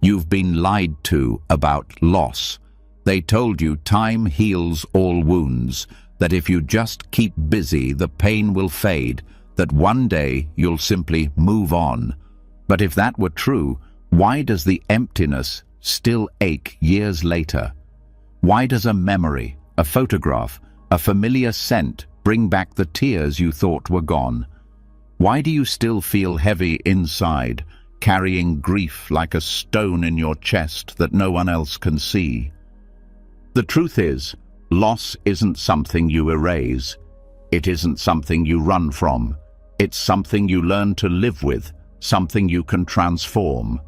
You've been lied to about loss. They told you time heals all wounds, that if you just keep busy, the pain will fade, that one day you'll simply move on. But if that were true, why does the emptiness still ache years later? Why does a memory, a photograph, a familiar scent bring back the tears you thought were gone? Why do you still feel heavy inside, carrying grief like a stone in your chest that no one else can see? The truth is, loss isn't something you erase. It isn't something you run from. It's something you learn to live with, something you can transform.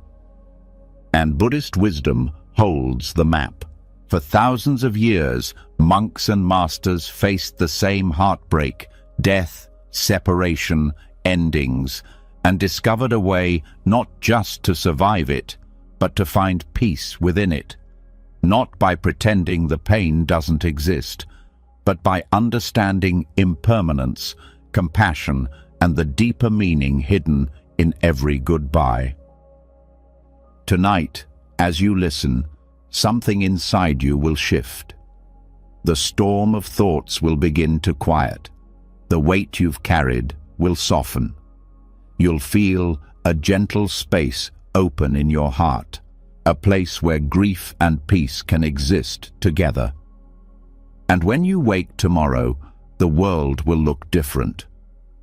And Buddhist wisdom holds the map. For thousands of years, monks and masters faced the same heartbreak, death, separation, endings, and discovered a way not just to survive it, but to find peace within it. Not by pretending the pain doesn't exist, but by understanding impermanence, compassion, and the deeper meaning hidden in every goodbye. Tonight, as you listen, something inside you will shift. The storm of thoughts will begin to quiet. The weight you've carried will soften. You'll feel a gentle space open in your heart, a place where grief and peace can exist together. And when you wake tomorrow, the world will look different.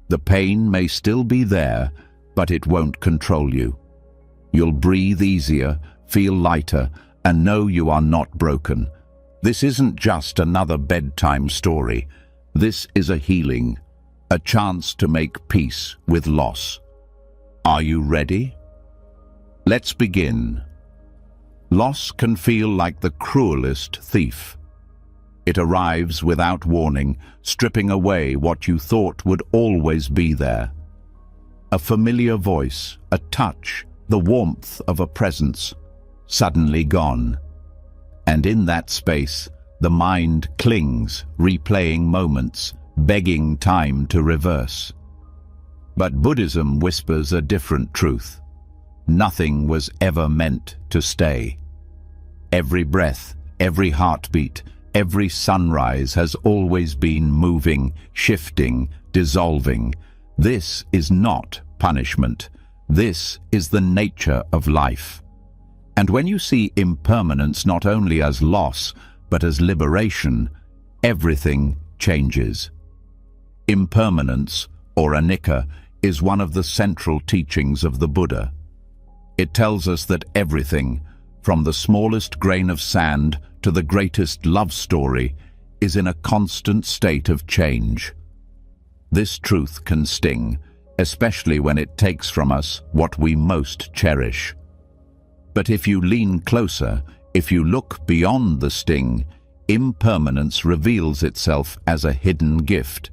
The pain may still be there, but it won't control you. You'll breathe easier, feel lighter, and know you are not broken. This isn't just another bedtime story. This is a healing, a chance to make peace with loss. Are you ready? Let's begin. Loss can feel like the cruelest thief. It arrives without warning, stripping away what you thought would always be there. A familiar voice, a touch, the warmth of a presence, suddenly gone. And in that space, the mind clings, replaying moments, begging time to reverse. But Buddhism whispers a different truth. Nothing was ever meant to stay. Every breath, every heartbeat, every sunrise has always been moving, shifting, dissolving. This is not punishment. This is the nature of life. And when you see impermanence not only as loss, but as liberation, everything changes. Impermanence, or anicca, is one of the central teachings of the Buddha. It tells us that everything, from the smallest grain of sand to the greatest love story, is in a constant state of change. This truth can sting, especially when it takes from us what we most cherish. But if you lean closer, if you look beyond the sting, impermanence reveals itself as a hidden gift.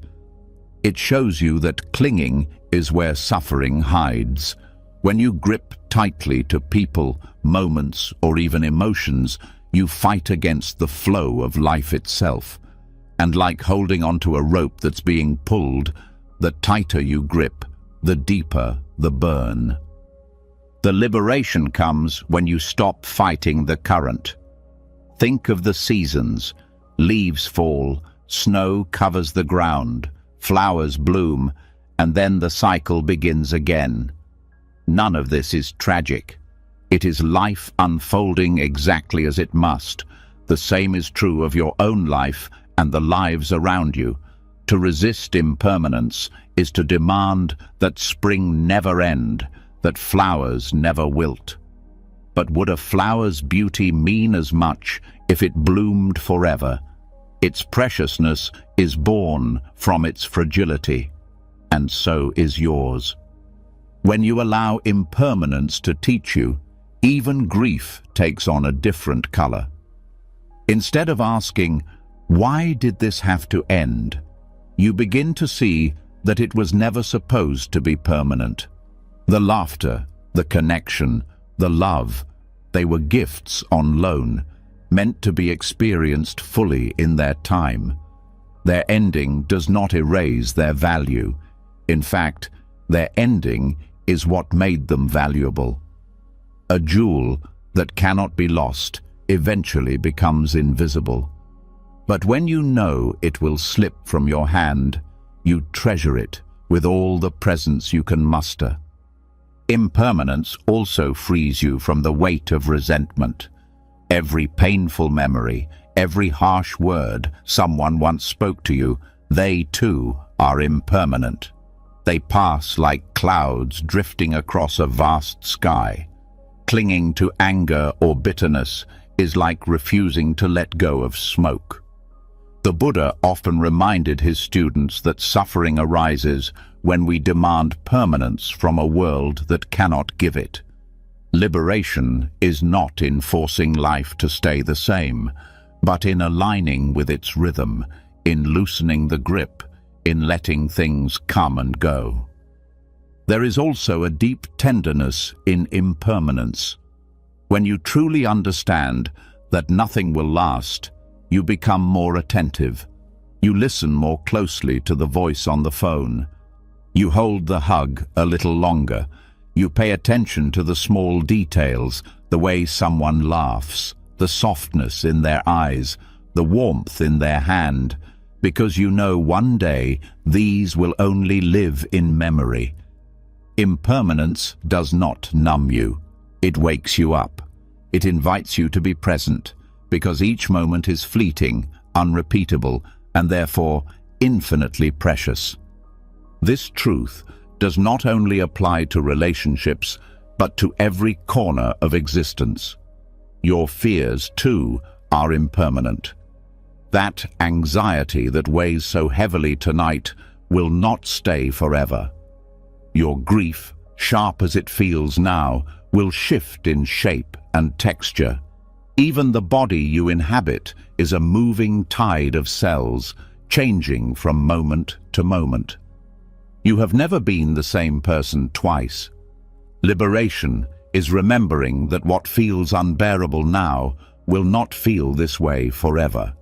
It shows you that clinging is where suffering hides. When you grip tightly to people, moments, or even emotions, you fight against the flow of life itself. And like holding onto a rope that's being pulled, the tighter you grip, the deeper the burn. The liberation comes when you stop fighting the current. Think of the seasons. Leaves fall, snow covers the ground, flowers bloom, and then the cycle begins again. None of this is tragic. It is life unfolding exactly as it must. The same is true of your own life and the lives around you. To resist impermanence is to demand that spring never end, that flowers never wilt. But would a flower's beauty mean as much if it bloomed forever? Its preciousness is born from its fragility, and so is yours. When you allow impermanence to teach you, even grief takes on a different color. Instead of asking, "Why did this have to end?" you begin to see that it was never supposed to be permanent. The laughter, the connection, the love, they were gifts on loan, meant to be experienced fully in their time. Their ending does not erase their value. In fact, their ending is what made them valuable. A jewel that cannot be lost eventually becomes invisible. But when you know it will slip from your hand, you treasure it with all the presence you can muster. Impermanence also frees you from the weight of resentment. Every painful memory, every harsh word someone once spoke to you, they too are impermanent. They pass like clouds drifting across a vast sky. Clinging to anger or bitterness is like refusing to let go of smoke. The Buddha often reminded his students that suffering arises when we demand permanence from a world that cannot give it. Liberation is not in forcing life to stay the same, but in aligning with its rhythm, in loosening the grip, in letting things come and go. There is also a deep tenderness in impermanence. When you truly understand that nothing will last, you become more attentive. You listen more closely to the voice on the phone. You hold the hug a little longer. You pay attention to the small details, the way someone laughs, the softness in their eyes, the warmth in their hand, because you know one day these will only live in memory. Impermanence does not numb you. It wakes you up. It invites you to be present, because each moment is fleeting, unrepeatable, and therefore infinitely precious. This truth does not only apply to relationships, but to every corner of existence. Your fears, too, are impermanent. That anxiety that weighs so heavily tonight will not stay forever. Your grief, sharp as it feels now, will shift in shape and texture. Even the body you inhabit is a moving tide of cells, changing from moment to moment. You have never been the same person twice. Liberation is remembering that what feels unbearable now will not feel this way forever.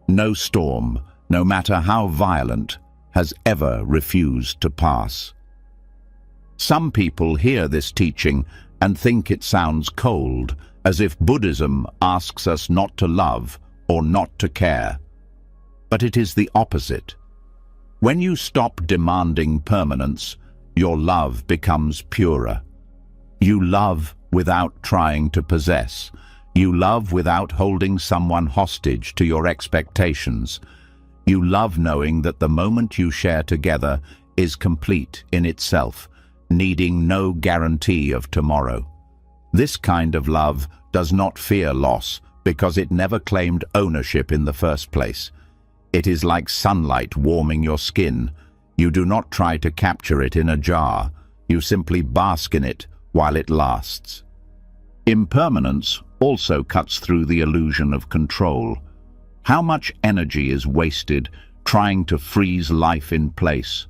No storm, no matter how violent, has ever refused to pass. Some people hear this teaching and think it sounds cold, as if Buddhism asks us not to love or not to care. But it is the opposite. When you stop demanding permanence, your love becomes purer. You love without trying to possess. You love without holding someone hostage to your expectations. You love knowing that the moment you share together is complete in itself, needing no guarantee of tomorrow. This kind of love does not fear loss because it never claimed ownership in the first place. It is like sunlight warming your skin. You do not try to capture it in a jar. You simply bask in it while it lasts. Impermanence also cuts through the illusion of control. How much energy is wasted trying to freeze life in place?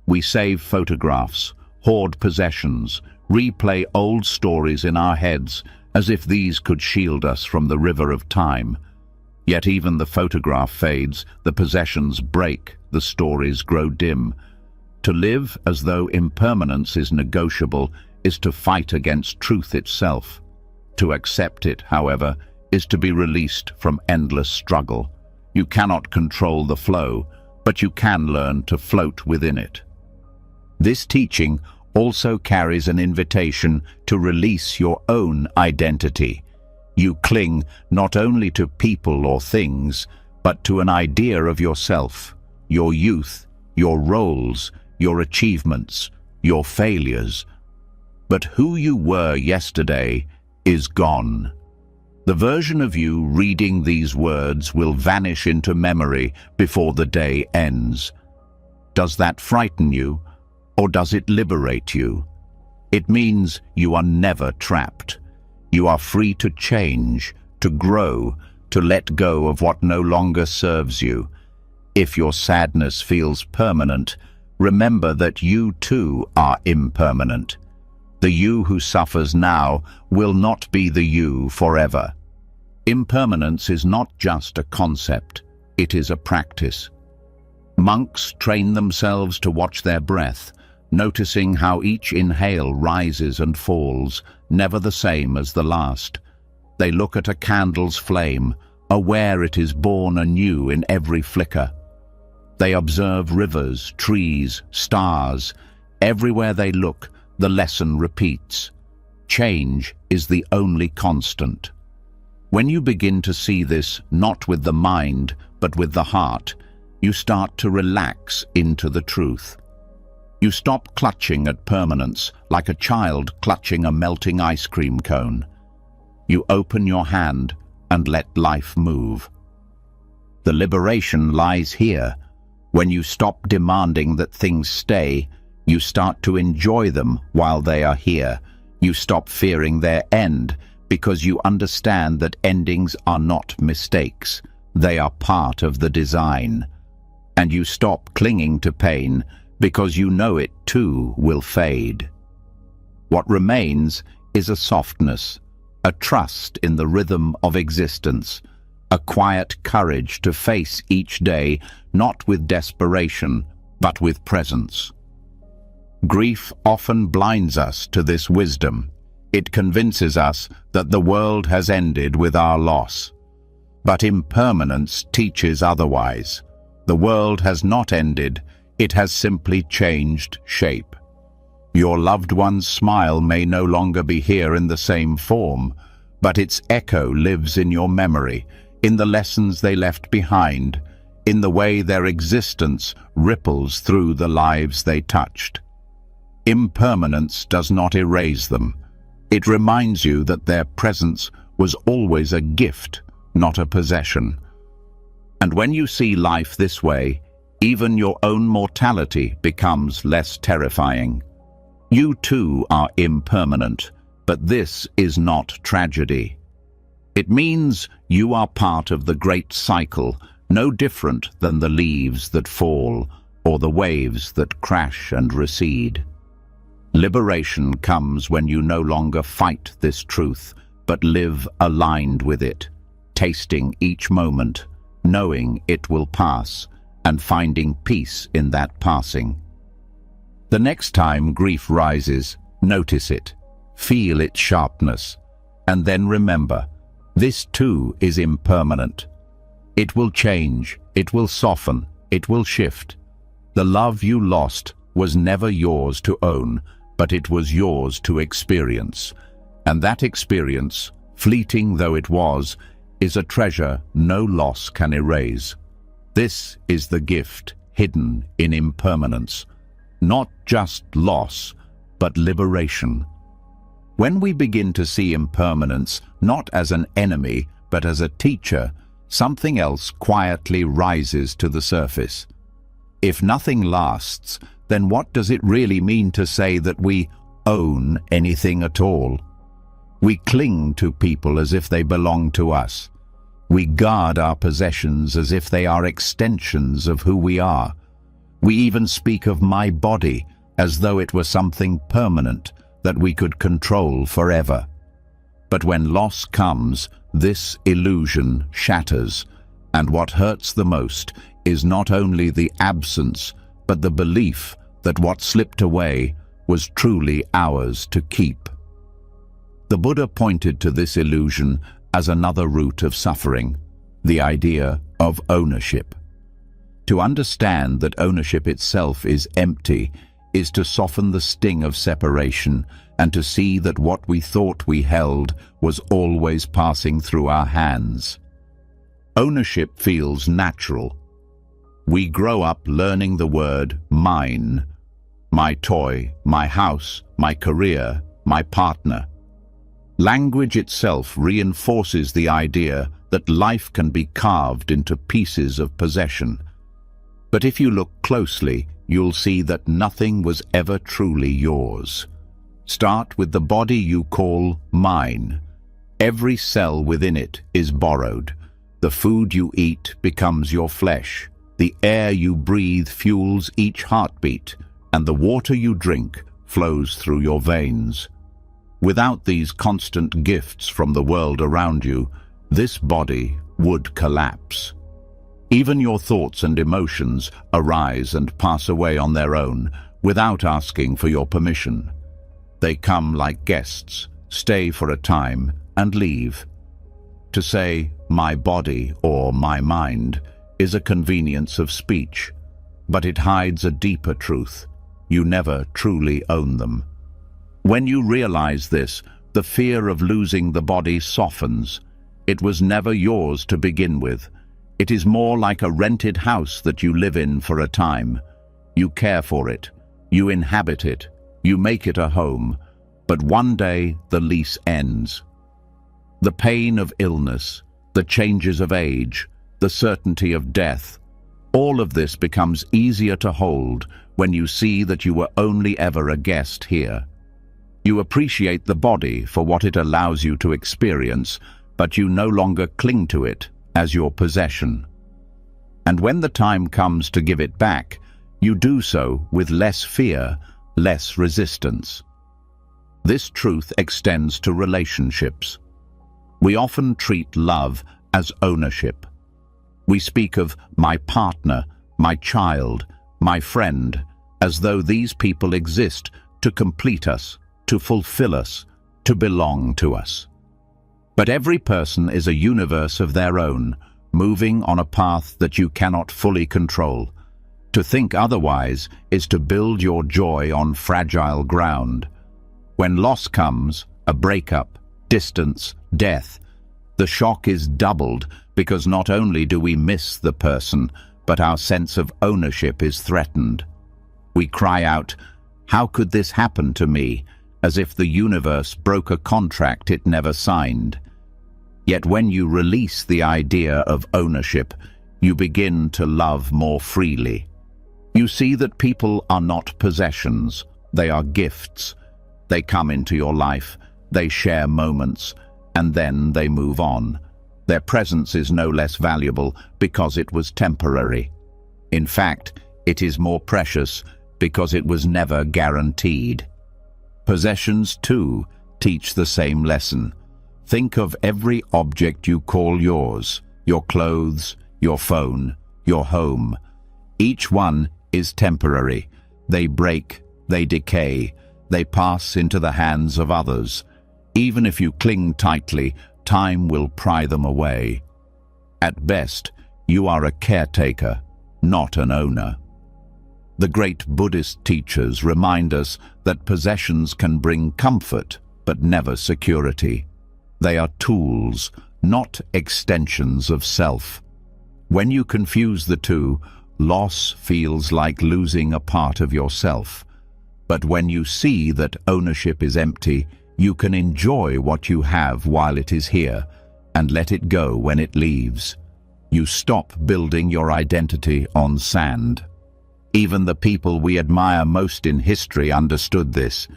We save photographs, hoard possessions, replay old stories in our heads as if these could shield us from the river of time. Yet even the photograph fades, the possessions break, the stories grow dim. To live as though impermanence is negotiable is to fight against truth itself. To accept it, however, is to be released from endless struggle. You cannot control the flow, but you can learn to float within it. This teaching also carries an invitation to release your own identity. You cling not only to people or things, but to an idea of yourself, your youth, your roles, your achievements, your failures. But who you were yesterday is gone. The version of you reading these words will vanish into memory before the day ends. Does that frighten you, or does it liberate you? It means you are never trapped. You are free to change, to grow, to let go of what no longer serves you. If your sadness feels permanent, remember that you too are impermanent. The you who suffers now will not be the you forever. Impermanence is not just a concept, it is a practice. Monks train themselves to watch their breath, noticing how each inhale rises and falls, never the same as the last. They look at a candle's flame, aware it is born anew in every flicker. They observe rivers, trees, stars. Everywhere they look, the lesson repeats. Change is the only constant. When you begin to see this not with the mind, but with the heart, you start to relax into the truth. You stop clutching at permanence like a child clutching a melting ice cream cone. You open your hand and let life move. The liberation lies here. When you stop demanding that things stay, you start to enjoy them while they are here. You stop fearing their end because you understand that endings are not mistakes. They are part of the design. And you stop clinging to pain because you know it too will fade. What remains is a softness, a trust in the rhythm of existence, a quiet courage to face each day, not with desperation, but with presence. Grief often blinds us to this wisdom. It convinces us that the world has ended with our loss. But impermanence teaches otherwise. The world has not ended, it has simply changed shape. Your loved one's smile may no longer be here in the same form, but its echo lives in your memory, in the lessons they left behind, in the way their existence ripples through the lives they touched. Impermanence does not erase them. It reminds you that their presence was always a gift, not a possession. And when you see life this way, even your own mortality becomes less terrifying. You too are impermanent, but this is not tragedy. It means you are part of the great cycle, no different than the leaves that fall or the waves that crash and recede. Liberation comes when you no longer fight this truth, but live aligned with it, tasting each moment, knowing it will pass, and finding peace in that passing. The next time grief rises, notice it, feel its sharpness, and then remember, this too is impermanent. It will change, it will soften, it will shift. The love you lost was never yours to own, but it was yours to experience. And that experience, fleeting though it was, is a treasure no loss can erase. This is the gift hidden in impermanence. Not just loss, but liberation. When we begin to see impermanence not as an enemy, but as a teacher, something else quietly rises to the surface. If nothing lasts, then what does it really mean to say that we own anything at all? We cling to people as if they belong to us. We guard our possessions as if they are extensions of who we are. We even speak of my body as though it were something permanent that we could control forever. But when loss comes, this illusion shatters, and what hurts the most is not only the absence, but the belief that what slipped away was truly ours to keep. The Buddha pointed to this illusion as another root of suffering, the idea of ownership. To understand that ownership itself is empty is to soften the sting of separation and to see that what we thought we held was always passing through our hands. Ownership feels natural. We grow up learning the word mine, my toy, my house, my career, my partner. Language itself reinforces the idea that life can be carved into pieces of possession. But if you look closely, you'll see that nothing was ever truly yours. Start with the body you call mine. Every cell within it is borrowed. The food you eat becomes your flesh. The air you breathe fuels each heartbeat, and the water you drink flows through your veins. Without these constant gifts from the world around you, this body would collapse. Even your thoughts and emotions arise and pass away on their own, without asking for your permission. They come like guests, stay for a time, and leave. To say, my body or my mind, is a convenience of speech, but it hides a deeper truth. You never truly own them. When you realize this, the fear of losing the body softens. It was never yours to begin with. It is more like a rented house that you live in for a time. You care for it, you inhabit it, you make it a home, but one day the lease ends. The pain of illness, the changes of age, the certainty of death, all of this becomes easier to hold when you see that you were only ever a guest here. You appreciate the body for what it allows you to experience, but you no longer cling to it as your possession. And when the time comes to give it back, you do so with less fear, less resistance. This truth extends to relationships. We often treat love as ownership. We speak of my partner, my child, my friend, as though these people exist to complete us, to fulfill us, to belong to us. But every person is a universe of their own, moving on a path that you cannot fully control. To think otherwise is to build your joy on fragile ground. When loss comes, a breakup, distance, death, the shock is doubled because not only do we miss the person, but our sense of ownership is threatened. We cry out, "How could this happen to me?" as if the universe broke a contract it never signed. Yet when you release the idea of ownership, you begin to love more freely. You see that people are not possessions, they are gifts. They come into your life, they share moments, and then they move on. Their presence is no less valuable because it was temporary. In fact, it is more precious because it was never guaranteed. Possessions, too, teach the same lesson. Think of every object you call yours, your clothes, your phone, your home. Each one is temporary. They break, they decay, they pass into the hands of others. Even if you cling tightly, time will pry them away. At best, you are a caretaker, not an owner. The great Buddhist teachers remind us that possessions can bring comfort, but never security. They are tools, not extensions of self. When you confuse the two, loss feels like losing a part of yourself. But when you see that ownership is empty, you can enjoy what you have while it is here, and let it go when it leaves. You stop building your identity on sand. Even the people we admire most in history understood this.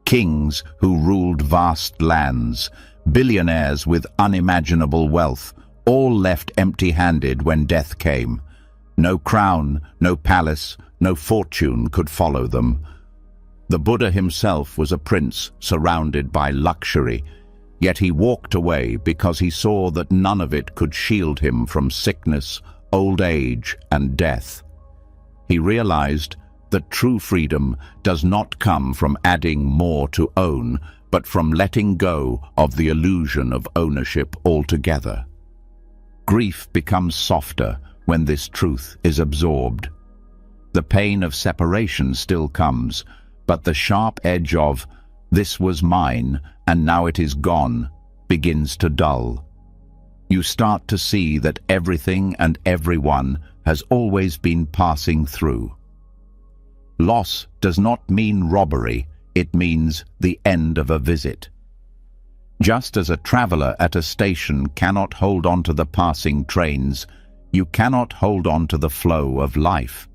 Kings who ruled vast lands, billionaires with unimaginable wealth, all left empty-handed when death came. No crown, no palace, no fortune could follow them. The Buddha himself was a prince surrounded by luxury, yet he walked away because he saw that none of it could shield him from sickness, old age, and death. He realized that true freedom does not come from adding more to own, but from letting go of the illusion of ownership altogether. Grief becomes softer when this truth is absorbed. The pain of separation still comes, but the sharp edge of, "This was mine, and now it is gone," begins to dull. You start to see that everything and everyone has always been passing through. Loss does not mean robbery, it means the end of a visit. Just as a traveler at a station cannot hold on to the passing trains, you cannot hold on to the flow of life.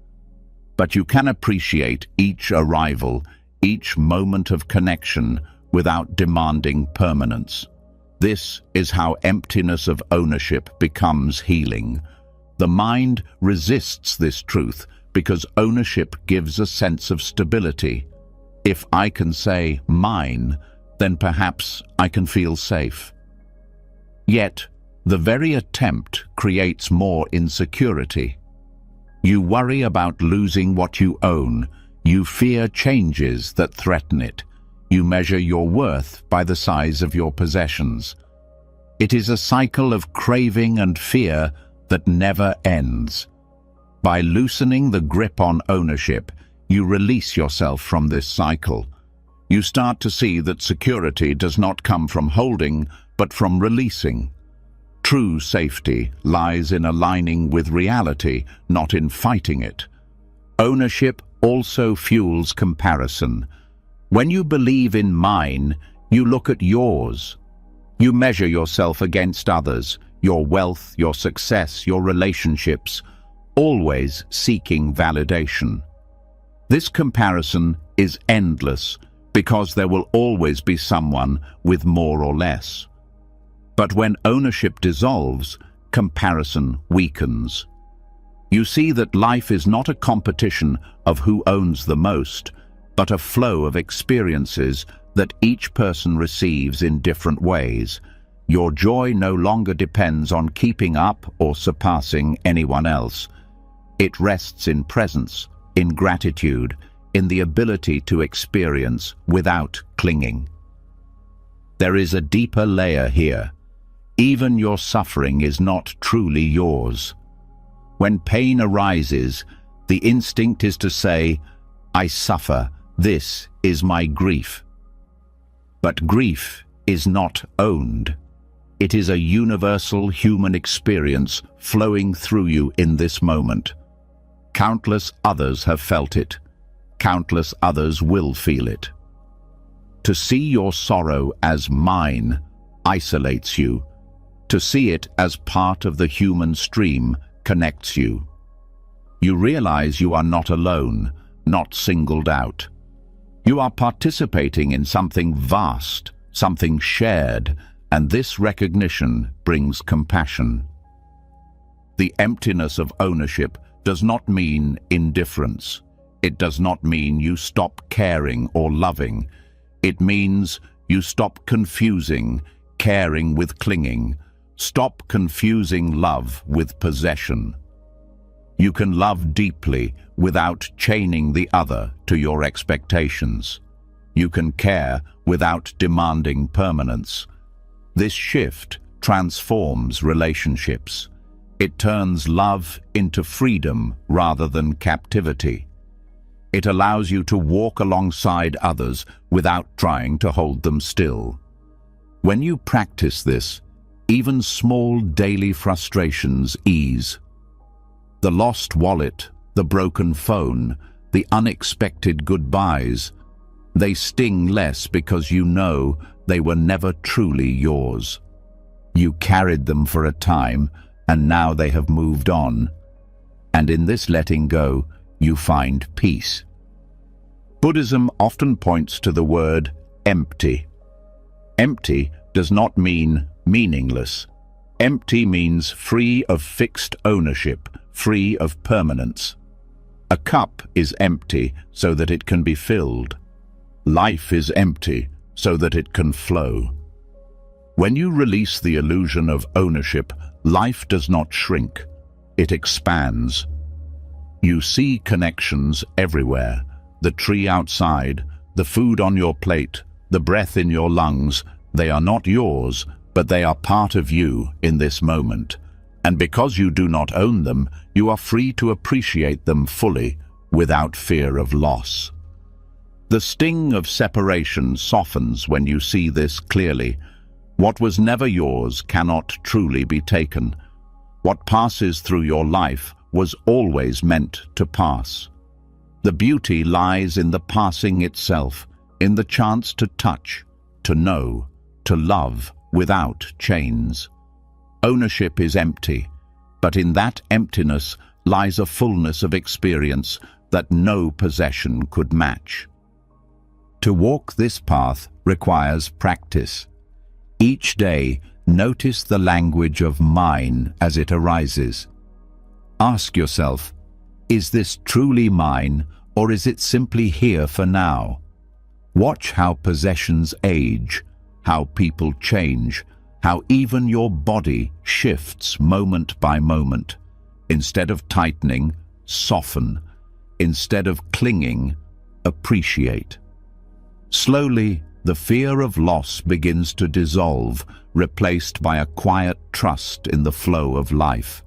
But you can appreciate each arrival, each moment of connection, without demanding permanence. This is how emptiness of ownership becomes healing. The mind resists this truth because ownership gives a sense of stability. If I can say mine, then perhaps I can feel safe. Yet, the very attempt creates more insecurity. You worry about losing what you own, You fear changes that threaten it. You measure your worth by the size of your possessions. It is a cycle of craving and fear that never ends. By loosening the grip on ownership, you release yourself from this cycle. You start to see that security does not come from holding, but from releasing. True safety lies in aligning with reality, not in fighting it. Ownership also fuels comparison. When you believe in mine, you look at yours. You measure yourself against others, your wealth, your success, your relationships, always seeking validation. This comparison is endless because there will always be someone with more or less. But when ownership dissolves, comparison weakens. You see that life is not a competition of who owns the most, but a flow of experiences that each person receives in different ways. Your joy no longer depends on keeping up or surpassing anyone else. It rests in presence, in gratitude, in the ability to experience without clinging. There is a deeper layer here. Even your suffering is not truly yours. When pain arises, the instinct is to say, "I suffer, this is my grief." But grief is not owned. It is a universal human experience flowing through you in this moment. Countless others have felt it. Countless others will feel it. To see your sorrow as mine isolates you. To see it as part of the human stream connects you. You realize you are not alone, not singled out. You are participating in something vast, something shared, and this recognition brings compassion. The emptiness of ownership does not mean indifference. It does not mean you stop caring or loving. It means you stop confusing caring with clinging. Stop confusing love with possession. You can love deeply without chaining the other to your expectations. You can care without demanding permanence. This shift transforms relationships. It turns love into freedom rather than captivity. It allows you to walk alongside others without trying to hold them still. When you practice this, even small daily frustrations ease. The lost wallet, the broken phone, the unexpected goodbyes, they sting less because you know they were never truly yours. You carried them for a time, and now they have moved on. And in this letting go, you find peace. Buddhism often points to the word empty. Empty does not mean meaningless. Empty means free of fixed ownership, free of permanence. A cup is empty so that it can be filled. Life is empty so that it can flow. When you release the illusion of ownership, life does not shrink, it expands. You see connections everywhere: the tree outside, the food on your plate, the breath in your lungs. They are not yours, but they are part of you in this moment. And because you do not own them, you are free to appreciate them fully without fear of loss. The sting of separation softens when you see this clearly. What was never yours cannot truly be taken. What passes through your life was always meant to pass. The beauty lies in the passing itself, in the chance to touch, to know, to love without chains. Ownership is empty, but in that emptiness lies a fullness of experience that no possession could match. To walk this path requires practice. Each day, notice the language of mine as it arises. Ask yourself, is this truly mine, or is it simply here for now? Watch how possessions age, how people change, how even your body shifts moment by moment. Instead of tightening, soften. Instead of clinging, appreciate. Slowly, the fear of loss begins to dissolve, replaced by a quiet trust in the flow of life.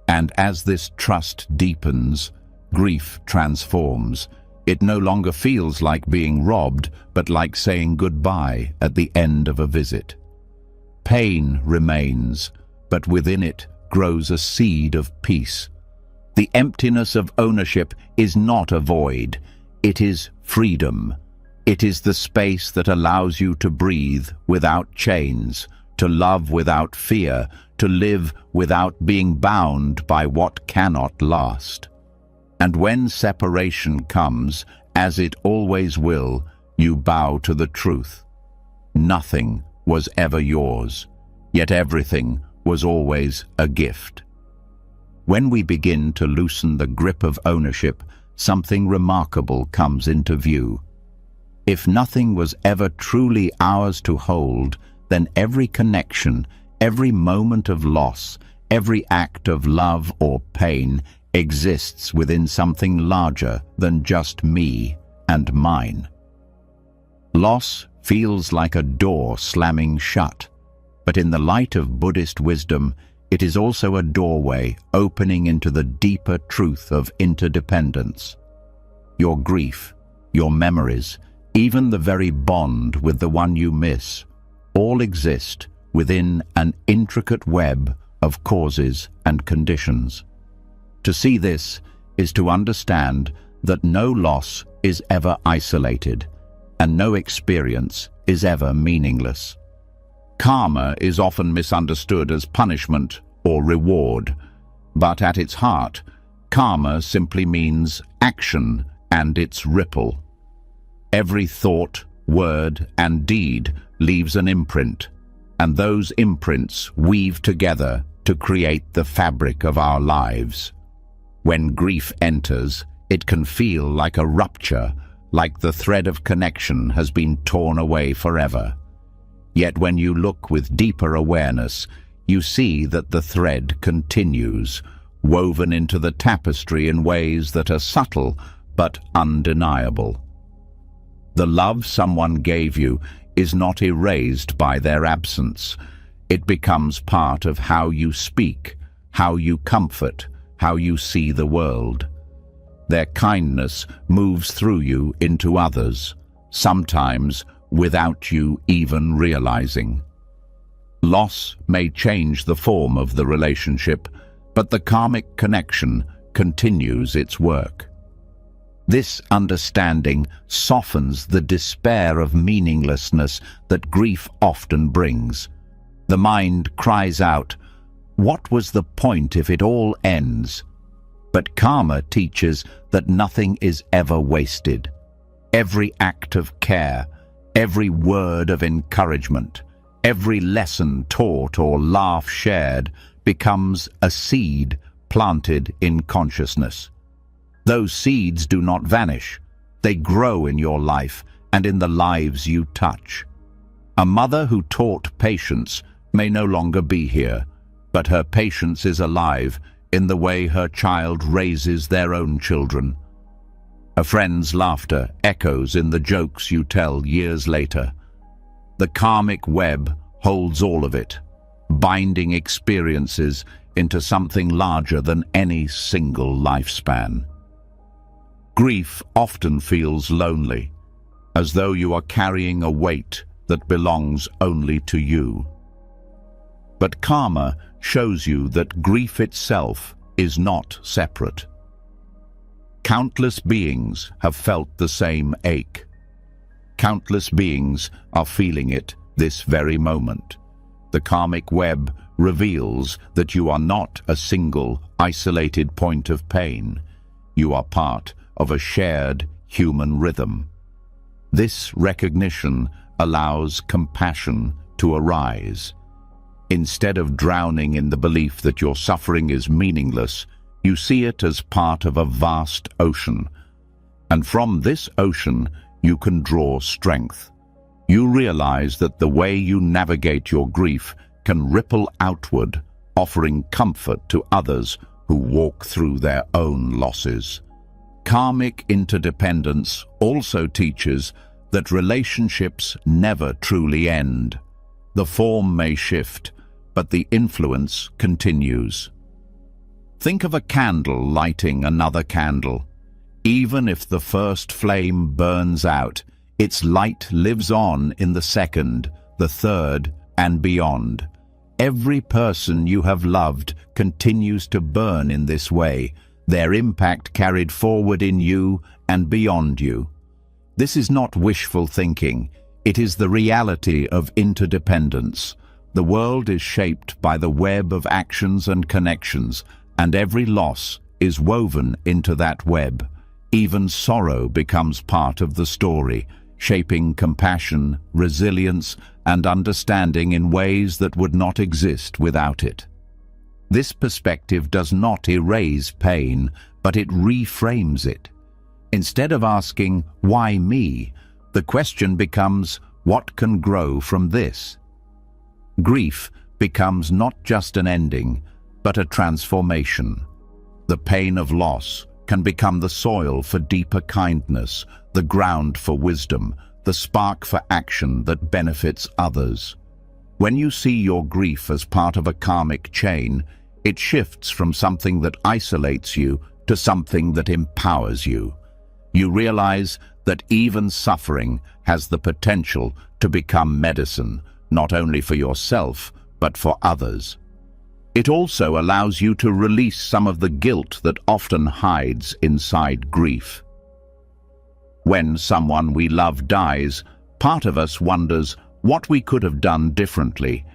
And as this trust deepens, grief transforms. It no longer feels like being robbed, but like saying goodbye at the end of a visit. Pain remains, but within it grows a seed of peace. The emptiness of ownership is not a void, it is freedom. It is the space that allows you to breathe without chains, to love without fear, to live without being bound by what cannot last. And when separation comes, as it always will, you bow to the truth. Nothing was ever yours, yet everything was always a gift. When we begin to loosen the grip of ownership, something remarkable comes into view. If nothing was ever truly ours to hold, then every connection, every moment of loss, every act of love or pain exists within something larger than just me and mine. Loss feels like a door slamming shut, but in the light of Buddhist wisdom, it is also a doorway opening into the deeper truth of interdependence. Your grief, your memories, even the very bond with the one you miss, all exist within an intricate web of causes and conditions. To see this is to understand that no loss is ever isolated, and no experience is ever meaningless. Karma is often misunderstood as punishment or reward, but at its heart, karma simply means action and its ripple. Every thought, word, and deed leaves an imprint, and those imprints weave together to create the fabric of our lives. When grief enters, it can feel like a rupture, like the thread of connection has been torn away forever. Yet when you look with deeper awareness, you see that the thread continues, woven into the tapestry in ways that are subtle but undeniable. The love someone gave you is not erased by their absence. It becomes part of how you speak, how you comfort, how you see the world. Their kindness moves through you into others, sometimes without you even realizing. Loss may change the form of the relationship, but the karmic connection continues its work. This understanding softens the despair of meaninglessness that grief often brings. The mind cries out, "What was the point if it all ends?" But karma teaches that nothing is ever wasted. Every act of care, every word of encouragement, every lesson taught or laugh shared becomes a seed planted in consciousness. Those seeds do not vanish. They grow in your life and in the lives you touch. A mother who taught patience may no longer be here, but her patience is alive in the way her child raises their own children. A friend's laughter echoes in the jokes you tell years later. The karmic web holds all of it, binding experiences into something larger than any single lifespan. Grief often feels lonely, as though you are carrying a weight that belongs only to you. But karma shows you that grief itself is not separate. Countless beings have felt the same ache. Countless beings are feeling it this very moment. The karmic web reveals that you are not a single, isolated point of pain. You are part of a shared human rhythm. This recognition allows compassion to arise. Instead of drowning in the belief that your suffering is meaningless, you see it as part of a vast ocean. And from this ocean, you can draw strength. You realize that the way you navigate your grief can ripple outward, offering comfort to others who walk through their own losses. Karmic interdependence also teaches that relationships never truly end. The form may shift, but the influence continues. Think of a candle lighting another candle. Even if the first flame burns out, its light lives on in the second, the third, and beyond. Every person you have loved continues to burn in this way, their impact carried forward in you and beyond you. This is not wishful thinking, it is the reality of interdependence. The world is shaped by the web of actions and connections, and every loss is woven into that web. Even sorrow becomes part of the story, shaping compassion, resilience, and understanding in ways that would not exist without it. This perspective does not erase pain, but it reframes it. Instead of asking, "Why me?" the question becomes, "What can grow from this?" Grief becomes not just an ending, but a transformation. The pain of loss can become the soil for deeper kindness, the ground for wisdom, the spark for action that benefits others. When you see your grief as part of a karmic chain, it shifts from something that isolates you to something that empowers you. You realize that even suffering has the potential to become medicine, not only for yourself, but for others. It also allows you to release some of the guilt that often hides inside grief. When someone we love dies, part of us wonders what we could have done differently,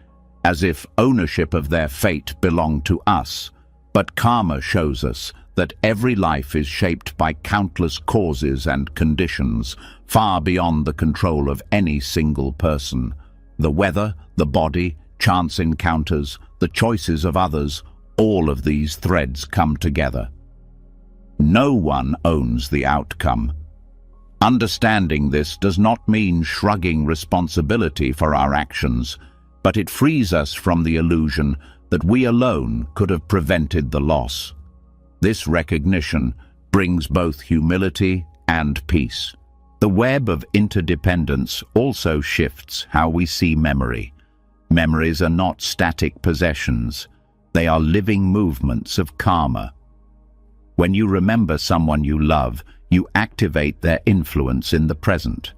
as if ownership of their fate belonged to us. But karma shows us that every life is shaped by countless causes and conditions, far beyond the control of any single person. The weather, the body, chance encounters, the choices of others, all of these threads come together. No one owns the outcome. Understanding this does not mean shrugging responsibility for our actions, but it frees us from the illusion that we alone could have prevented the loss. This recognition brings both humility and peace. The web of interdependence also shifts how we see memory. Memories are not static possessions. They are living movements of karma. When you remember someone you love, you activate their influence in the present.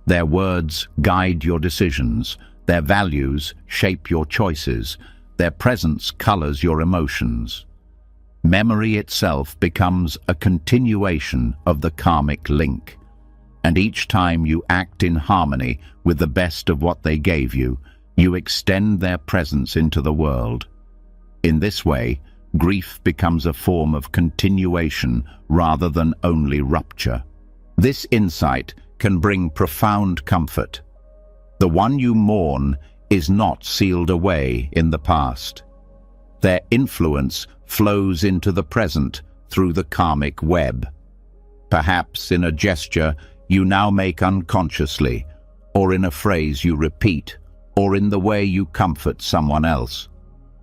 Their words guide your decisions. Their values shape your choices. Their presence colors your emotions. Memory itself becomes a continuation of the karmic link. And each time you act in harmony with the best of what they gave you, you extend their presence into the world. In this way, grief becomes a form of continuation rather than only rupture. This insight can bring profound comfort. The one you mourn is not sealed away in the past. Their influence flows into the present through the karmic web. Perhaps in a gesture you now make unconsciously, or in a phrase you repeat, or in the way you comfort someone else.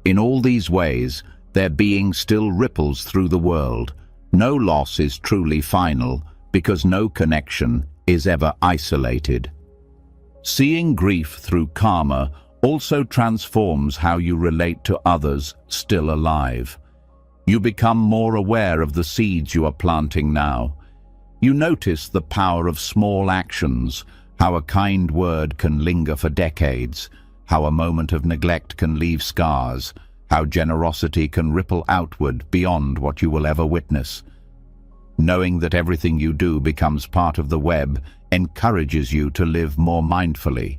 In all these ways, their being still ripples through the world. No loss is truly final, because no connection is ever isolated. Seeing grief through karma also transforms how you relate to others still alive. You become more aware of the seeds you are planting now. You notice the power of small actions, how a kind word can linger for decades, how a moment of neglect can leave scars, how generosity can ripple outward beyond what you will ever witness. Knowing that everything you do becomes part of the web encourages you to live more mindfully.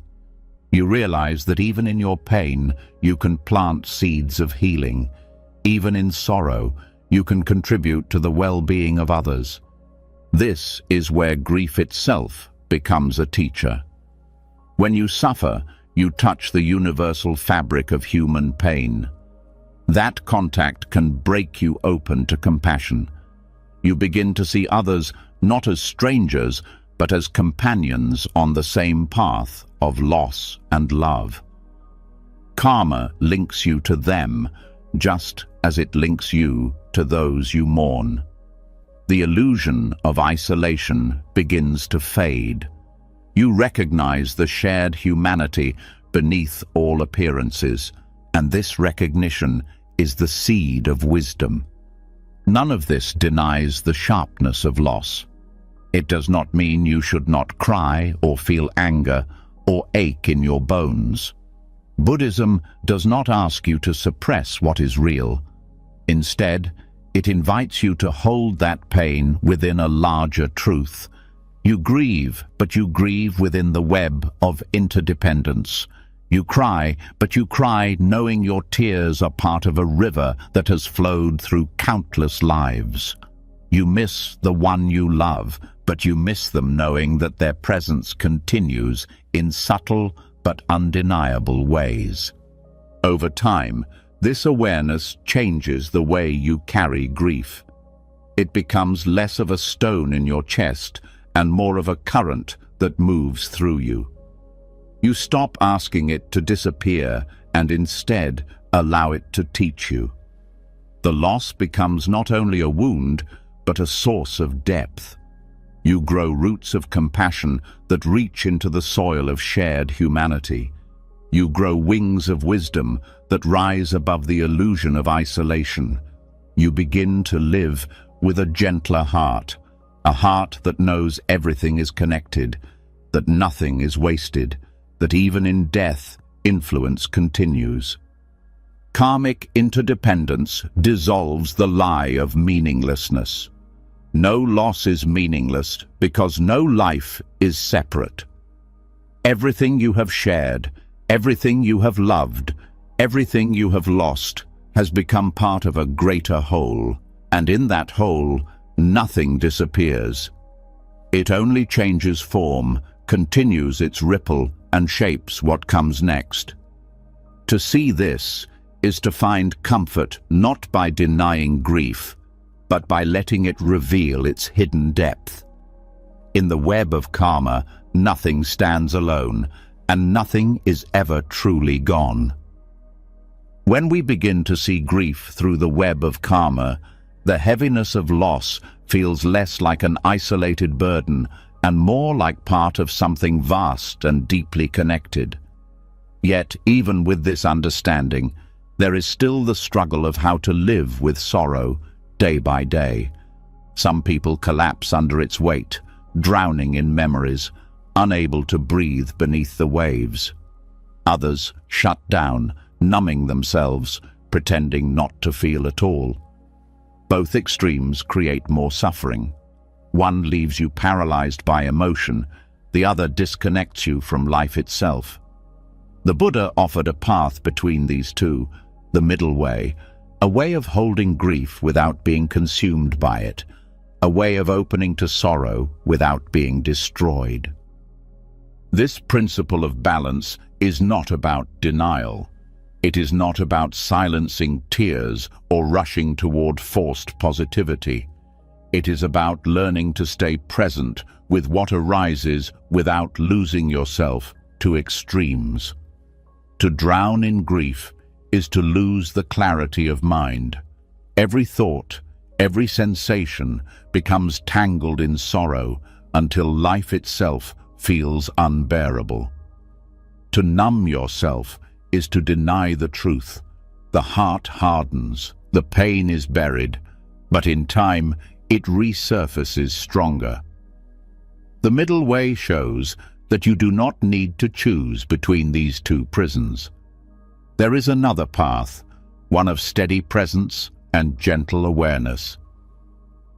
You realize that even in your pain, you can plant seeds of healing. Even in sorrow, you can contribute to the well-being of others. This is where grief itself becomes a teacher. When you suffer, you touch the universal fabric of human pain. That contact can break you open to compassion. You begin to see others not as strangers, but as companions on the same path of loss and love. Karma links you to them, just as it links you to those you mourn. The illusion of isolation begins to fade. You recognize the shared humanity beneath all appearances, and this recognition is the seed of wisdom. None of this denies the sharpness of loss. It does not mean you should not cry or feel anger or ache in your bones. Buddhism does not ask you to suppress what is real. Instead, it invites you to hold that pain within a larger truth. You grieve, but you grieve within the web of interdependence. You cry, but you cry knowing your tears are part of a river that has flowed through countless lives. You miss the one you love, but you miss them knowing that their presence continues in subtle but undeniable ways. Over time, this awareness changes the way you carry grief. It becomes less of a stone in your chest and more of a current that moves through you. You stop asking it to disappear and instead allow it to teach you. The loss becomes not only a wound, but a source of depth. You grow roots of compassion that reach into the soil of shared humanity. You grow wings of wisdom that rise above the illusion of isolation. You begin to live with a gentler heart, a heart that knows everything is connected, that nothing is wasted, that even in death, influence continues. Karmic interdependence dissolves the lie of meaninglessness. No loss is meaningless because no life is separate. Everything you have shared, everything you have loved, everything you have lost has become part of a greater whole, and in that whole, nothing disappears. It only changes form, continues its ripple, and shapes what comes next. To see this is to find comfort not by denying grief, but by letting it reveal its hidden depth. In the web of karma, nothing stands alone, and nothing is ever truly gone. When we begin to see grief through the web of karma, the heaviness of loss feels less like an isolated burden and more like part of something vast and deeply connected. Yet, even with this understanding, there is still the struggle of how to live with sorrow day by day. Some people collapse under its weight, drowning in memories, unable to breathe beneath the waves. Others shut down, numbing themselves, pretending not to feel at all. Both extremes create more suffering. One leaves you paralyzed by emotion, the other disconnects you from life itself. The Buddha offered a path between these two, the middle way, a way of holding grief without being consumed by it, a way of opening to sorrow without being destroyed. This principle of balance is not about denial. It is not about silencing tears or rushing toward forced positivity. It is about learning to stay present with what arises without losing yourself to extremes. To drown in grief is to lose the clarity of mind. Every thought, every sensation becomes tangled in sorrow until life itself feels unbearable. To numb yourself is to deny the truth. The heart hardens, the pain is buried, but in time it resurfaces stronger. The middle way shows that you do not need to choose between these two prisons. There is another path, one of steady presence and gentle awareness.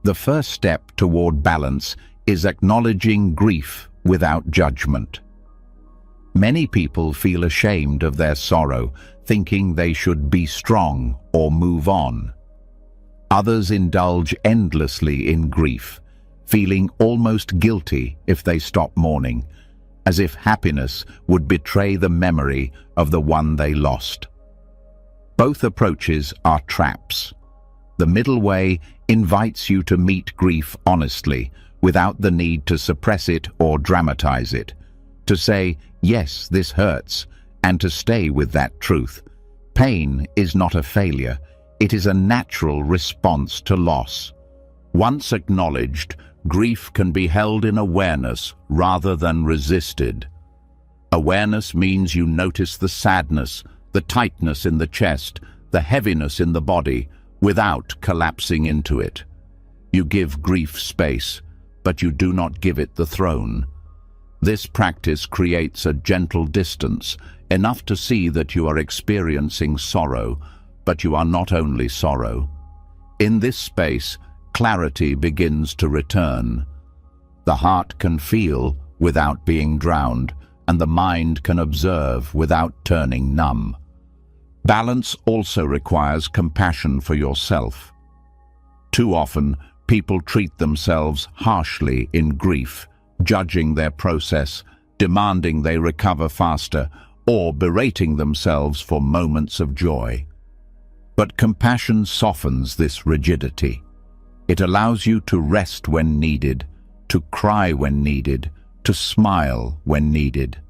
The first step toward balance is acknowledging grief without judgment. Many people feel ashamed of their sorrow, thinking they should be strong or move on. Others indulge endlessly in grief, feeling almost guilty if they stop mourning, as if happiness would betray the memory of the one they lost. Both approaches are traps. The middle way invites you to meet grief honestly, without the need to suppress it or dramatize it, to say, yes, this hurts, and to stay with that truth. Pain is not a failure. It is a natural response to loss. Once acknowledged, grief can be held in awareness rather than resisted. Awareness means you notice the sadness, the tightness in the chest, the heaviness in the body, without collapsing into it. You give grief space, but you do not give it the throne. This practice creates a gentle distance, enough to see that you are experiencing sorrow, but you are not only sorrow. In this space, clarity begins to return. The heart can feel without being drowned, and the mind can observe without turning numb. Balance also requires compassion for yourself. Too often, people treat themselves harshly in grief, judging their process, demanding they recover faster, or berating themselves for moments of joy. But compassion softens this rigidity. It allows you to rest when needed, to cry when needed, to smile when needed.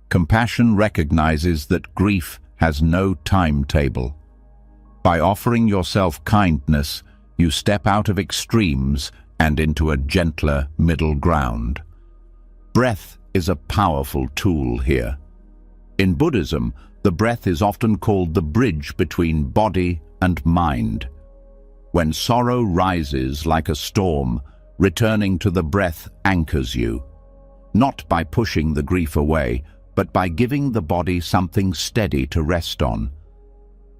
Compassion recognizes that grief has no timetable. By offering yourself kindness, you step out of extremes and into a gentler middle ground. Breath is a powerful tool here. In Buddhism, the breath is often called the bridge between body and mind. When sorrow rises like a storm, returning to the breath anchors you, not by pushing the grief away, but by giving the body something steady to rest on.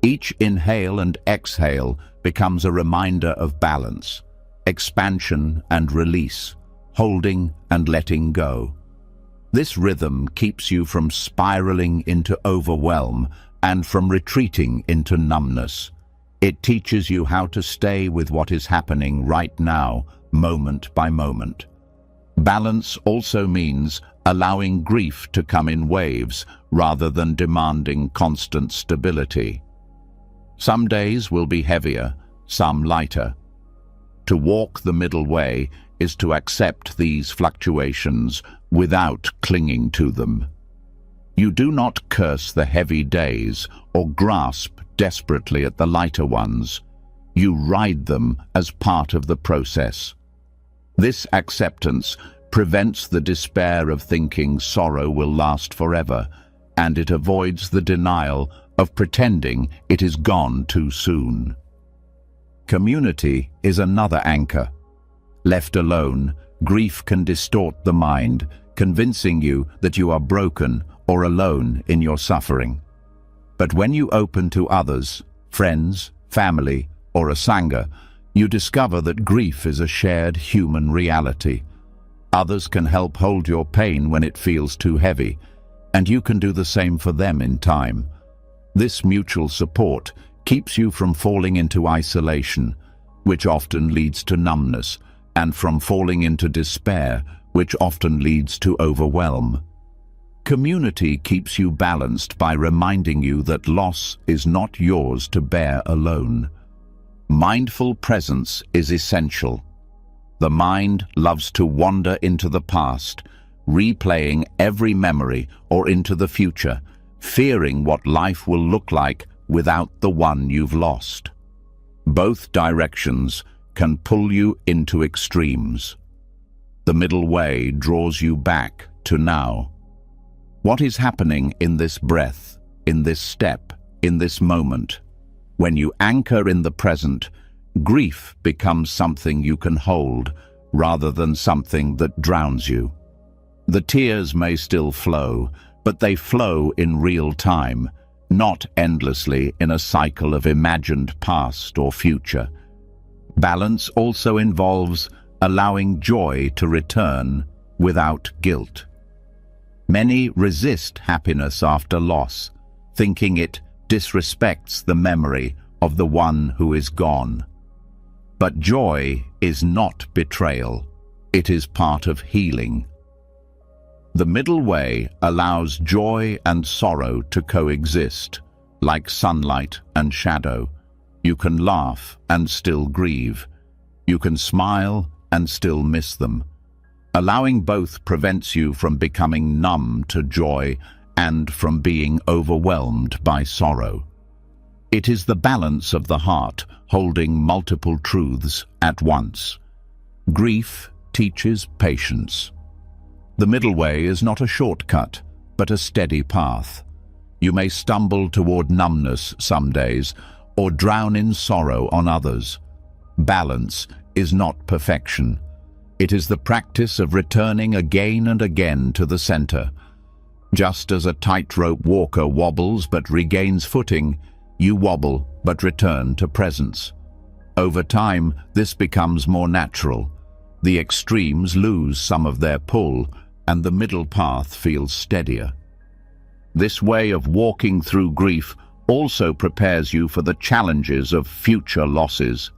Each inhale and exhale becomes a reminder of balance, expansion and release, holding and letting go. This rhythm keeps you from spiraling into overwhelm and from retreating into numbness. It teaches you how to stay with what is happening right now, moment by moment. Balance also means allowing grief to come in waves rather than demanding constant stability. Some days will be heavier, some lighter. To walk the middle way is to accept these fluctuations without clinging to them. You do not curse the heavy days or grasp desperately at the lighter ones. You ride them as part of the process. This acceptance prevents the despair of thinking sorrow will last forever, and it avoids the denial of pretending it is gone too soon. Community is another anchor. Left alone, grief can distort the mind, convincing you that you are broken or alone in your suffering. But when you open to others, friends, family, or a sangha, you discover that grief is a shared human reality. Others can help hold your pain when it feels too heavy, and you can do the same for them in time. This mutual support keeps you from falling into isolation, which often leads to numbness, and from falling into despair, which often leads to overwhelm. Community keeps you balanced by reminding you that loss is not yours to bear alone. Mindful presence is essential. The mind loves to wander into the past, replaying every memory, or into the future, fearing what life will look like without the one you've lost. Both directions can pull you into extremes. The middle way draws you back to now. What is happening in this breath, in this step, in this moment? When you anchor in the present, grief becomes something you can hold, rather than something that drowns you. The tears may still flow, but they flow in real time, not endlessly in a cycle of imagined past or future. Balance also involves allowing joy to return without guilt. Many resist happiness after loss, thinking it disrespects the memory of the one who is gone. But joy is not betrayal. It is part of healing. The middle way allows joy and sorrow to coexist, like sunlight and shadow. You can laugh and still grieve. You can smile and still miss them. Allowing both prevents you from becoming numb to joy and from being overwhelmed by sorrow. It is the balance of the heart holding multiple truths at once. Grief teaches patience. The middle way is not a shortcut, but a steady path. You may stumble toward numbness some days, or drown in sorrow on others. Balance is not perfection. It is the practice of returning again and again to the center. Just as a tightrope walker wobbles but regains footing, you wobble but return to presence. Over time, this becomes more natural. The extremes lose some of their pull, and the middle path feels steadier. This way of walking through grief also prepares you for the challenges of future losses.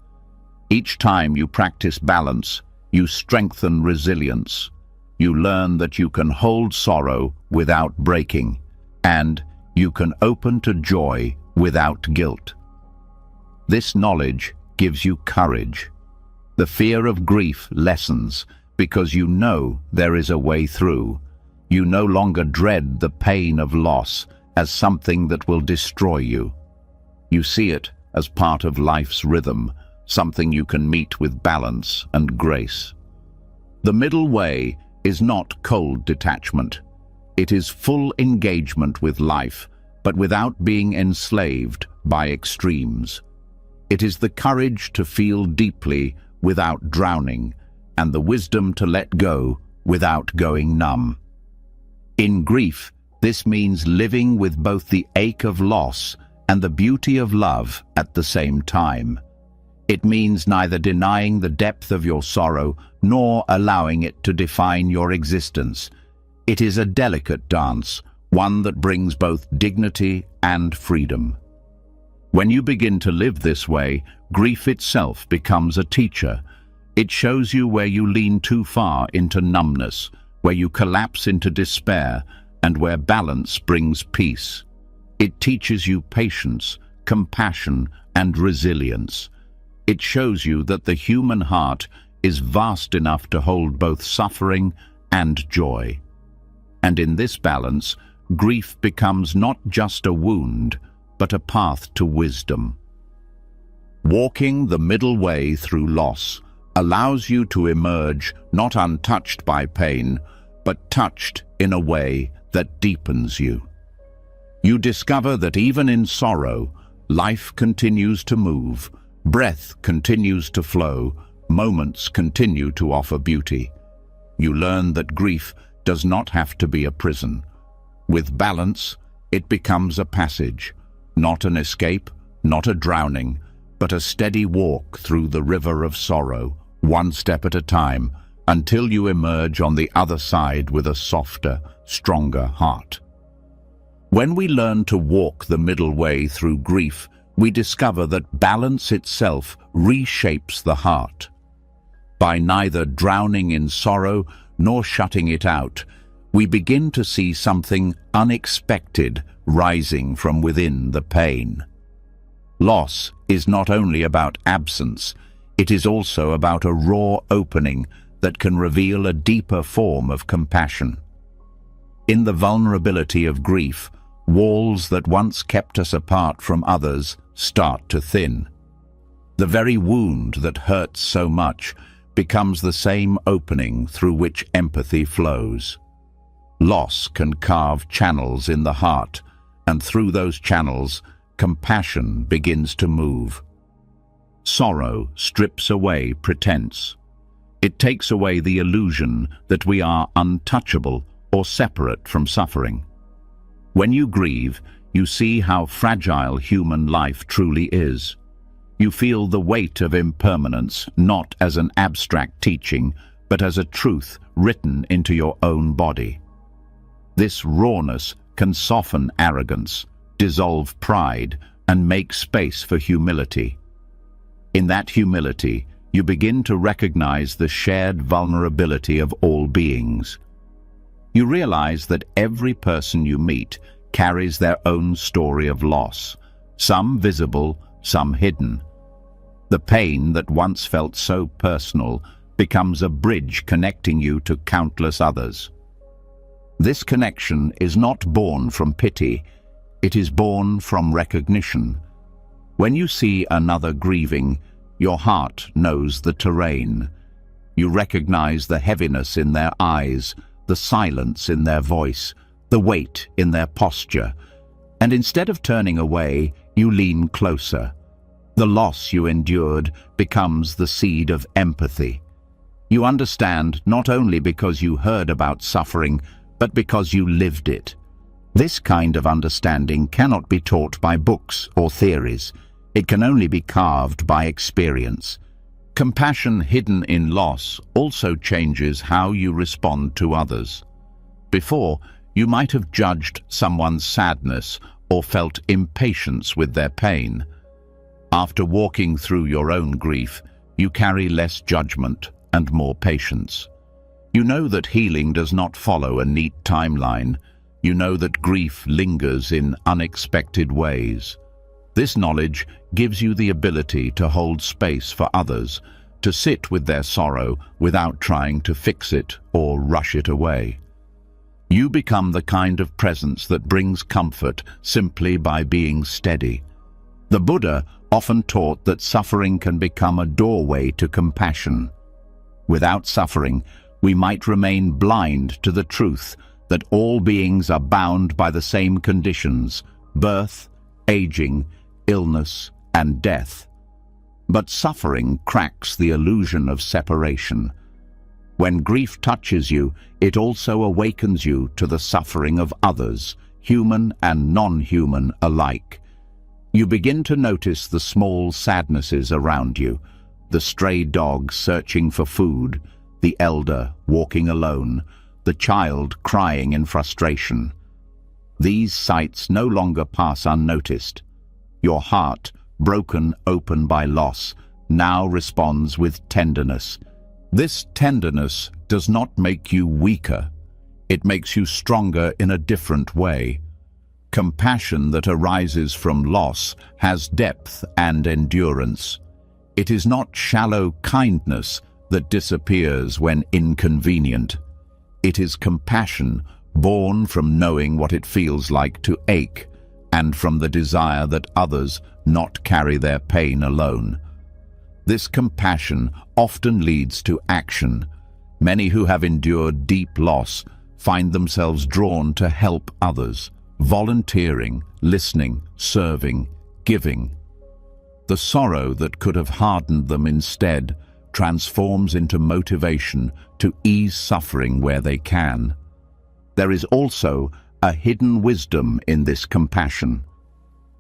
Each time you practice balance, you strengthen resilience. You learn that you can hold sorrow without breaking, and you can open to joy without guilt. This knowledge gives you courage. The fear of grief lessens because you know there is a way through. You no longer dread the pain of loss as something that will destroy you. You see it as part of life's rhythm, something you can meet with balance and grace. The middle way is not cold detachment. It is full engagement with life, but without being enslaved by extremes. It is the courage to feel deeply without drowning, and the wisdom to let go without going numb. In grief, this means living with both the ache of loss and the beauty of love at the same time. It means neither denying the depth of your sorrow nor allowing it to define your existence. It is a delicate dance, one that brings both dignity and freedom. When you begin to live this way, grief itself becomes a teacher. It shows you where you lean too far into numbness, where you collapse into despair, and where balance brings peace. It teaches you patience, compassion, and resilience. It shows you that the human heart is vast enough to hold both suffering and joy. And in this balance, grief becomes not just a wound, but a path to wisdom. Walking the middle way through loss allows you to emerge not untouched by pain, but touched in a way that deepens you. You discover that even in sorrow, life continues to move, breath continues to flow, moments continue to offer beauty. You learn that grief does not have to be a prison. With balance, it becomes a passage, not an escape, not a drowning, but a steady walk through the river of sorrow, one step at a time, until you emerge on the other side with a softer, stronger heart. When we learn to walk the middle way through grief, we discover that balance itself reshapes the heart. By neither drowning in sorrow nor shutting it out, we begin to see something unexpected rising from within the pain. Loss is not only about absence, it is also about a raw opening that can reveal a deeper form of compassion. In the vulnerability of grief, walls that once kept us apart from others start to thin. The very wound that hurts so much becomes the same opening through which empathy flows. Loss can carve channels in the heart, and through those channels, compassion begins to move. Sorrow strips away pretense. It takes away the illusion that we are untouchable or separate from suffering. When you grieve, you see how fragile human life truly is. You feel the weight of impermanence not as an abstract teaching, but as a truth written into your own body. This rawness can soften arrogance, dissolve pride, and make space for humility. In that humility, you begin to recognize the shared vulnerability of all beings. You realize that every person you meet carries their own story of loss, some visible, some hidden. The pain that once felt so personal becomes a bridge connecting you to countless others. This connection is not born from pity, it is born from recognition. When you see another grieving, your heart knows the terrain. You recognize the heaviness in their eyes, the silence in their voice, the weight in their posture, and instead of turning away, you lean closer. The loss you endured becomes the seed of empathy. You understand not only because you heard about suffering, but because you lived it. This kind of understanding cannot be taught by books or theories. It can only be carved by experience. Compassion hidden in loss also changes how you respond to others. Before, you might have judged someone's sadness or felt impatience with their pain. After walking through your own grief, you carry less judgment and more patience. You know that healing does not follow a neat timeline. You know that grief lingers in unexpected ways. This knowledge gives you the ability to hold space for others, to sit with their sorrow without trying to fix it or rush it away. You become the kind of presence that brings comfort simply by being steady. The Buddha often taught that suffering can become a doorway to compassion. Without suffering, we might remain blind to the truth that all beings are bound by the same conditions: birth, aging, illness, and death. But suffering cracks the illusion of separation. When grief touches you, it also awakens you to the suffering of others, human and non-human alike. You begin to notice the small sadnesses around you, the stray dog searching for food, the elder walking alone, the child crying in frustration. These sights no longer pass unnoticed. Your heart, broken open by loss, now responds with tenderness. This tenderness does not make you weaker. It makes you stronger in a different way. Compassion that arises from loss has depth and endurance. It is not shallow kindness that disappears when inconvenient. It is compassion born from knowing what it feels like to ache and from the desire that others not carry their pain alone. This compassion often leads to action. Many who have endured deep loss find themselves drawn to help others, volunteering, listening, serving, giving. The sorrow that could have hardened them instead transforms into motivation to ease suffering where they can. There is also a hidden wisdom in this compassion.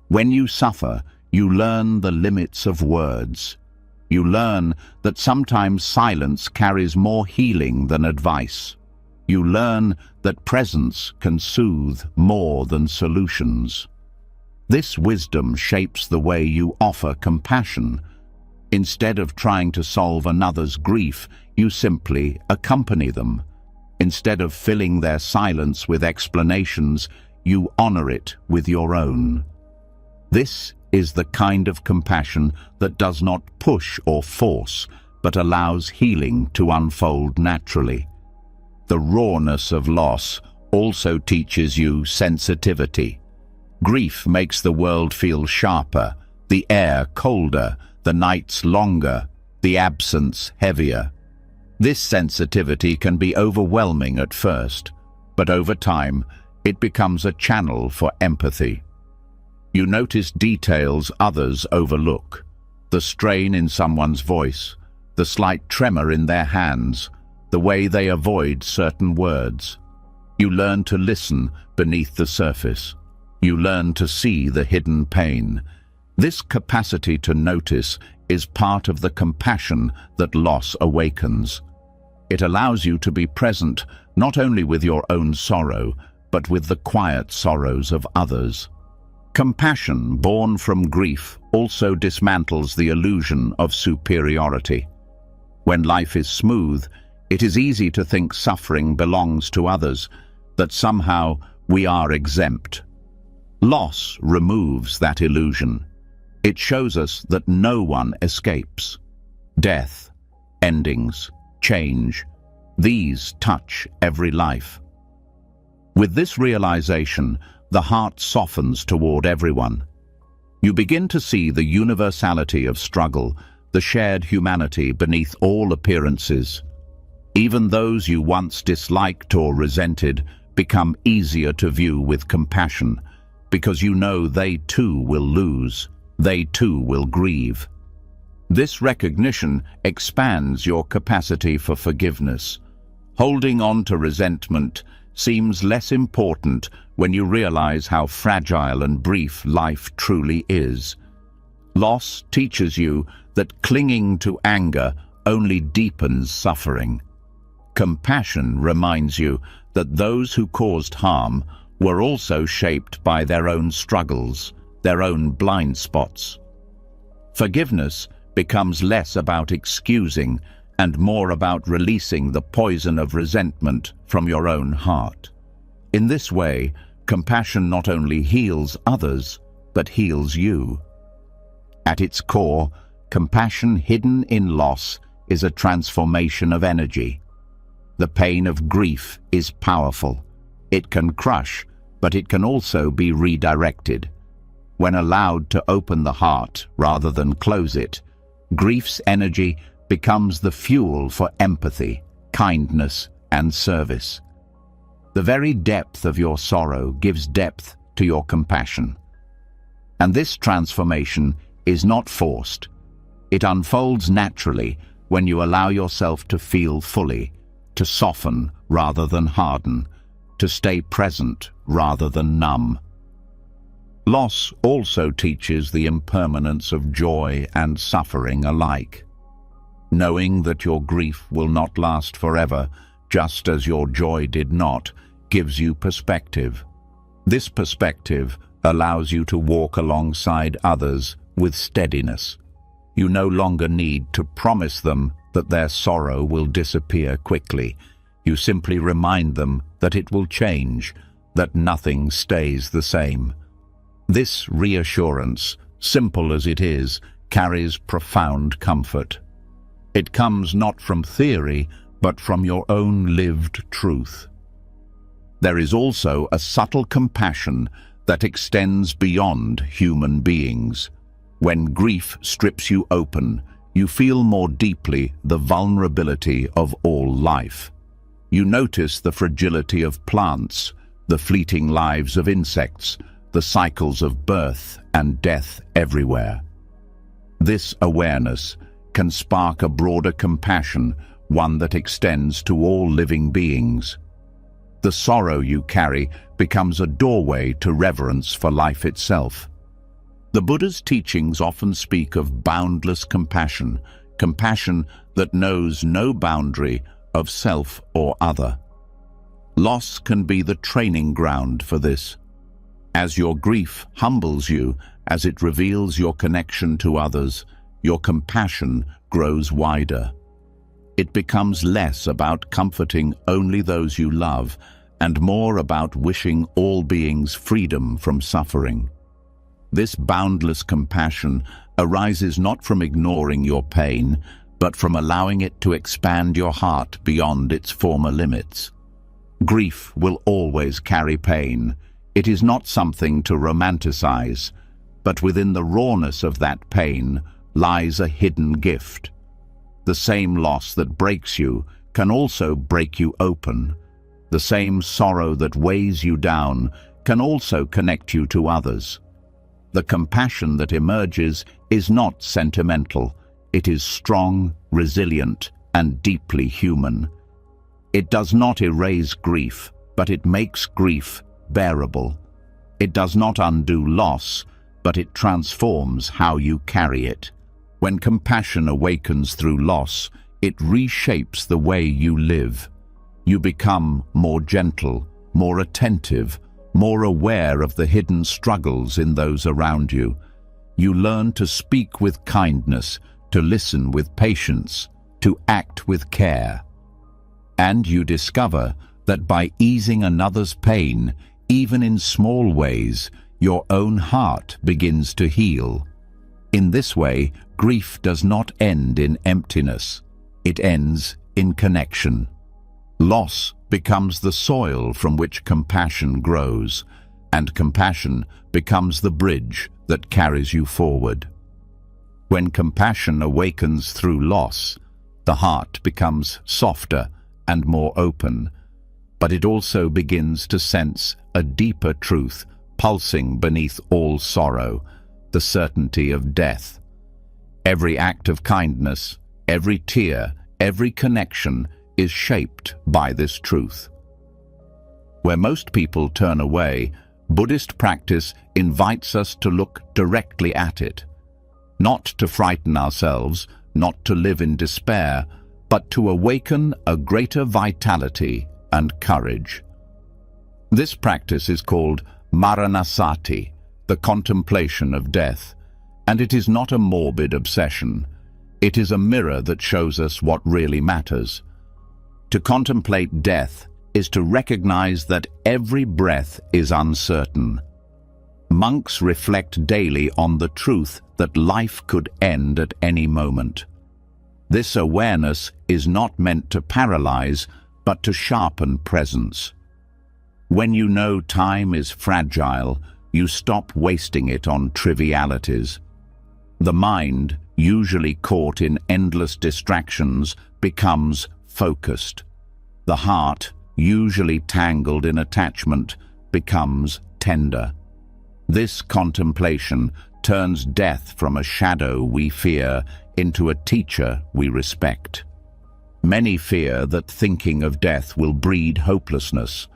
When you suffer, you learn the limits of words. You learn that sometimes silence carries more healing than advice. You learn that presence can soothe more than solutions. This wisdom shapes the way you offer compassion. Instead of trying to solve another's grief, you simply accompany them. Instead of filling their silence with explanations, you honor it with your own. This is the kind of compassion that does not push or force, but allows healing to unfold naturally. The rawness of loss also teaches you sensitivity. Grief makes the world feel sharper, the air colder, the nights longer, the absence heavier. This sensitivity can be overwhelming at first, but over time, it becomes a channel for empathy. You notice details others overlook: the strain in someone's voice, the slight tremor in their hands, the way they avoid certain words. You learn to listen beneath the surface. You learn to see the hidden pain. This capacity to notice is part of the compassion that loss awakens. It allows you to be present not only with your own sorrow, but with the quiet sorrows of others. Compassion born from grief also dismantles the illusion of superiority. When life is smooth, it is easy to think suffering belongs to others, that somehow we are exempt. Loss removes that illusion. It shows us that no one escapes. Death, endings, change, these touch every life. With this realization, the heart softens toward everyone. You begin to see the universality of struggle, the shared humanity beneath all appearances. Even those you once disliked or resented become easier to view with compassion, because you know they too will lose, they too will grieve. This recognition expands your capacity for forgiveness. Holding on to resentment seems less important when you realize how fragile and brief life truly is. Loss teaches you that clinging to anger only deepens suffering. Compassion reminds you that those who caused harm were also shaped by their own struggles, their own blind spots. Forgiveness becomes less about excusing and more about releasing the poison of resentment from your own heart. In this way, compassion not only heals others, but heals you. At its core, compassion hidden in loss is a transformation of energy. The pain of grief is powerful. It can crush, but it can also be redirected. When allowed to open the heart rather than close it, grief's energy becomes the fuel for empathy, kindness, and service. The very depth of your sorrow gives depth to your compassion. And this transformation is not forced. It unfolds naturally when you allow yourself to feel fully, to soften rather than harden, to stay present rather than numb. Loss also teaches the impermanence of joy and suffering alike. Knowing that your grief will not last forever, just as your joy did not, gives you perspective. This perspective allows you to walk alongside others with steadiness. You no longer need to promise them that their sorrow will disappear quickly. You simply remind them that it will change, that nothing stays the same. This reassurance, simple as it is, carries profound comfort. It comes not from theory, but from your own lived truth. There is also a subtle compassion that extends beyond human beings. When grief strips you open, you feel more deeply the vulnerability of all life. You notice the fragility of plants, the fleeting lives of insects, the cycles of birth and death everywhere. This awareness can spark a broader compassion, one that extends to all living beings. The sorrow you carry becomes a doorway to reverence for life itself. The Buddha's teachings often speak of boundless compassion, compassion that knows no boundary of self or other. Loss can be the training ground for this. As your grief humbles you, as it reveals your connection to others, your compassion grows wider. It becomes less about comforting only those you love and more about wishing all beings freedom from suffering. This boundless compassion arises not from ignoring your pain, but from allowing it to expand your heart beyond its former limits. Grief will always carry pain. It is not something to romanticize, but within the rawness of that pain lies a hidden gift. The same loss that breaks you can also break you open. The same sorrow that weighs you down can also connect you to others. The compassion that emerges is not sentimental. It is strong, resilient, and deeply human. It does not erase grief, but it makes grief bearable. It does not undo loss, but it transforms how you carry it. When compassion awakens through loss, it reshapes the way you live. You become more gentle, more attentive, more aware of the hidden struggles in those around you. You learn to speak with kindness, to listen with patience, to act with care. And you discover that by easing another's pain, even in small ways, your own heart begins to heal. In this way, grief does not end in emptiness. It ends in connection. Loss becomes the soil from which compassion grows, and compassion becomes the bridge that carries you forward. When compassion awakens through loss, the heart becomes softer and more open, but it also begins to sense a deeper truth pulsing beneath all sorrow, the certainty of death. Every act of kindness, every tear, every connection is shaped by this truth. Where most people turn away, Buddhist practice invites us to look directly at it. Not to frighten ourselves, not to live in despair, but to awaken a greater vitality and courage. This practice is called Maranasati, the contemplation of death, and it is not a morbid obsession. It is a mirror that shows us what really matters. To contemplate death is to recognize that every breath is uncertain. Monks reflect daily on the truth that life could end at any moment. This awareness is not meant to paralyze, but to sharpen presence. When you know time is fragile, you stop wasting it on trivialities. The mind, usually caught in endless distractions, becomes focused. The heart, usually tangled in attachment, becomes tender. This contemplation turns death from a shadow we fear into a teacher we respect. Many fear that thinking of death will breed hopelessness,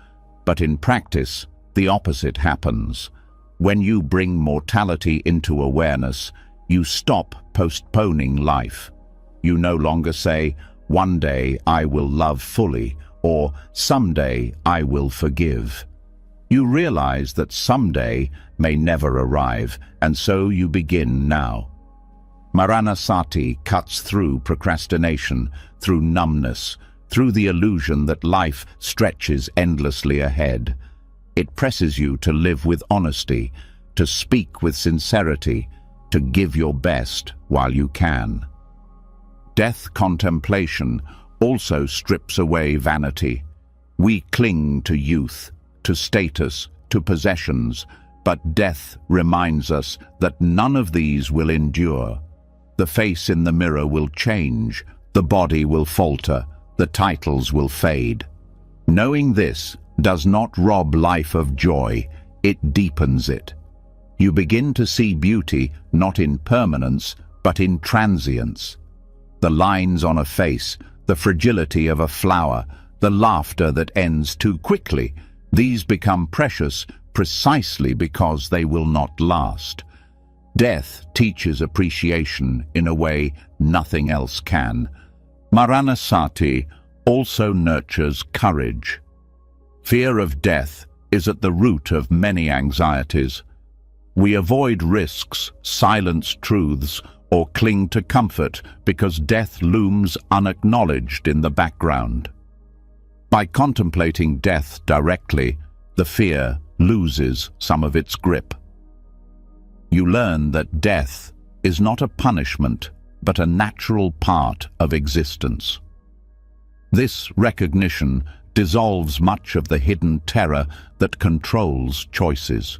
but in practice, the opposite happens. When you bring mortality into awareness, you stop postponing life. You no longer say, "One day I will love fully," or "Someday I will forgive." You realize that someday may never arrive, and so you begin now. Maranasati cuts through procrastination, through numbness, through the illusion that life stretches endlessly ahead. It presses you to live with honesty, to speak with sincerity, to give your best while you can. Death contemplation also strips away vanity. We cling to youth, to status, to possessions, but death reminds us that none of these will endure. The face in the mirror will change, the body will falter, the titles will fade. Knowing this does not rob life of joy, it deepens it. You begin to see beauty not in permanence, but in transience. The lines on a face, the fragility of a flower, the laughter that ends too quickly, these become precious precisely because they will not last. Death teaches appreciation in a way nothing else can. Maranasati also nurtures courage. Fear of death is at the root of many anxieties. We avoid risks, silence truths, or cling to comfort because death looms unacknowledged in the background. By contemplating death directly, the fear loses some of its grip. You learn that death is not a punishment, but a natural part of existence. This recognition dissolves much of the hidden terror that controls choices.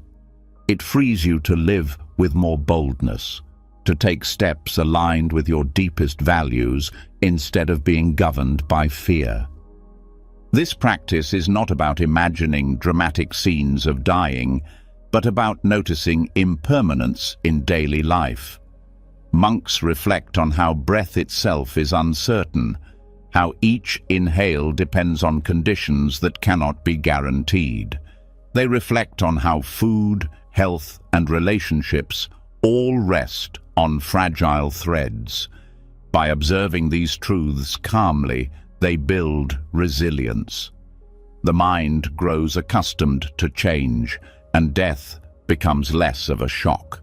It frees you to live with more boldness, to take steps aligned with your deepest values instead of being governed by fear. This practice is not about imagining dramatic scenes of dying, but about noticing impermanence in daily life. Monks reflect on how breath itself is uncertain, how each inhale depends on conditions that cannot be guaranteed. They reflect on how food, health, and relationships all rest on fragile threads. By observing these truths calmly, they build resilience. The mind grows accustomed to change, and death becomes less of a shock.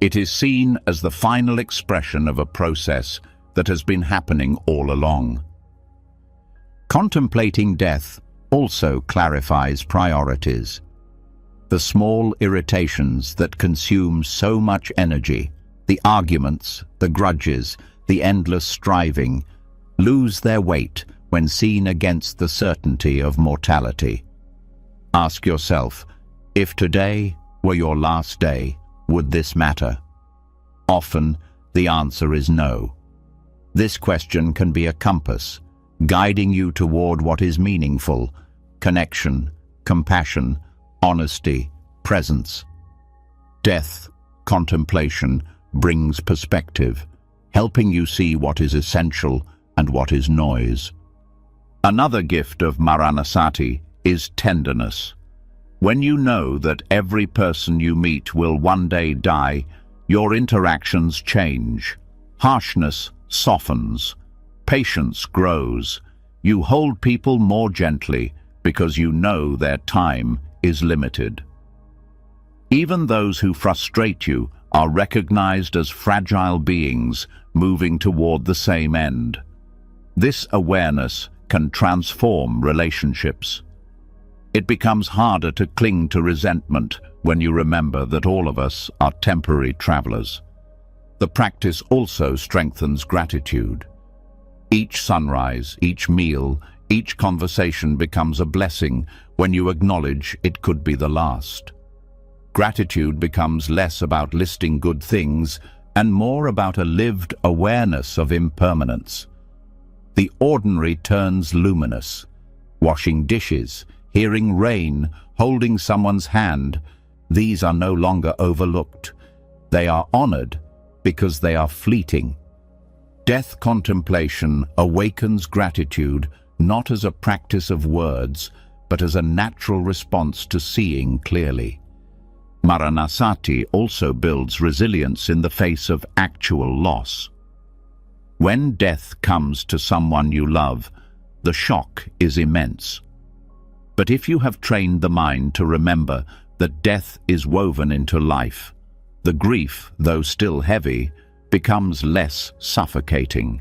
It is seen as the final expression of a process that has been happening all along. Contemplating death also clarifies priorities. The small irritations that consume so much energy, the arguments, the grudges, the endless striving, lose their weight when seen against the certainty of mortality. Ask yourself, if today were your last day, Would this matter? Often, the answer is no. This question can be a compass, guiding you toward what is meaningful: connection, compassion, honesty, presence. Death contemplation brings perspective, helping you see what is essential and what is noise. Another gift of Maranasati is tenderness. When you know that every person you meet will one day die, your interactions change. Harshness softens. Patience grows. You hold people more gently because you know their time is limited. Even those who frustrate you are recognized as fragile beings moving toward the same end. This awareness can transform relationships. It becomes harder to cling to resentment when you remember that all of us are temporary travelers. The practice also strengthens gratitude. Each sunrise, each meal, each conversation becomes a blessing when you acknowledge it could be the last. Gratitude becomes less about listing good things and more about a lived awareness of impermanence. The ordinary turns luminous. Washing dishes, hearing rain, holding someone's hand, these are no longer overlooked. They are honored because they are fleeting. Death contemplation awakens gratitude not as a practice of words, but as a natural response to seeing clearly. Maranasati also builds resilience in the face of actual loss. When death comes to someone you love, the shock is immense. But if you have trained the mind to remember that death is woven into life, the grief, though still heavy, becomes less suffocating.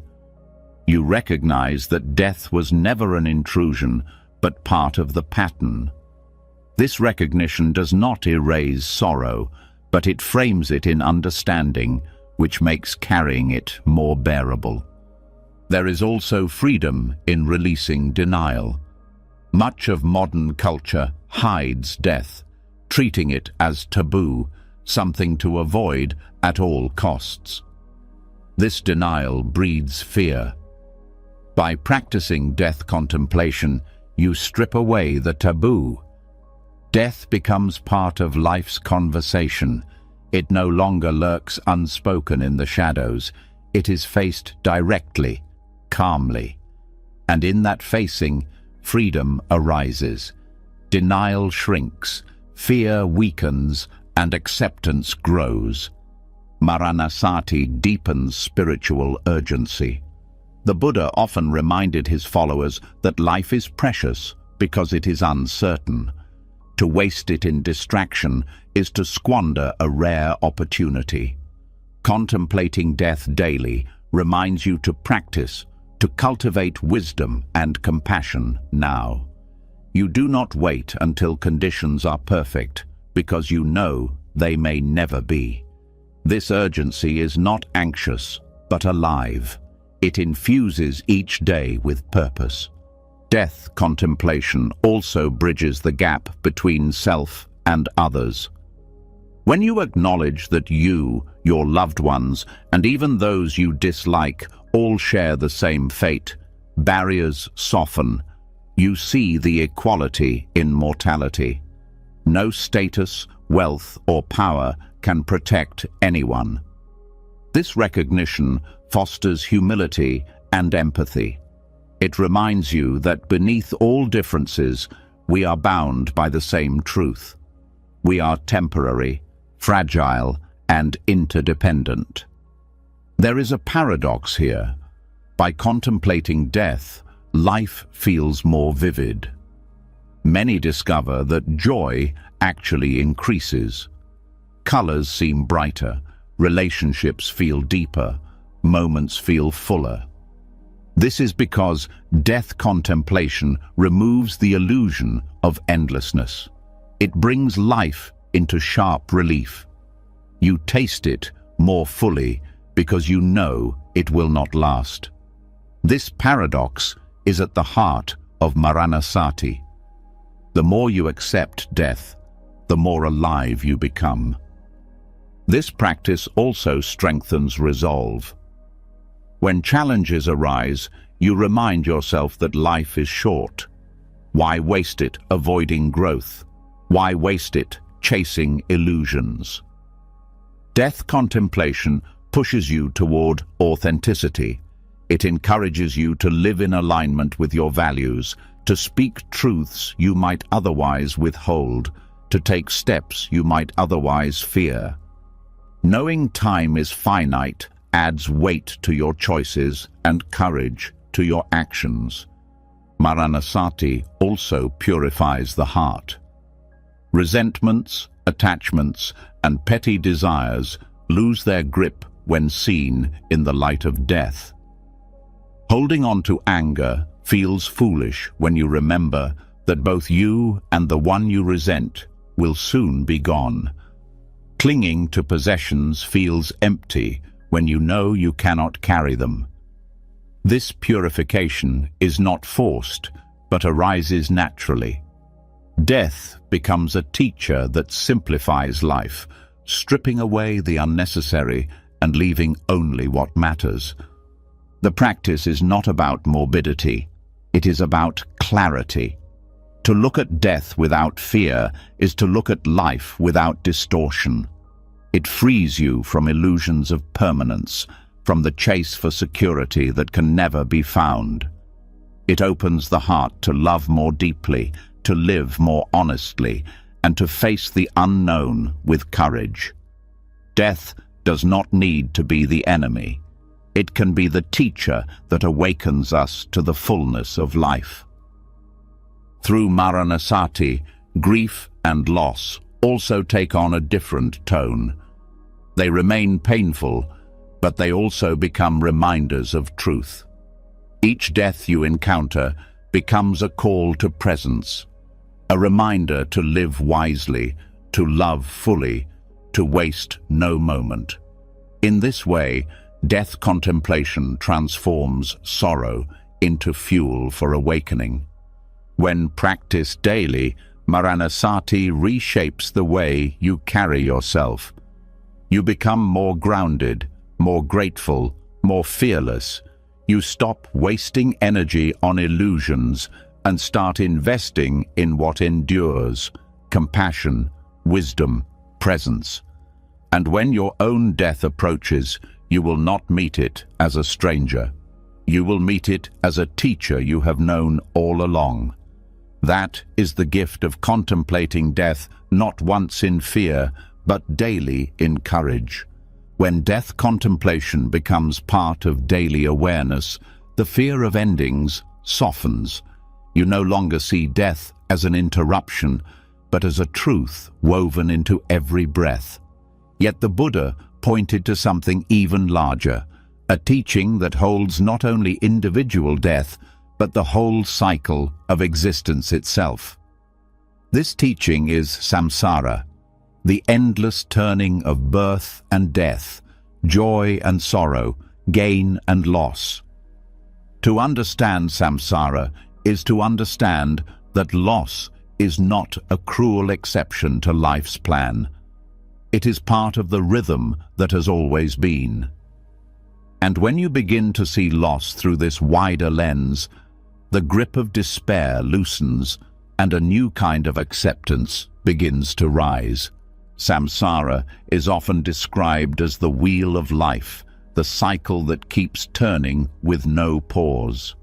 You recognize that death was never an intrusion, but part of the pattern. This recognition does not erase sorrow, but it frames it in understanding, which makes carrying it more bearable. There is also freedom in releasing denial. Much of modern culture hides death, treating it as taboo, something to avoid at all costs. This denial breeds fear. By practicing death contemplation, you strip away the taboo. Death becomes part of life's conversation. It no longer lurks unspoken in the shadows. It is faced directly, calmly. And in that facing, freedom arises. Denial shrinks, fear weakens, and acceptance grows. Maranasati deepens spiritual urgency. The Buddha often reminded his followers that life is precious because it is uncertain. To waste it in distraction is to squander a rare opportunity. Contemplating death daily reminds you to practice, to cultivate wisdom and compassion now. You do not wait until conditions are perfect, because you know they may never be. This urgency is not anxious, but alive. It infuses each day with purpose. Death contemplation also bridges the gap between self and others. When you acknowledge that you, your loved ones, and even those you dislike all share the same fate, barriers soften. You see the equality in mortality. No status, wealth, or power can protect anyone. This recognition fosters humility and empathy. It reminds you that beneath all differences, we are bound by the same truth. We are temporary, fragile, and interdependent. There is a paradox here. By contemplating death, life feels more vivid. Many discover that joy actually increases. Colors seem brighter, relationships feel deeper, moments feel fuller. This is because death contemplation removes the illusion of endlessness. It brings life into sharp relief. You taste it more fully because you know it will not last. This paradox is at the heart of Maranasati. The more you accept death, the more alive you become. This practice also strengthens resolve. When challenges arise, you remind yourself that life is short. Why waste it avoiding growth? Why waste it chasing illusions? Death contemplation pushes you toward authenticity. It encourages you to live in alignment with your values, to speak truths you might otherwise withhold, to take steps you might otherwise fear. Knowing time is finite adds weight to your choices and courage to your actions. Maranasati also purifies the heart. Resentments, attachments, and petty desires lose their grip when seen in the light of death. Holding on to anger feels foolish when you remember that both you and the one you resent will soon be gone. Clinging to possessions feels empty when you know you cannot carry them. This purification is not forced, but arises naturally. Death becomes a teacher that simplifies life, stripping away the unnecessary and leaving only what matters. The practice is not about morbidity, it is about clarity. To look at death without fear is to look at life without distortion. It frees you from illusions of permanence, from the chase for security that can never be found. It opens the heart to love more deeply, to live more honestly, and to face the unknown with courage. Death does not need to be the enemy. It can be the teacher that awakens us to the fullness of life. Through Maranasati, grief and loss also take on a different tone. They remain painful, but they also become reminders of truth. Each death you encounter becomes a call to presence, a reminder to live wisely, to love fully, to waste no moment. In this way, death contemplation transforms sorrow into fuel for awakening. When practiced daily, Maranasati reshapes the way you carry yourself. You become more grounded, more grateful, more fearless. You stop wasting energy on illusions and start investing in what endures: compassion, wisdom, presence. And when your own death approaches, you will not meet it as a stranger. You will meet it as a teacher you have known all along. That is the gift of contemplating death, not once in fear, but daily in courage. When death contemplation becomes part of daily awareness, the fear of endings softens. You no longer see death as an interruption, but as a truth woven into every breath. Yet the Buddha pointed to something even larger, a teaching that holds not only individual death, but the whole cycle of existence itself. This teaching is samsara, the endless turning of birth and death, joy and sorrow, gain and loss. To understand samsara is to understand that loss is not a cruel exception to life's plan. It is part of the rhythm that has always been. And when you begin to see loss through this wider lens, the grip of despair loosens and a new kind of acceptance begins to rise. Samsara is often described as the wheel of life, the cycle that keeps turning with no pause.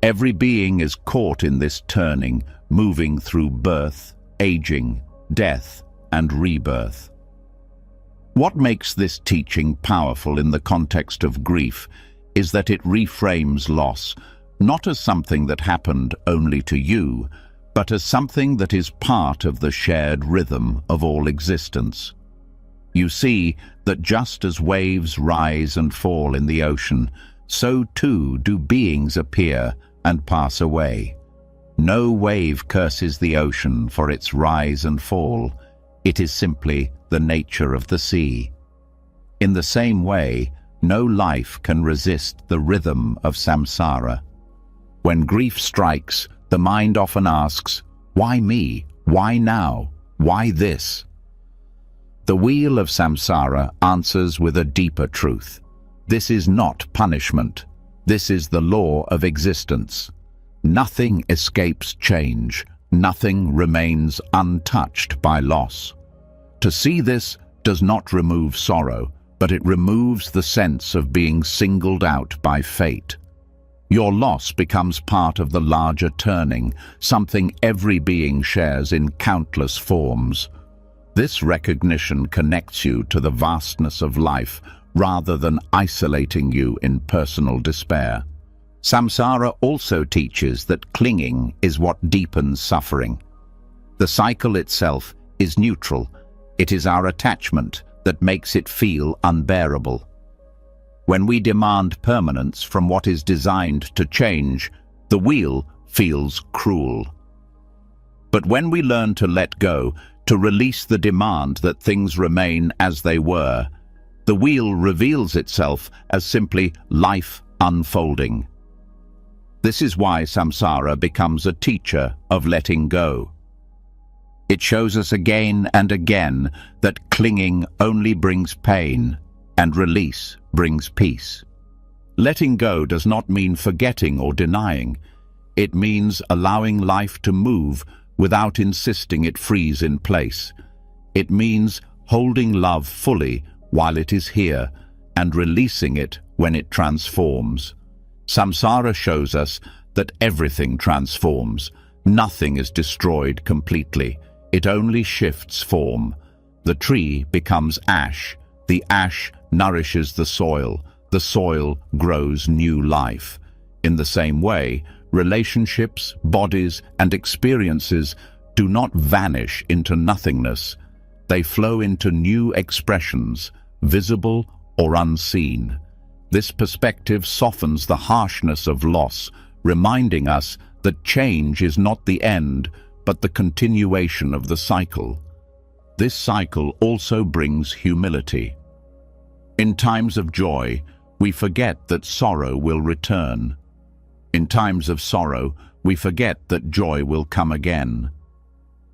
Every being is caught in this turning, moving through birth, aging, death, and rebirth. What makes this teaching powerful in the context of grief is that it reframes loss, not as something that happened only to you, but as something that is part of the shared rhythm of all existence. You see that just as waves rise and fall in the ocean, so too do beings appear and pass away. No wave curses the ocean for its rise and fall. It is simply the nature of the sea. In the same way, no life can resist the rhythm of samsara. When grief strikes, the mind often asks, "Why me? Why now? Why this?" The wheel of samsara answers with a deeper truth. This is not punishment. This is the law of existence. Nothing escapes change. Nothing remains untouched by loss. To see this does not remove sorrow, but it removes the sense of being singled out by fate. Your loss becomes part of the larger turning, something every being shares in countless forms. This recognition connects you to the vastness of life rather than isolating you in personal despair. Samsara also teaches that clinging is what deepens suffering. The cycle itself is neutral. It is our attachment that makes it feel unbearable. When we demand permanence from what is designed to change, the wheel feels cruel. But when we learn to let go, to release the demand that things remain as they were, the wheel reveals itself as simply life unfolding. This is why samsara becomes a teacher of letting go. It shows us again and again that clinging only brings pain, and release brings peace. Letting go does not mean forgetting or denying. It means allowing life to move without insisting it freeze in place. It means holding love fully while it is here and releasing it when it transforms. Samsara shows us that everything transforms. Nothing is destroyed completely. It only shifts form. The tree becomes ash. The ash nourishes the soil grows new life. In the same way, relationships, bodies, and experiences do not vanish into nothingness. They flow into new expressions, visible or unseen. This perspective softens the harshness of loss, reminding us that change is not the end, but the continuation of the cycle. This cycle also brings humility. In times of joy, we forget that sorrow will return. In times of sorrow, we forget that joy will come again.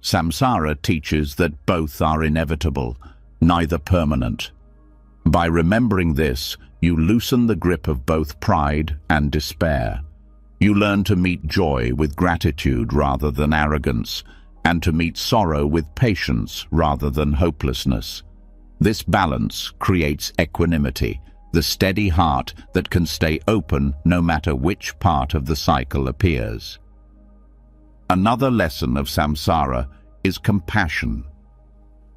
Samsara teaches that both are inevitable, neither permanent. By remembering this, you loosen the grip of both pride and despair. You learn to meet joy with gratitude rather than arrogance, and to meet sorrow with patience rather than hopelessness. This balance creates equanimity, the steady heart that can stay open no matter which part of the cycle appears. Another lesson of samsara is compassion.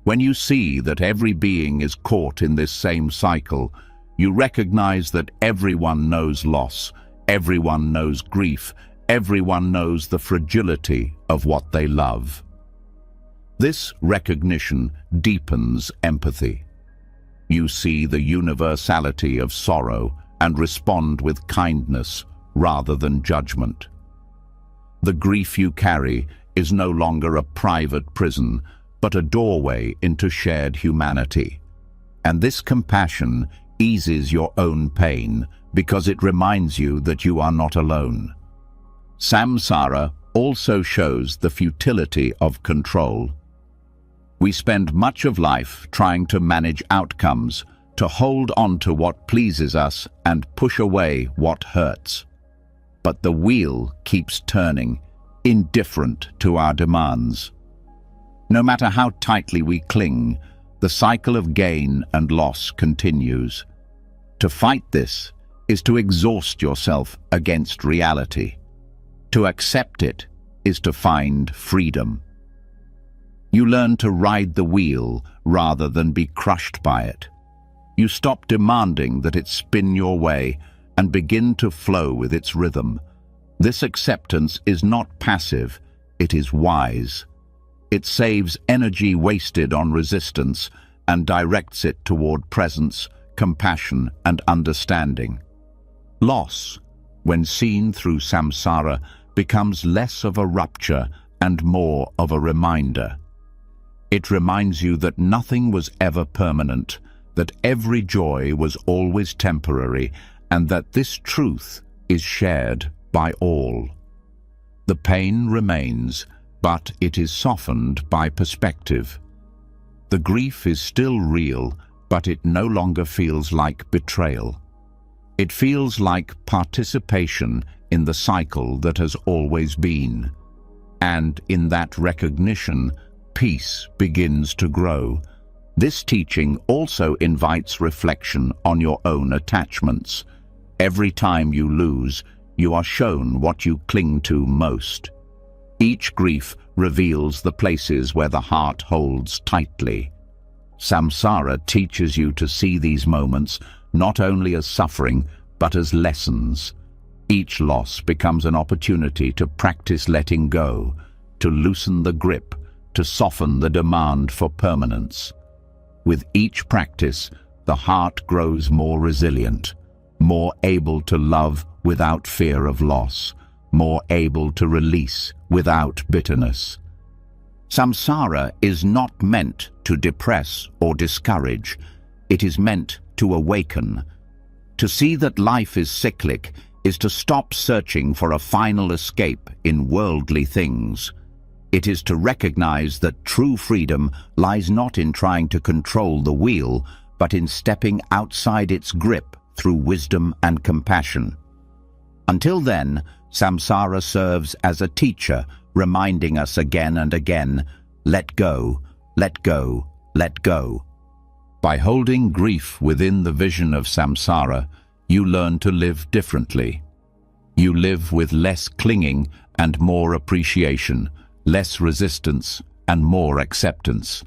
When you see that every being is caught in this same cycle, you recognize that everyone knows loss, everyone knows grief, everyone knows the fragility of what they love. This recognition deepens empathy. You see the universality of sorrow and respond with kindness rather than judgment. The grief you carry is no longer a private prison, but a doorway into shared humanity. And this compassion eases your own pain because it reminds you that you are not alone. Samsara also shows the futility of control. We spend much of life trying to manage outcomes, to hold on to what pleases us and push away what hurts. But the wheel keeps turning, indifferent to our demands. No matter how tightly we cling, the cycle of gain and loss continues. To fight this is to exhaust yourself against reality. To accept it is to find freedom. You learn to ride the wheel rather than be crushed by it. You stop demanding that it spin your way and begin to flow with its rhythm. This acceptance is not passive, it is wise. It saves energy wasted on resistance and directs it toward presence, compassion, and understanding. Loss, when seen through samsara, becomes less of a rupture and more of a reminder. It reminds you that nothing was ever permanent, that every joy was always temporary, and that this truth is shared by all. The pain remains, but it is softened by perspective. The grief is still real, but it no longer feels like betrayal. It feels like participation in the cycle that has always been. And in that recognition, peace begins to grow. This teaching also invites reflection on your own attachments. Every time you lose, you are shown what you cling to most. Each grief reveals the places where the heart holds tightly. Samsara teaches you to see these moments not only as suffering, but as lessons. Each loss becomes an opportunity to practice letting go, to loosen the grip, to soften the demand for permanence. With each practice, the heart grows more resilient, more able to love without fear of loss, more able to release without bitterness. Samsara is not meant to depress or discourage. It is meant to awaken. To see that life is cyclic is to stop searching for a final escape in worldly things. It is to recognize that true freedom lies not in trying to control the wheel, but in stepping outside its grip through wisdom and compassion. Until then, Samsara serves as a teacher, reminding us again and again, let go, let go, let go. By holding grief within the vision of Samsara, you learn to live differently. You live with less clinging and more appreciation, less resistance and more acceptance.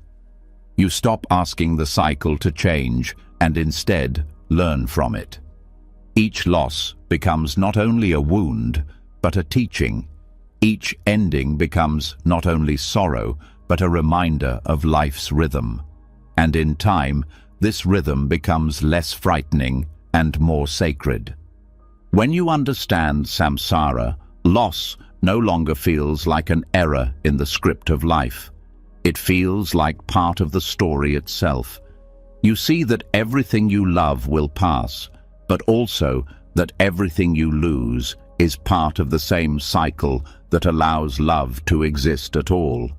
You stop asking the cycle to change and instead learn from it. Each loss becomes not only a wound, but a teaching. Each ending becomes not only sorrow, but a reminder of life's rhythm. And in time, this rhythm becomes less frightening and more sacred. When you understand samsara, loss no longer feels like an error in the script of life. It feels like part of the story itself. You see that everything you love will pass, but also that everything you lose is part of the same cycle that allows love to exist at all.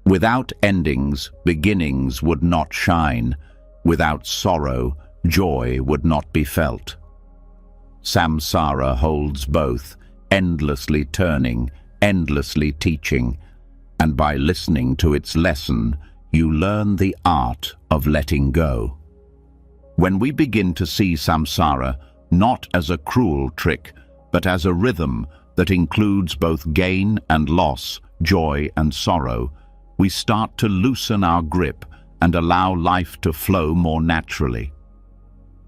Without endings, beginnings would not shine. Without sorrow, joy would not be felt. Samsara holds both, endlessly turning, endlessly teaching, and by listening to its lesson, you learn the art of letting go. When we begin to see samsara not as a cruel trick, but as a rhythm that includes both gain and loss, joy and sorrow, we start to loosen our grip and allow life to flow more naturally.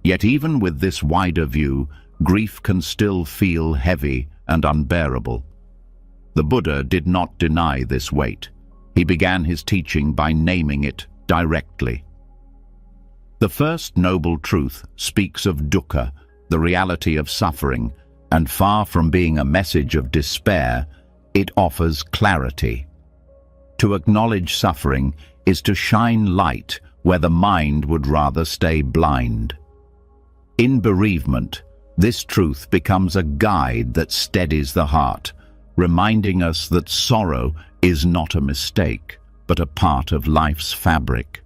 Yet even with this wider view, grief can still feel heavy and unbearable. The Buddha did not deny this weight. He began his teaching by naming it directly. The first noble truth speaks of dukkha, the reality of suffering, and far from being a message of despair, it offers clarity. To acknowledge suffering is to shine light where the mind would rather stay blind. In bereavement, this truth becomes a guide that steadies the heart, reminding us that sorrow is not a mistake, but a part of life's fabric.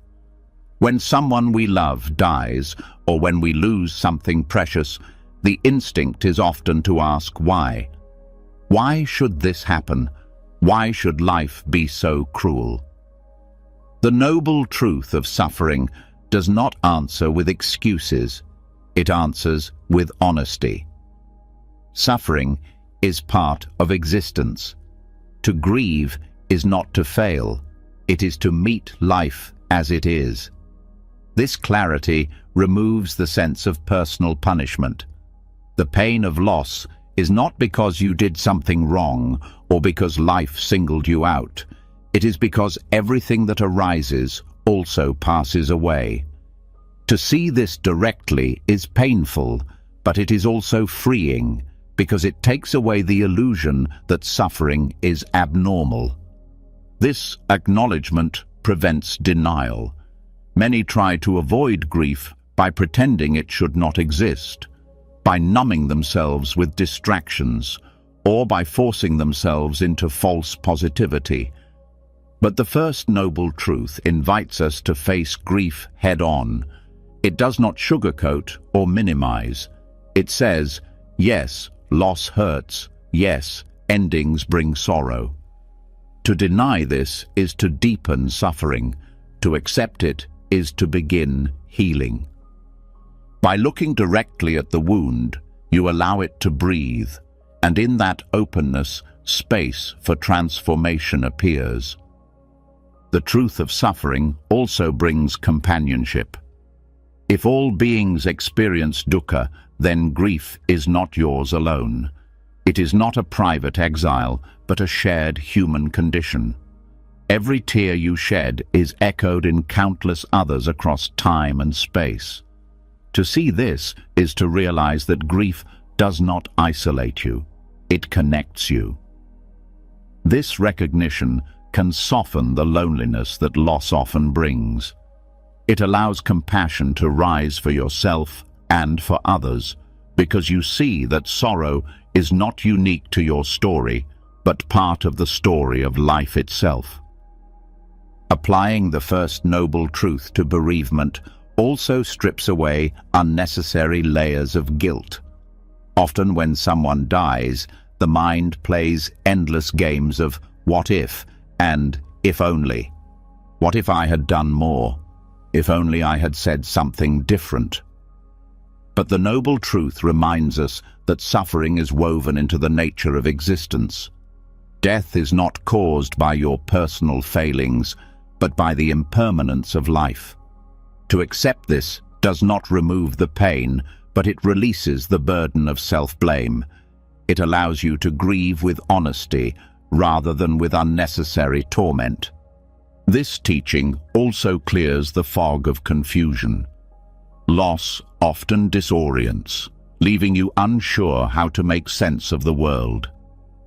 When someone we love dies, or when we lose something precious, the instinct is often to ask why. Why should this happen? Why should life be so cruel? The noble truth of suffering does not answer with excuses. It answers with honesty. Suffering is part of existence. To grieve is not to fail. It is to meet life as it is. This clarity removes the sense of personal punishment. The pain of loss is not because you did something wrong or because life singled you out. It is because everything that arises also passes away. To see this directly is painful, but it is also freeing because it takes away the illusion that suffering is abnormal. This acknowledgement prevents denial. Many try to avoid grief by pretending it should not exist, by numbing themselves with distractions, or by forcing themselves into false positivity. But the first noble truth invites us to face grief head-on. It does not sugarcoat or minimize. It says, yes, loss hurts. Yes, endings bring sorrow. To deny this is to deepen suffering. To accept it is to begin healing. By looking directly at the wound, you allow it to breathe, and in that openness, space for transformation appears. The truth of suffering also brings companionship. If all beings experience dukkha, then grief is not yours alone. It is not a private exile, but a shared human condition. Every tear you shed is echoed in countless others across time and space. To see this is to realize that grief does not isolate you. It connects you. This recognition can soften the loneliness that loss often brings. It allows compassion to rise for yourself and for others, because you see that sorrow is not unique to your story, but part of the story of life itself. Applying the first noble truth to bereavement also strips away unnecessary layers of guilt. Often when someone dies, the mind plays endless games of what if and if only. What if I had done more? If only I had said something different. But the noble truth reminds us that suffering is woven into the nature of existence. Death is not caused by your personal failings, but by the impermanence of life. To accept this does not remove the pain, but it releases the burden of self-blame. It allows you to grieve with honesty rather than with unnecessary torment. This teaching also clears the fog of confusion. Loss often disorients, leaving you unsure how to make sense of the world.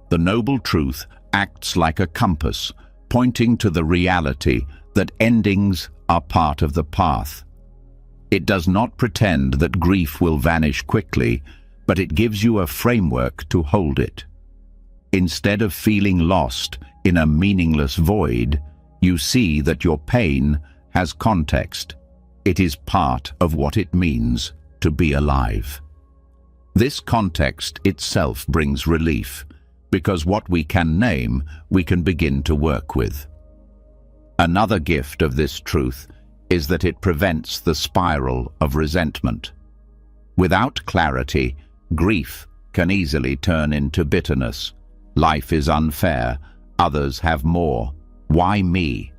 The noble truth acts like a compass, pointing to the reality that endings are part of the path. It does not pretend that grief will vanish quickly, but it gives you a framework to hold it. Instead of feeling lost in a meaningless void, you see that your pain has context. It is part of what it means to be alive. This context itself brings relief, because what we can name, we can begin to work with. Another gift of this truth is that it prevents the spiral of resentment. Without clarity, grief can easily turn into bitterness. Life is unfair. Others have more. Why me?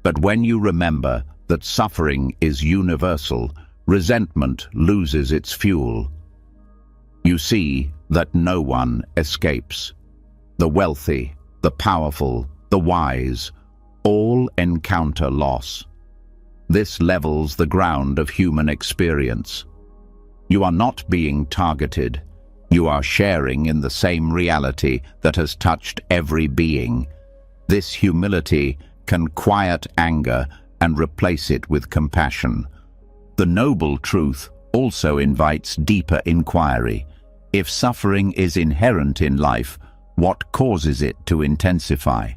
But when you remember that suffering is universal, resentment loses its fuel. You see that no one escapes. The wealthy, the powerful, the wise, all encounter loss. This levels the ground of human experience. You are not being targeted. You are sharing in the same reality that has touched every being. This humility can quiet anger and replace it with compassion. The noble truth also invites deeper inquiry. If suffering is inherent in life, what causes it to intensify?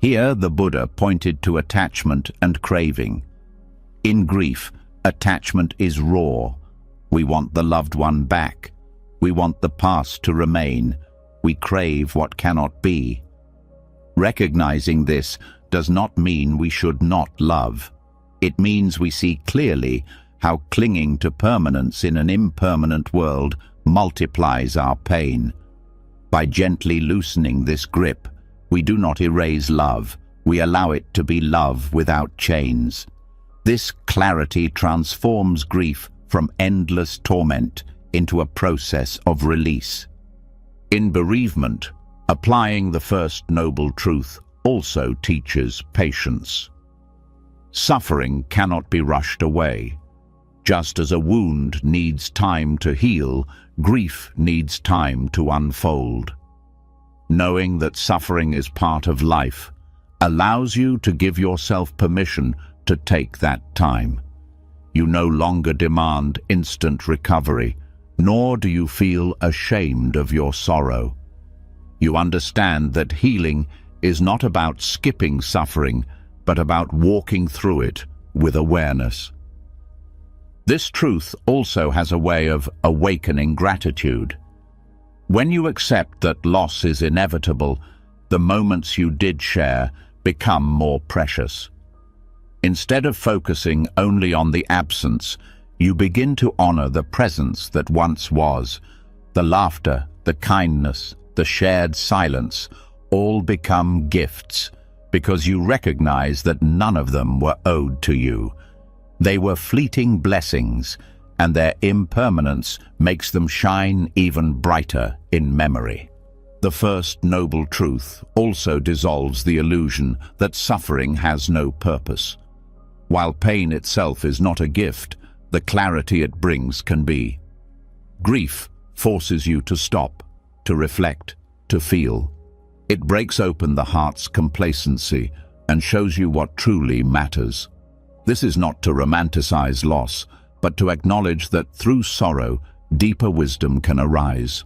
Here the Buddha pointed to attachment and craving. In grief, attachment is raw. We want the loved one back. We want the past to remain. We crave what cannot be. Recognizing this does not mean we should not love. It means we see clearly how clinging to permanence in an impermanent world multiplies our pain. By gently loosening this grip, we do not erase love. We allow it to be love without chains. This clarity transforms grief from endless torment into a process of release. In bereavement, applying the first noble truth also teaches patience. Suffering cannot be rushed away. Just as a wound needs time to heal, grief needs time to unfold. Knowing that suffering is part of life allows you to give yourself permission to take that time. You no longer demand instant recovery, nor do you feel ashamed of your sorrow. You understand that healing is not about skipping suffering, but about walking through it with awareness. This truth also has a way of awakening gratitude. When you accept that loss is inevitable, the moments you did share become more precious. Instead of focusing only on the absence, you begin to honor the presence that once was. The laughter, the kindness, the shared silence, all become gifts, because you recognize that none of them were owed to you. They were fleeting blessings, and their impermanence makes them shine even brighter in memory. The first noble truth also dissolves the illusion that suffering has no purpose. While pain itself is not a gift, the clarity it brings can be. Grief forces you to stop, to reflect, to feel. It breaks open the heart's complacency and shows you what truly matters. This is not to romanticize loss, but to acknowledge that through sorrow, deeper wisdom can arise.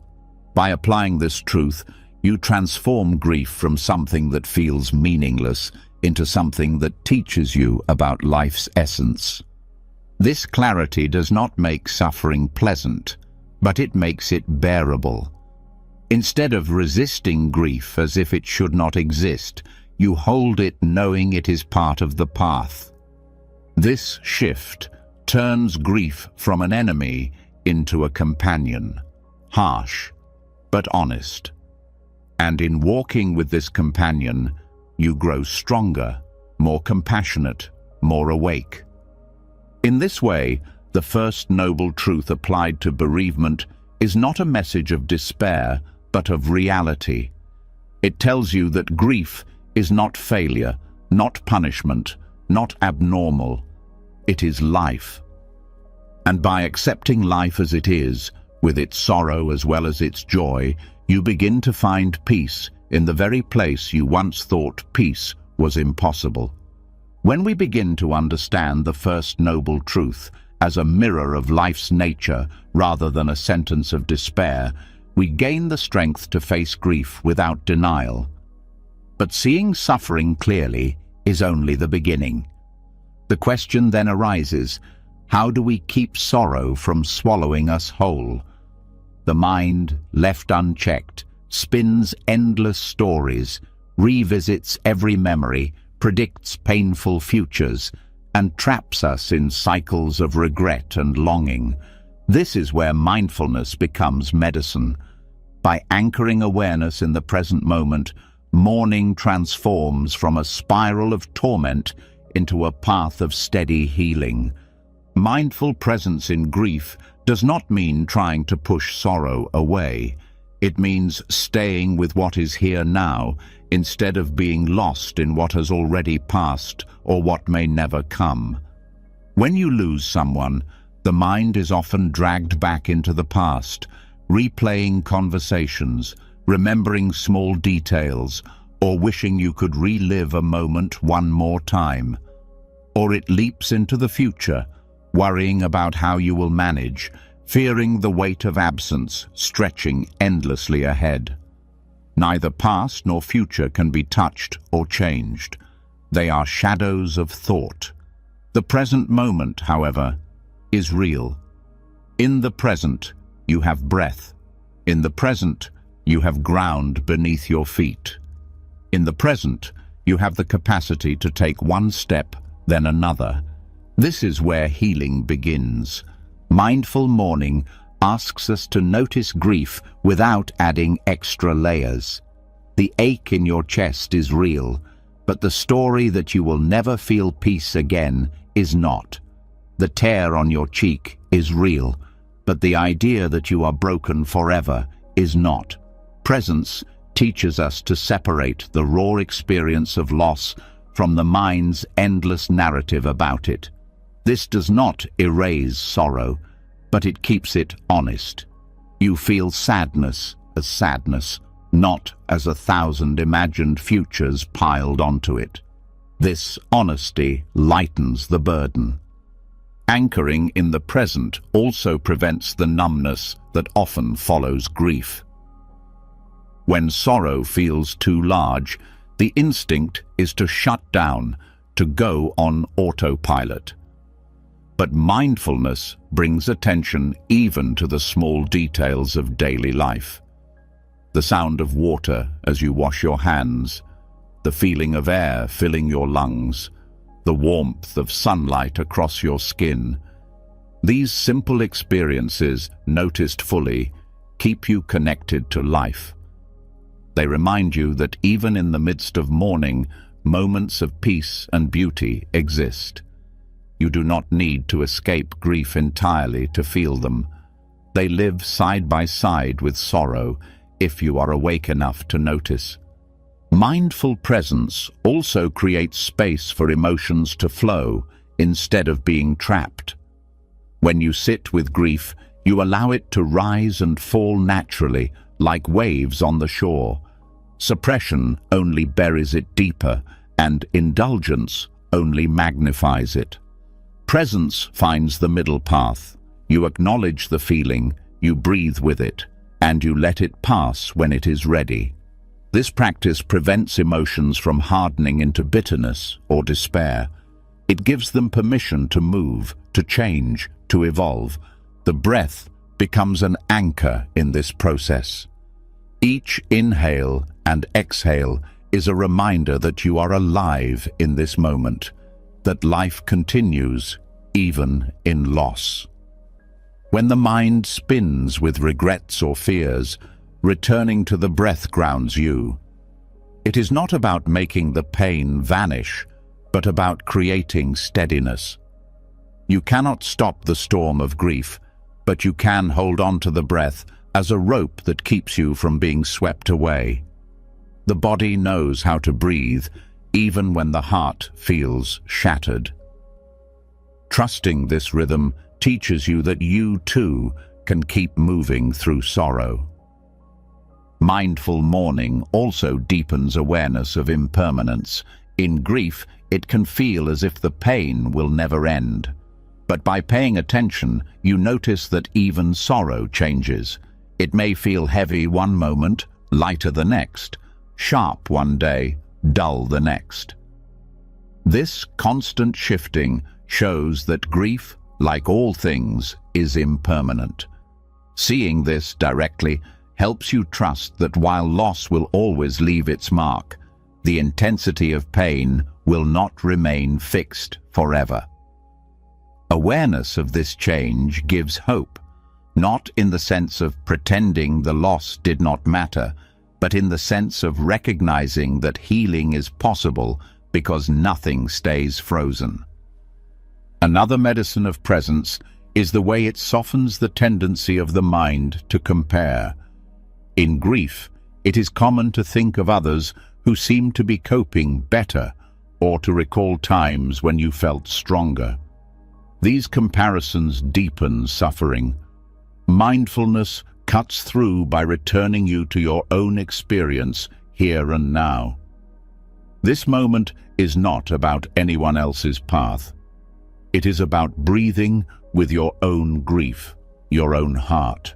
By applying this truth, you transform grief from something that feels meaningless into something that teaches you about life's essence. This clarity does not make suffering pleasant, but it makes it bearable. Instead of resisting grief as if it should not exist, you hold it knowing it is part of the path. This shift turns grief from an enemy into a companion, harsh but honest. And in walking with this companion, you grow stronger, more compassionate, more awake. In this way, the first noble truth applied to bereavement is not a message of despair, but of reality. It tells you that grief is not failure, not punishment, not abnormal. It is life. And by accepting life as it is, with its sorrow as well as its joy, you begin to find peace in the very place you once thought peace was impossible. When we begin to understand the first noble truth as a mirror of life's nature rather than a sentence of despair, we gain the strength to face grief without denial. But seeing suffering clearly is only the beginning. The question then arises, how do we keep sorrow from swallowing us whole? The mind, left unchecked, spins endless stories, revisits every memory, predicts painful futures, and traps us in cycles of regret and longing. This is where mindfulness becomes medicine. By anchoring awareness in the present moment, mourning transforms from a spiral of torment into a path of steady healing. Mindful presence in grief does not mean trying to push sorrow away. It means staying with what is here now, instead of being lost in what has already passed or what may never come. When you lose someone, the mind is often dragged back into the past, replaying conversations, remembering small details, or wishing you could relive a moment one more time. Or it leaps into the future, worrying about how you will manage, fearing the weight of absence stretching endlessly ahead. Neither past nor future can be touched or changed. They are shadows of thought. The present moment, however, is real. In the present, you have breath. In the present, you have ground beneath your feet. In the present, you have the capacity to take one step, then another. This is where healing begins. Mindful mourning asks us to notice grief without adding extra layers. The ache in your chest is real, but the story that you will never feel peace again is not. The tear on your cheek is real, but the idea that you are broken forever is not. Presence teaches us to separate the raw experience of loss from the mind's endless narrative about it. This does not erase sorrow, but it keeps it honest. You feel sadness as sadness, not as 1,000 imagined futures piled onto it. This honesty lightens the burden. Anchoring in the present also prevents the numbness that often follows grief. When sorrow feels too large, The instinct is to shut down, to go on autopilot. But mindfulness brings attention even to the small details of daily life. The sound of water as you wash your hands, the feeling of air filling your lungs, the warmth of sunlight across your skin. These simple experiences, noticed fully, keep you connected to life. They remind you that even in the midst of mourning, moments of peace and beauty exist. You do not need to escape grief entirely to feel them. They live side by side with sorrow if you are awake enough to notice. Mindful presence also creates space for emotions to flow instead of being trapped. When you sit with grief, you allow it to rise and fall naturally, like waves on the shore. Suppression only buries it deeper, and indulgence only magnifies it. Presence finds the middle path. You acknowledge the feeling, you breathe with it, and you let it pass when it is ready. This practice prevents emotions from hardening into bitterness or despair. It gives them permission to move, to change, to evolve. The breath becomes an anchor in this process. Each inhale and exhale is a reminder that you are alive in this moment, that life continues even in loss. When the mind spins with regrets or fears, returning to the breath grounds you. It is not about making the pain vanish, but about creating steadiness. You cannot stop the storm of grief, but you can hold on to the breath as a rope that keeps you from being swept away. The body knows how to breathe, even when the heart feels shattered. Trusting this rhythm teaches you that you, too, can keep moving through sorrow. Mindful mourning also deepens awareness of impermanence. In grief, it can feel as if the pain will never end. But by paying attention, you notice that even sorrow changes. It may feel heavy one moment, lighter the next, sharp one day, dull the next. This constant shifting shows that grief, like all things, is impermanent. Seeing this directly helps you trust that while loss will always leave its mark, the intensity of pain will not remain fixed forever. Awareness of this change gives hope, not in the sense of pretending the loss did not matter, but in the sense of recognizing that healing is possible because nothing stays frozen. Another medicine of presence is the way it softens the tendency of the mind to compare. In grief, it is common to think of others who seem to be coping better, or to recall times when you felt stronger. These comparisons deepen suffering. Mindfulness cuts through by returning you to your own experience here and now. This moment is not about anyone else's path. It is about breathing with your own grief, your own heart.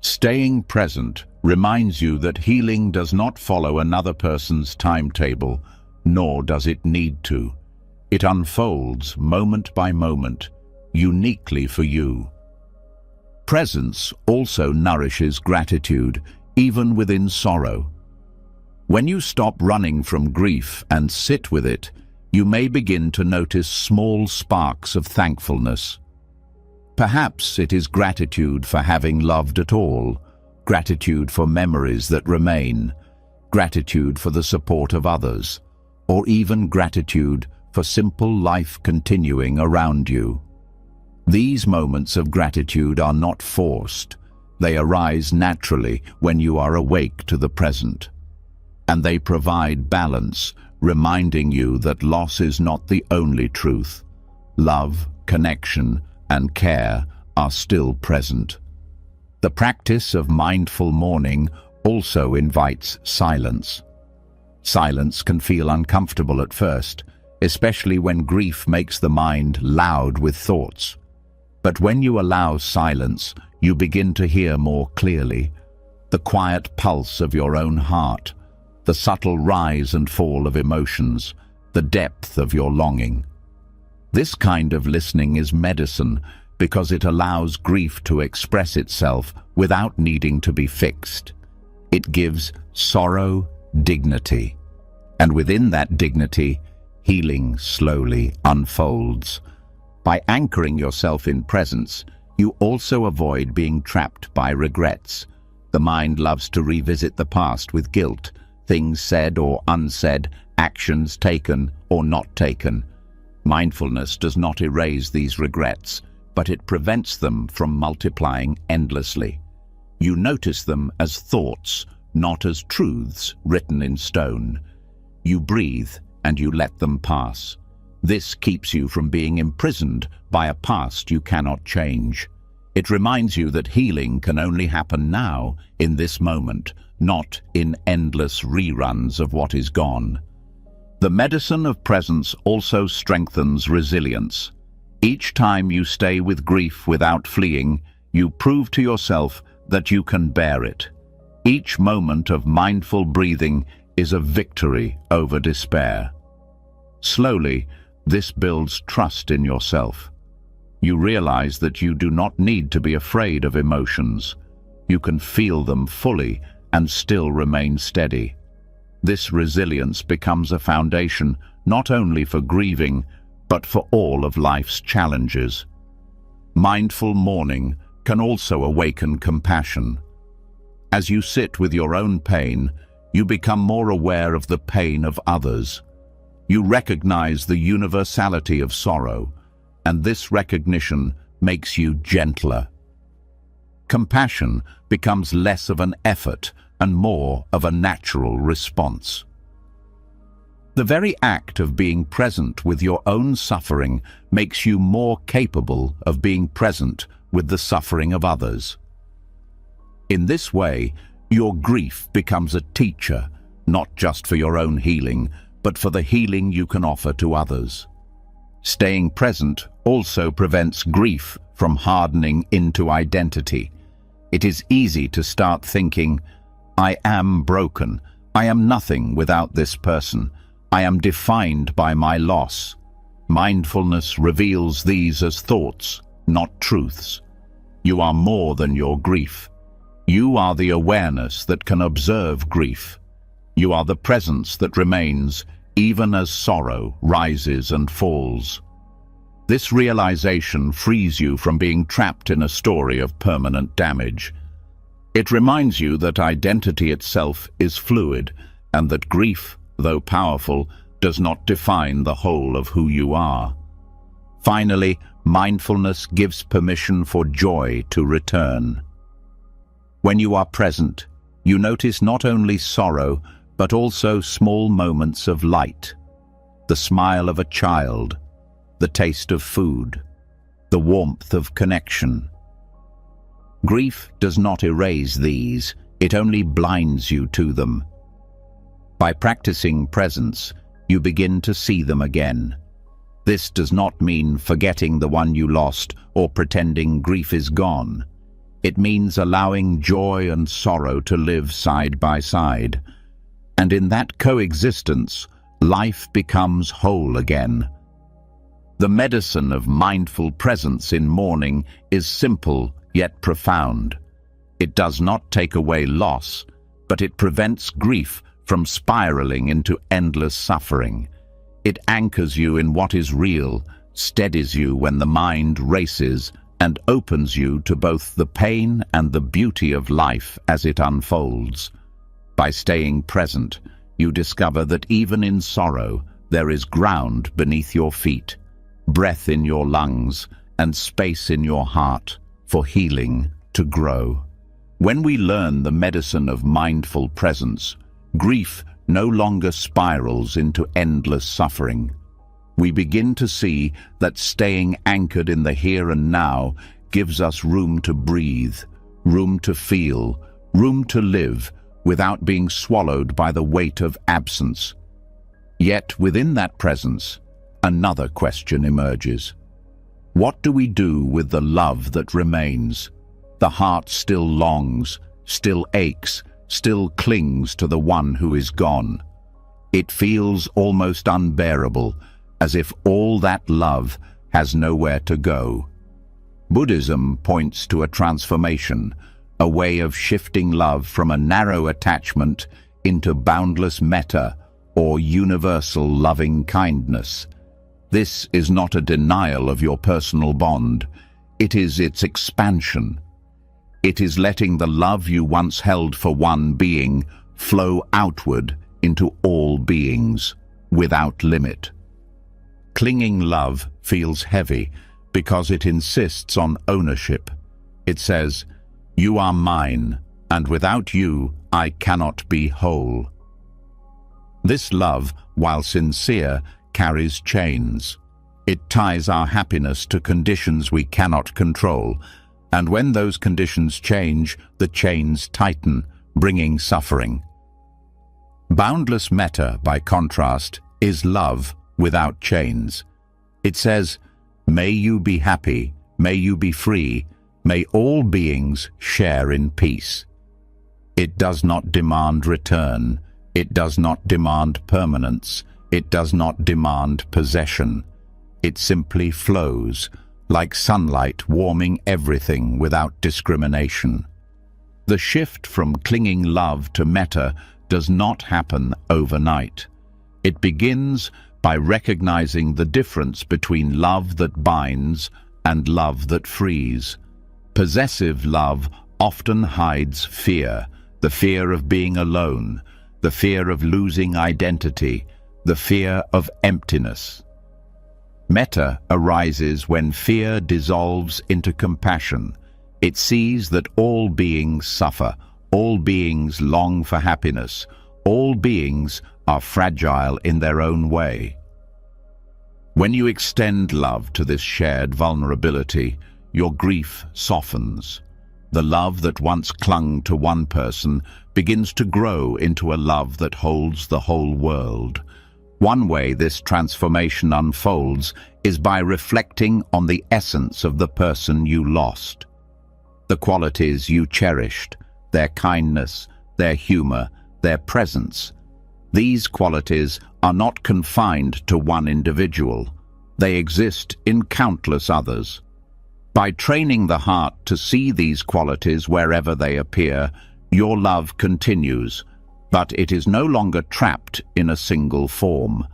Staying present reminds you that healing does not follow another person's timetable, nor does it need to. It unfolds moment by moment, uniquely for you. Presence also nourishes gratitude, even within sorrow. When you stop running from grief and sit with it, you may begin to notice small sparks of thankfulness. Perhaps it is gratitude for having loved at all, gratitude for memories that remain, gratitude for the support of others, or even gratitude for simple life continuing around you. These moments of gratitude are not forced. They arise naturally when you are awake to the present. And they provide balance, reminding you that loss is not the only truth. Love, connection, and care are still present. The practice of mindful mourning also invites silence. Silence can feel uncomfortable at first, especially when grief makes the mind loud with thoughts. But when you allow silence, you begin to hear more clearly, the quiet pulse of your own heart, the subtle rise and fall of emotions, the depth of your longing. This kind of listening is medicine because it allows grief to express itself without needing to be fixed. It gives sorrow dignity, and within that dignity, healing slowly unfolds. By anchoring yourself in presence, you also avoid being trapped by regrets. The mind loves to revisit the past with guilt, things said or unsaid, actions taken or not taken. Mindfulness does not erase these regrets, but it prevents them from multiplying endlessly. You notice them as thoughts, not as truths written in stone. You breathe and you let them pass. This keeps you from being imprisoned by a past you cannot change. It reminds you that healing can only happen now, in this moment, not in endless reruns of what is gone. The medicine of presence also strengthens resilience. Each time you stay with grief without fleeing, you prove to yourself that you can bear it. Each moment of mindful breathing is a victory over despair. Slowly, this builds trust in yourself. You realize that you do not need to be afraid of emotions. You can feel them fully and still remain steady. This resilience becomes a foundation not only for grieving, but for all of life's challenges. Mindful mourning can also awaken compassion. As you sit with your own pain, you become more aware of the pain of others. You recognize the universality of sorrow, and this recognition makes you gentler. Compassion becomes less of an effort and more of a natural response. The very act of being present with your own suffering makes you more capable of being present with the suffering of others. In this way, your grief becomes a teacher, not just for your own healing, but for the healing you can offer to others. Staying present also prevents grief from hardening into identity. It is easy to start thinking, I am broken. I am nothing without this person. I am defined by my loss. Mindfulness reveals these as thoughts, not truths. You are more than your grief. You are the awareness that can observe grief. You are the presence that remains even as sorrow rises and falls. This realization frees you from being trapped in a story of permanent damage. It reminds you that identity itself is fluid, and that grief, though powerful, does not define the whole of who you are. Finally, mindfulness gives permission for joy to return. When you are present, you notice not only sorrow, but also small moments of light. The smile of a child, the taste of food, the warmth of connection. Grief does not erase these, it only blinds you to them. By practicing presence, you begin to see them again. This does not mean forgetting the one you lost or pretending grief is gone. It means allowing joy and sorrow to live side by side. And in that coexistence, life becomes whole again. The medicine of mindful presence in mourning is simple yet profound. It does not take away loss, but it prevents grief from spiraling into endless suffering. It anchors you in what is real, steadies you when the mind races, and opens you to both the pain and the beauty of life as it unfolds. By staying present, you discover that even in sorrow, there is ground beneath your feet, breath in your lungs, and space in your heart for healing to grow. When we learn the medicine of mindful presence, grief no longer spirals into endless suffering. We begin to see that staying anchored in the here and now gives us room to breathe, room to feel, room to live without being swallowed by the weight of absence. Yet within that presence, another question emerges. What do we do with the love that remains? The heart still longs, still aches, still clings to the one who is gone. It feels almost unbearable, as if all that love has nowhere to go. Buddhism points to a transformation, a way of shifting love from a narrow attachment into boundless metta, or universal loving kindness. This is not a denial of your personal bond. It is its expansion. It is letting the love you once held for one being flow outward into all beings, without limit. Clinging love feels heavy because it insists on ownership. It says, "You are mine, and without you, I cannot be whole." This love, while sincere, carries chains. It ties our happiness to conditions we cannot control, and when those conditions change, the chains tighten, bringing suffering. Boundless metta, by contrast, is love without chains. It says, "May you be happy, may you be free, may all beings share in peace." It does not demand return. It does not demand permanence. It does not demand possession. It simply flows, like sunlight warming everything without discrimination. The shift from clinging love to metta does not happen overnight. It begins by recognizing the difference between love that binds and love that frees. Possessive love often hides fear, the fear of being alone, the fear of losing identity, the fear of emptiness. Metta arises when fear dissolves into compassion. It sees that all beings suffer, all beings long for happiness, all beings are fragile in their own way. When you extend love to this shared vulnerability, your grief softens. The love that once clung to one person begins to grow into a love that holds the whole world. One way this transformation unfolds is by reflecting on the essence of the person you lost. The qualities you cherished, their kindness, their humor, their presence. These qualities are not confined to one individual. They exist in countless others. By training the heart to see these qualities wherever they appear, your love continues, but it is no longer trapped in a single form.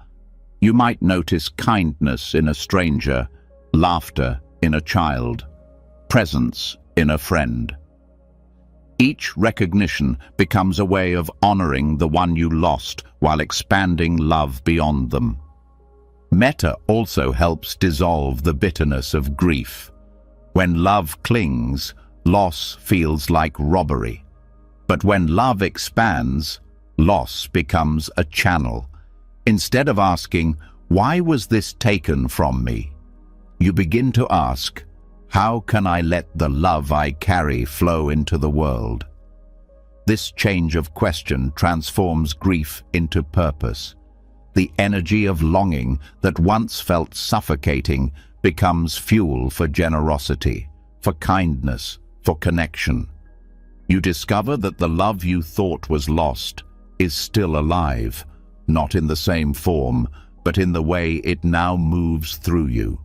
You might notice kindness in a stranger, laughter in a child, presence in a friend. Each recognition becomes a way of honoring the one you lost while expanding love beyond them. Metta also helps dissolve the bitterness of grief. When love clings, loss feels like robbery. But when love expands, loss becomes a channel. Instead of asking, "Why was this taken from me?" you begin to ask, "How can I let the love I carry flow into the world?" This change of question transforms grief into purpose. The energy of longing that once felt suffocating becomes fuel for generosity, for kindness, for connection. You discover that the love you thought was lost is still alive, not in the same form, but in the way it now moves through you.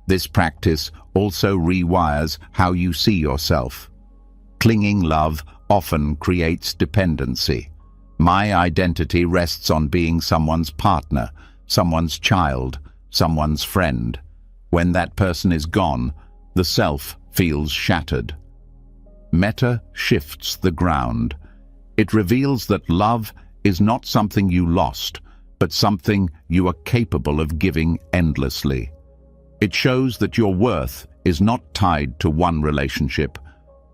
This practice also rewires how you see yourself. Clinging love often creates dependency. My identity rests on being someone's partner, someone's child, someone's friend. When that person is gone, the self feels shattered. Metta shifts the ground. It reveals that love is not something you lost, but something you are capable of giving endlessly. It shows that your worth is not tied to one relationship,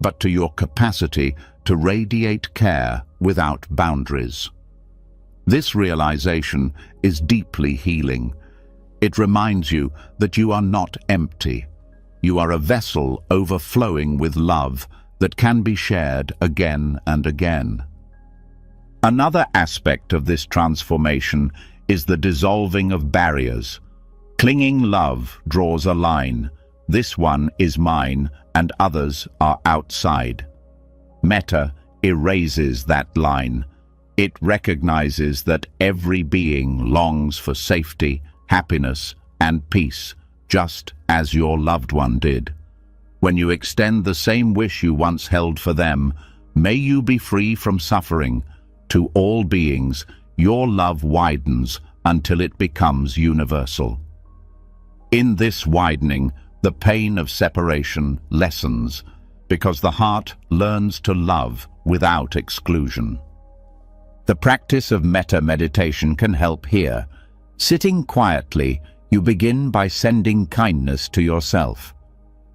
but to your capacity to radiate care without boundaries. This realization is deeply healing. It reminds you that you are not empty. You are a vessel overflowing with love that can be shared again and again. Another aspect of this transformation is the dissolving of barriers. Clinging love draws a line. This one is mine and others are outside. Metta erases that line. It recognizes that every being longs for safety, happiness, and peace, just as your loved one did. When you extend the same wish you once held for them, may you be free from suffering, to all beings, your love widens until it becomes universal. In this widening, the pain of separation lessens, because the heart learns to love without exclusion. The practice of metta meditation can help here. Sitting quietly, you begin by sending kindness to yourself.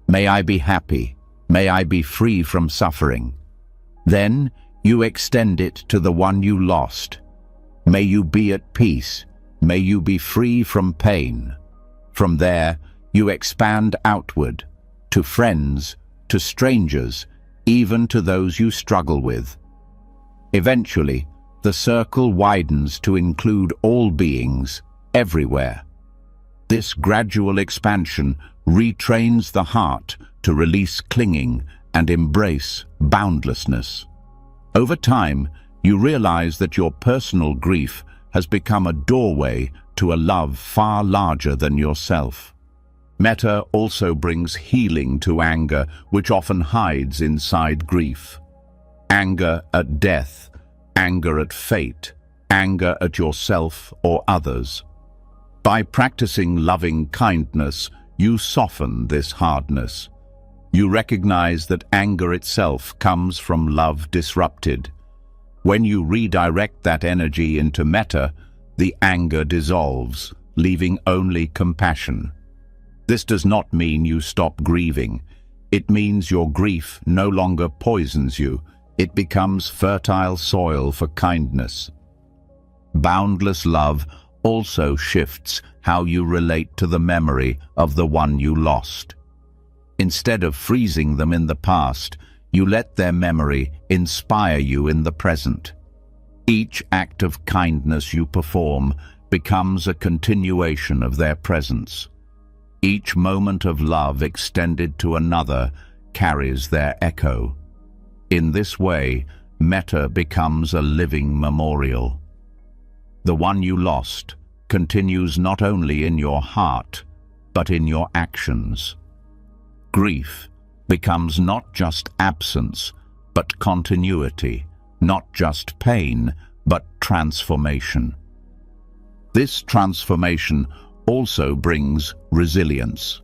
May I be happy. May I be free from suffering. Then you extend it to the one you lost. May you be at peace. May you be free from pain. From there, you expand outward, to friends, to strangers, even to those you struggle with. Eventually, the circle widens to include all beings, everywhere. This gradual expansion retrains the heart to release clinging and embrace boundlessness. Over time, you realize that your personal grief has become a doorway to a love far larger than yourself. Metta also brings healing to anger, which often hides inside grief. Anger at death, anger at fate, anger at yourself or others. By practicing loving kindness, you soften this hardness. You recognize that anger itself comes from love disrupted. When you redirect that energy into metta, the anger dissolves, leaving only compassion. This does not mean you stop grieving. It means your grief no longer poisons you. It becomes fertile soil for kindness. Boundless love also shifts how you relate to the memory of the one you lost. Instead of freezing them in the past, you let their memory inspire you in the present. Each act of kindness you perform becomes a continuation of their presence. Each moment of love extended to another carries their echo. In this way, metta becomes a living memorial. The one you lost continues not only in your heart, but in your actions. Grief becomes not just absence, but continuity, not just pain, but transformation. This transformation also brings resilience.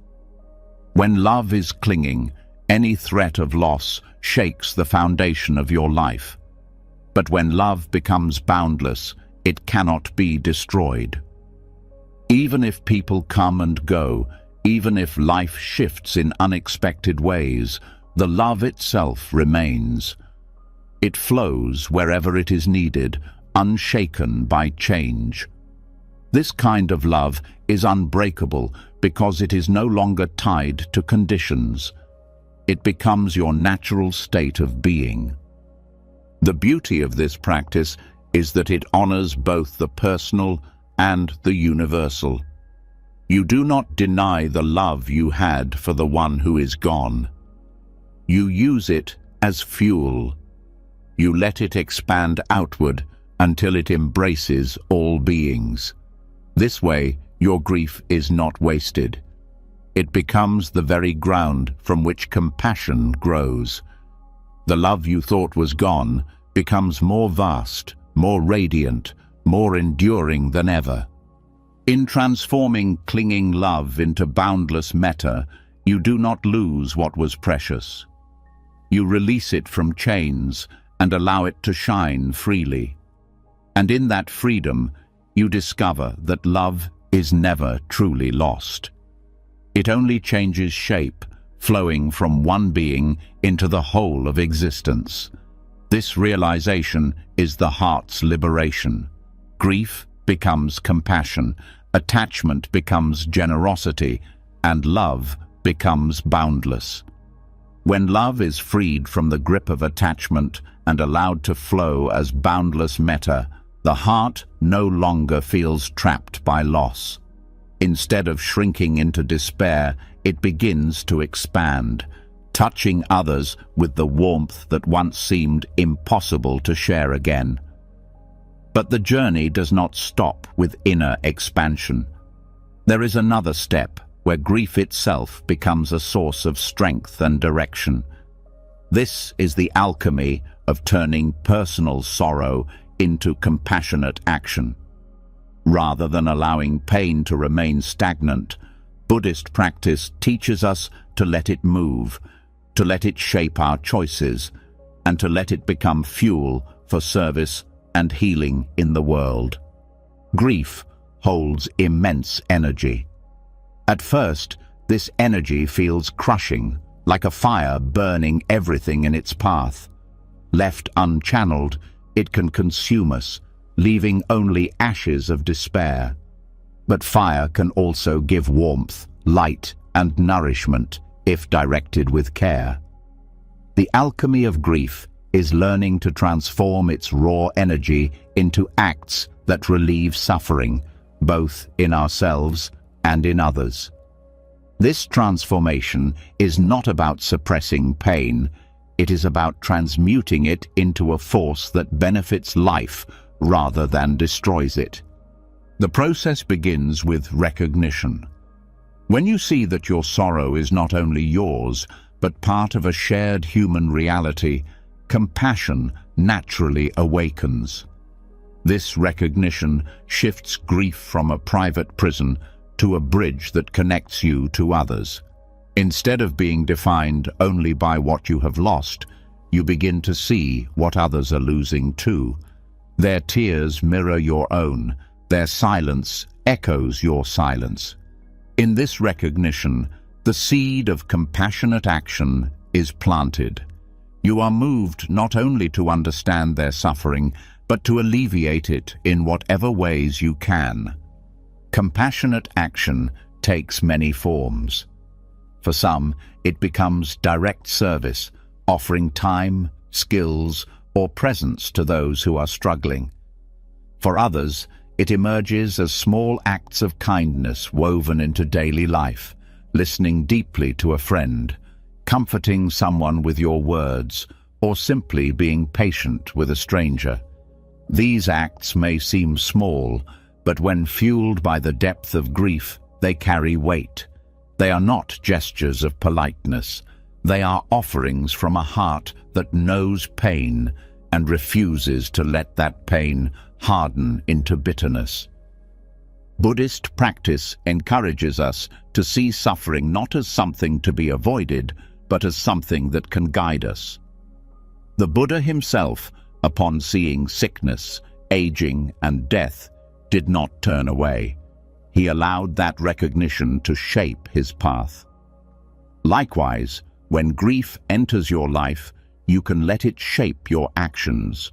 When love is clinging, any threat of loss shakes the foundation of your life. But when love becomes boundless, it cannot be destroyed. Even if people come and go, even if life shifts in unexpected ways, the love itself remains. It flows wherever it is needed, unshaken by change. This kind of love is unbreakable because it is no longer tied to conditions. It becomes your natural state of being. The beauty of this practice is that it honors both the personal and the universal. You do not deny the love you had for the one who is gone. You use it as fuel. You let it expand outward until it embraces all beings. This way, your grief is not wasted. It becomes the very ground from which compassion grows. The love you thought was gone becomes more vast, more radiant, more enduring than ever. In transforming clinging love into boundless metta, you do not lose what was precious. You release it from chains and allow it to shine freely. And in that freedom, you discover that love is never truly lost. It only changes shape, flowing from one being into the whole of existence. This realization is the heart's liberation. Grief becomes compassion, attachment becomes generosity, and love becomes boundless. When love is freed from the grip of attachment and allowed to flow as boundless metta, the heart no longer feels trapped by loss. Instead of shrinking into despair, it begins to expand. touching others with the warmth that once seemed impossible to share again. But the journey does not stop with inner expansion. There is another step where grief itself becomes a source of strength and direction. This is the alchemy of turning personal sorrow into compassionate action. Rather than allowing pain to remain stagnant, Buddhist practice teaches us to let it move, to let it shape our choices, and to let it become fuel for service and healing in the world. Grief holds immense energy. At first, this energy feels crushing, like a fire burning everything in its path. Left unchanneled, it can consume us, leaving only ashes of despair. But fire can also give warmth, light, and nourishment if directed with care. The alchemy of grief is learning to transform its raw energy into acts that relieve suffering, both in ourselves and in others. This transformation is not about suppressing pain. It is about transmuting it into a force that benefits life rather than destroys it. The process begins with recognition. When you see that your sorrow is not only yours, but part of a shared human reality, compassion naturally awakens. This recognition shifts grief from a private prison to a bridge that connects you to others. Instead of being defined only by what you have lost, you begin to see what others are losing too. Their tears mirror your own. Their silence echoes your silence. In this recognition, the seed of compassionate action is planted. You are moved not only to understand their suffering, but to alleviate it in whatever ways you can. Compassionate action takes many forms. For some, it becomes direct service, offering time, skills, or presence to those who are struggling. For others, it emerges as small acts of kindness woven into daily life, listening deeply to a friend, comforting someone with your words, or simply being patient with a stranger. These acts may seem small, but when fueled by the depth of grief, they carry weight. They are not gestures of politeness. They are offerings from a heart that knows pain and refuses to let that pain harden into bitterness. Buddhist practice encourages us to see suffering not as something to be avoided, but as something that can guide us. The Buddha himself, upon seeing sickness, aging, and death, did not turn away. He allowed that recognition to shape his path. Likewise, when grief enters your life, you can let it shape your actions.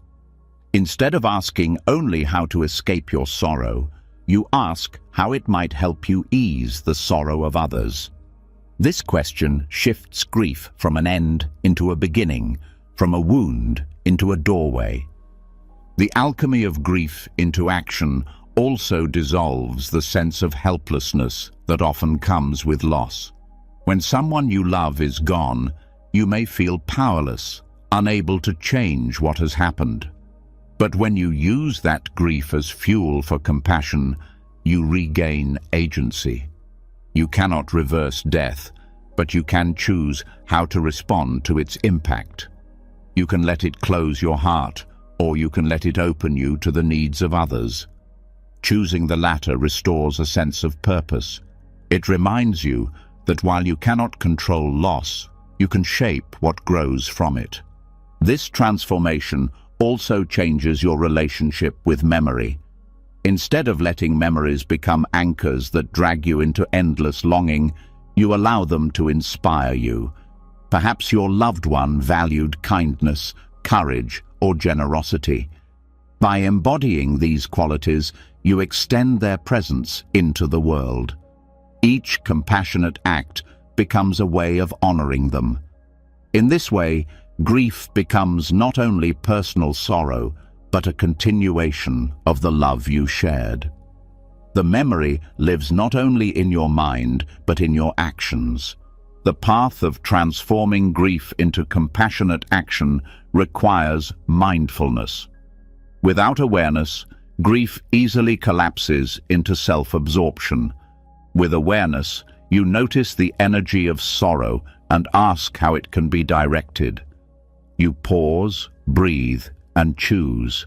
Instead of asking only how to escape your sorrow, you ask how it might help you ease the sorrow of others. This question shifts grief from an end into a beginning, from a wound into a doorway. The alchemy of grief into action also dissolves the sense of helplessness that often comes with loss. When someone you love is gone, you may feel powerless, unable to change what has happened. But when you use that grief as fuel for compassion, you regain agency. You cannot reverse death, but you can choose how to respond to its impact. You can let it close your heart, or you can let it open you to the needs of others. Choosing the latter restores a sense of purpose. It reminds you that while you cannot control loss, you can shape what grows from it. This transformation also changes your relationship with memory. Instead of letting memories become anchors that drag you into endless longing, you allow them to inspire you. Perhaps your loved one valued kindness, courage, or generosity. By embodying these qualities, you extend their presence into the world. Each compassionate act becomes a way of honoring them. In this way, grief becomes not only personal sorrow, but a continuation of the love you shared. The memory lives not only in your mind, but in your actions. The path of transforming grief into compassionate action requires mindfulness. Without awareness, grief easily collapses into self-absorption. With awareness, you notice the energy of sorrow and ask how it can be directed. You pause, breathe, and choose.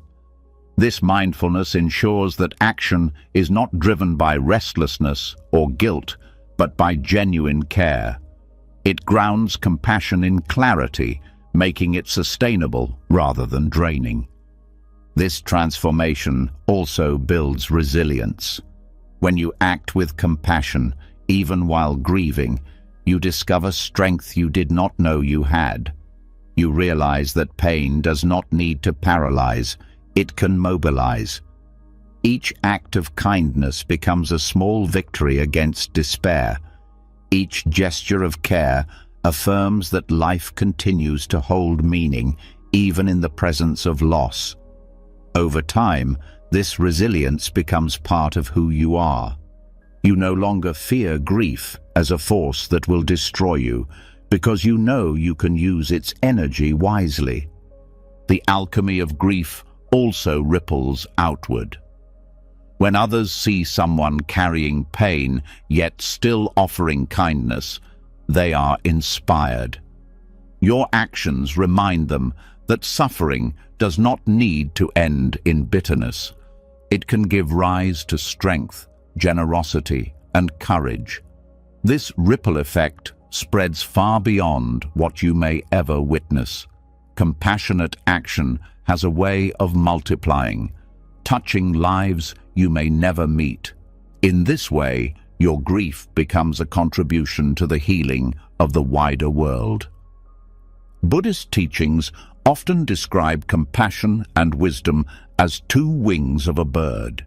This mindfulness ensures that action is not driven by restlessness or guilt, but by genuine care. It grounds compassion in clarity, making it sustainable rather than draining. This transformation also builds resilience. When you act with compassion, even while grieving, you discover strength you did not know you had. You realize that pain does not need to paralyze, it can mobilize. Each act of kindness becomes a small victory against despair. Each gesture of care affirms that life continues to hold meaning, even in the presence of loss. Over time, this resilience becomes part of who you are. You no longer fear grief as a force that will destroy you, because you know you can use its energy wisely. The alchemy of grief also ripples outward. When others see someone carrying pain yet still offering kindness, they are inspired. Your actions remind them that suffering does not need to end in bitterness. It can give rise to strength, generosity, and courage. This ripple effect spreads far beyond what you may ever witness. Compassionate action has a way of multiplying, touching lives you may never meet. In this way, your grief becomes a contribution to the healing of the wider world. Buddhist teachings often describe compassion and wisdom as two wings of a bird.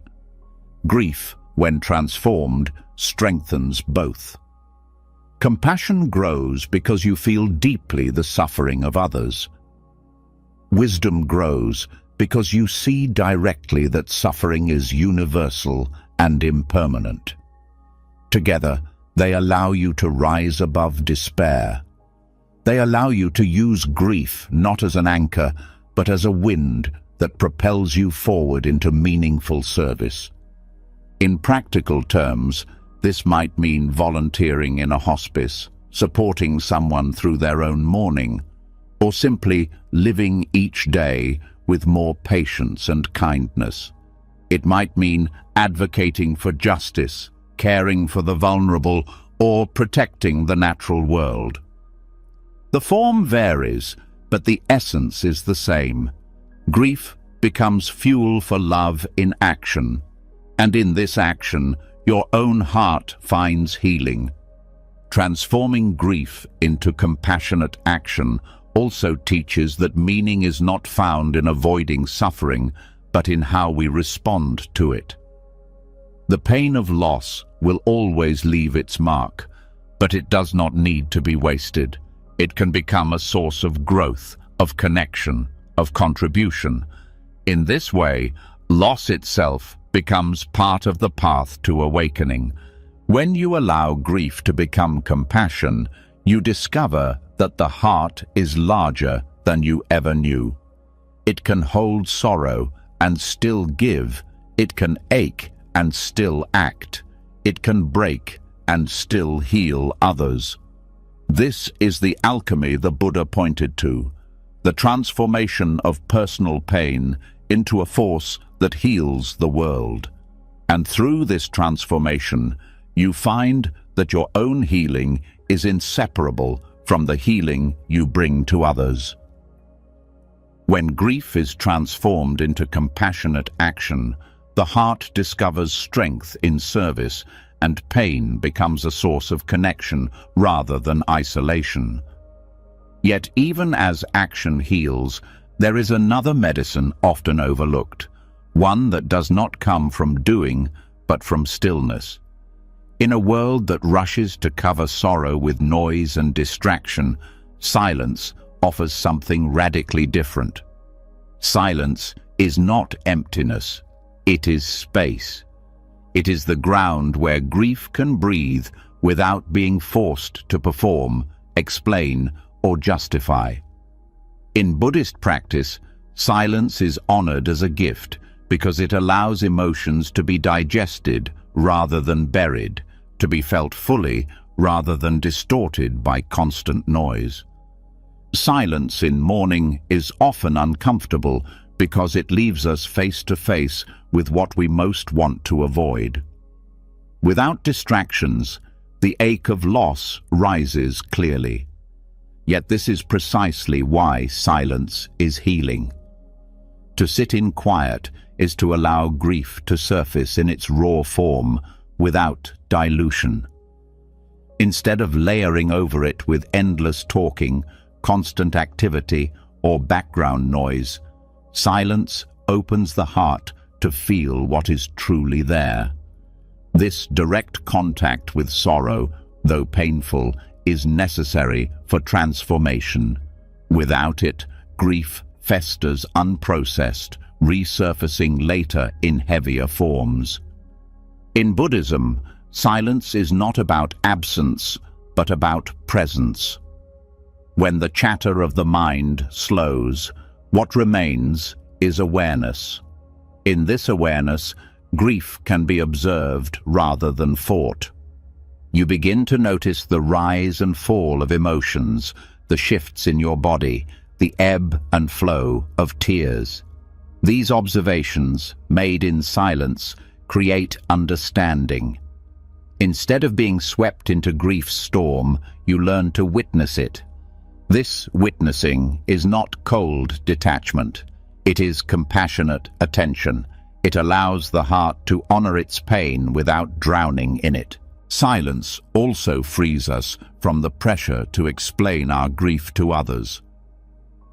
Grief, when transformed, strengthens both. Compassion grows because you feel deeply the suffering of others. Wisdom grows because you see directly that suffering is universal and impermanent. Together, they allow you to rise above despair. They allow you to use grief not as an anchor, but as a wind that propels you forward into meaningful service. In practical terms, this might mean volunteering in a hospice, supporting someone through their own mourning, or simply living each day with more patience and kindness. It might mean advocating for justice, caring for the vulnerable, or protecting the natural world. The form varies, but the essence is the same. Grief becomes fuel for love in action, and in this action, your own heart finds healing. Transforming grief into compassionate action also teaches that meaning is not found in avoiding suffering, but in how we respond to it. The pain of loss will always leave its mark, but it does not need to be wasted. It can become a source of growth, of connection, of contribution. In this way, loss itself becomes part of the path to awakening. When you allow grief to become compassion, you discover that the heart is larger than you ever knew. It can hold sorrow and still give. It can ache and still act. It can break and still heal others. This is the alchemy the Buddha pointed to, the transformation of personal pain into a force that heals the world. And through this transformation, you find that your own healing is inseparable from the healing you bring to others. When grief is transformed into compassionate action, the heart discovers strength in service, and pain becomes a source of connection rather than isolation. Yet even as action heals, there is another medicine often overlooked, one that does not come from doing, but from stillness. In a world that rushes to cover sorrow with noise and distraction, silence offers something radically different. Silence is not emptiness, it is space. It is the ground where grief can breathe without being forced to perform, explain, or justify. In Buddhist practice, silence is honored as a gift because it allows emotions to be digested rather than buried, to be felt fully rather than distorted by constant noise. Silence in mourning is often uncomfortable because it leaves us face to face with what we most want to avoid. Without distractions, the ache of loss rises clearly. Yet this is precisely why silence is healing. To sit in quiet is to allow grief to surface in its raw form without dilution. Instead of layering over it with endless talking, constant activity, or background noise, silence opens the heart to feel what is truly there. This direct contact with sorrow, though painful, is necessary for transformation. Without it, grief festers unprocessed, resurfacing later in heavier forms. In Buddhism, silence is not about absence, but about presence. When the chatter of the mind slows, what remains is awareness. In this awareness, grief can be observed rather than fought. You begin to notice the rise and fall of emotions, the shifts in your body, the ebb and flow of tears. These observations, made in silence, create understanding. Instead of being swept into grief's storm, you learn to witness it. This witnessing is not cold detachment. It is compassionate attention. It allows the heart to honor its pain without drowning in it. Silence also frees us from the pressure to explain our grief to others.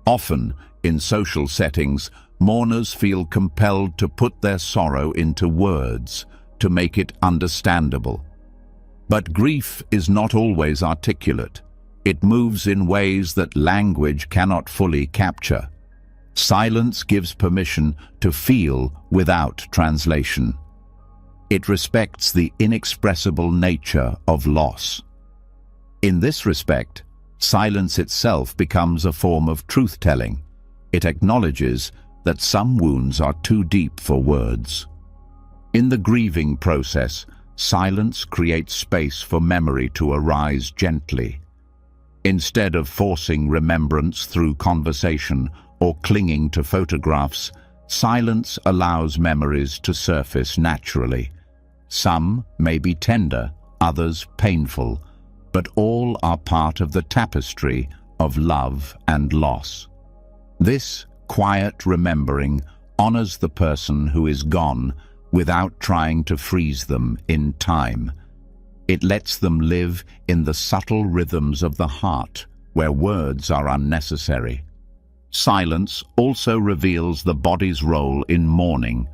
Often, in social settings, mourners feel compelled to put their sorrow into words, to make it understandable. But grief is not always articulate. It moves in ways that language cannot fully capture. Silence gives permission to feel without translation. It respects the inexpressible nature of loss. In this respect, silence itself becomes a form of truth-telling. It acknowledges that some wounds are too deep for words. In the grieving process, silence creates space for memory to arise gently. Instead of forcing remembrance through conversation or clinging to photographs, silence allows memories to surface naturally. Some may be tender, others painful, but all are part of the tapestry of love and loss. This quiet remembering honors the person who is gone without trying to freeze them in time. It lets them live in the subtle rhythms of the heart, where words are unnecessary. Silence also reveals the body's role in mourning.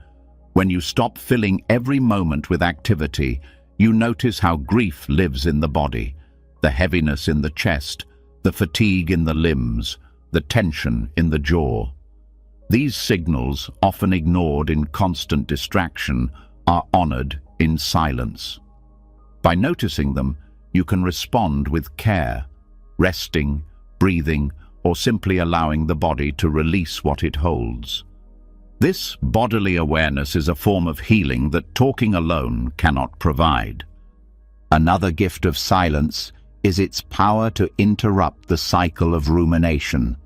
When you stop filling every moment with activity, you notice how grief lives in the body, the heaviness in the chest, the fatigue in the limbs, the tension in the jaw. These signals, often ignored in constant distraction, are honored in silence. By noticing them, you can respond with care, resting, breathing, or simply allowing the body to release what it holds. This bodily awareness is a form of healing that talking alone cannot provide. Another gift of silence is its power to interrupt the cycle of rumination.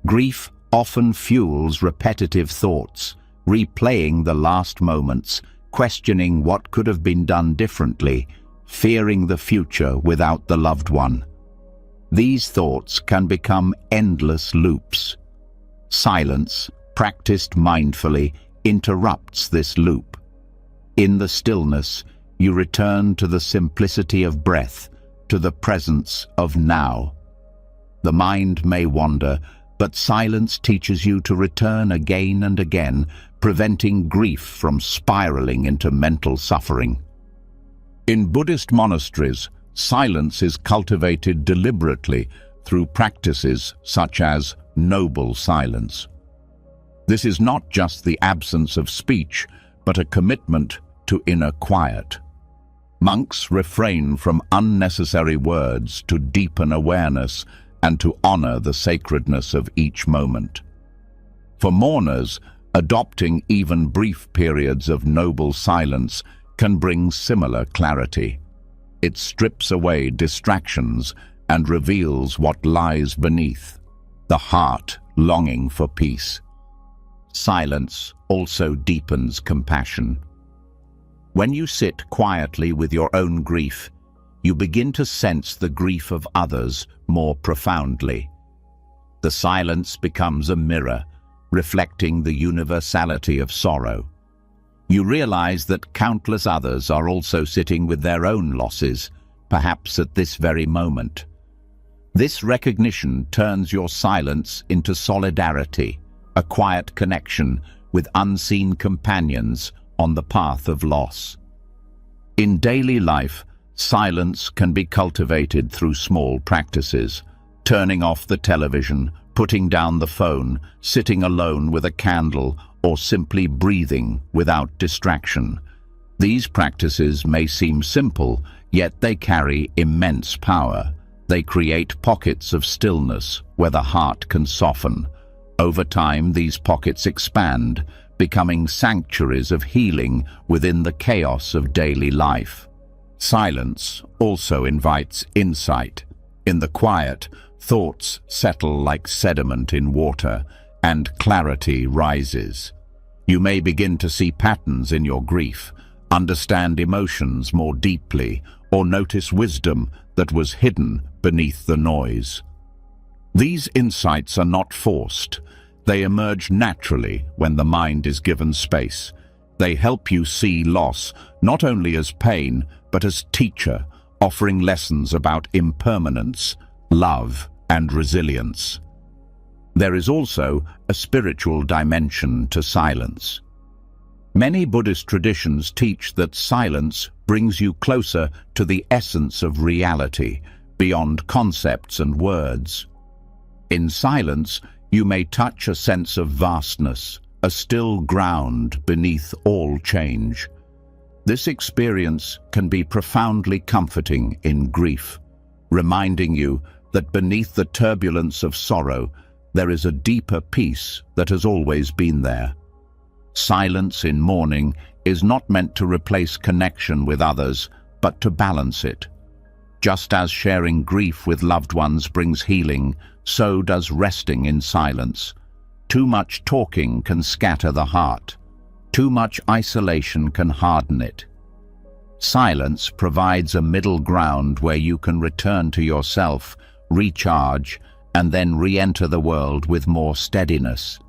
Grief often fuels repetitive thoughts, replaying the last moments, questioning what could have been done differently, fearing the future without the loved one. These thoughts can become endless loops. Silence, practiced mindfully, interrupts this loop. In the stillness, you return to the simplicity of breath, to the presence of now. The mind may wander, but silence teaches you to return again and again, preventing grief from spiraling into mental suffering. In Buddhist monasteries, silence is cultivated deliberately through practices such as noble silence. This is not just the absence of speech, but a commitment to inner quiet. Monks refrain from unnecessary words to deepen awareness and to honor the sacredness of each moment. For mourners, adopting even brief periods of noble silence can bring similar clarity. It strips away distractions and reveals what lies beneath, the heart longing for peace. Silence also deepens compassion. When you sit quietly with your own grief, you begin to sense the grief of others more profoundly. The silence becomes a mirror, reflecting the universality of sorrow. You realize that countless others are also sitting with their own losses, perhaps at this very moment. This recognition turns your silence into solidarity, a quiet connection with unseen companions on the path of loss. In daily life, silence can be cultivated through small practices: turning off the television, putting down the phone, sitting alone with a candle, or simply breathing without distraction. These practices may seem simple, yet they carry immense power. They create pockets of stillness where the heart can soften. Over time, these pockets expand, becoming sanctuaries of healing within the chaos of daily life. Silence also invites insight. In the quiet, thoughts settle like sediment in water, and clarity rises. You may begin to see patterns in your grief, understand emotions more deeply, or notice wisdom that was hidden beneath the noise. These insights are not forced. They emerge naturally when the mind is given space. They help you see loss not only as pain, but as teacher, offering lessons about impermanence, love, and resilience. There is also a spiritual dimension to silence. Many Buddhist traditions teach that silence brings you closer to the essence of reality, beyond concepts and words. In silence, you may touch a sense of vastness, a still ground beneath all change. This experience can be profoundly comforting in grief, reminding you that beneath the turbulence of sorrow, there is a deeper peace that has always been there. Silence in mourning is not meant to replace connection with others, but to balance it. Just as sharing grief with loved ones brings healing, so does resting in silence. Too much talking can scatter the heart. Too much isolation can harden it. Silence provides a middle ground where you can return to yourself, recharge, and then re-enter the world with more steadiness.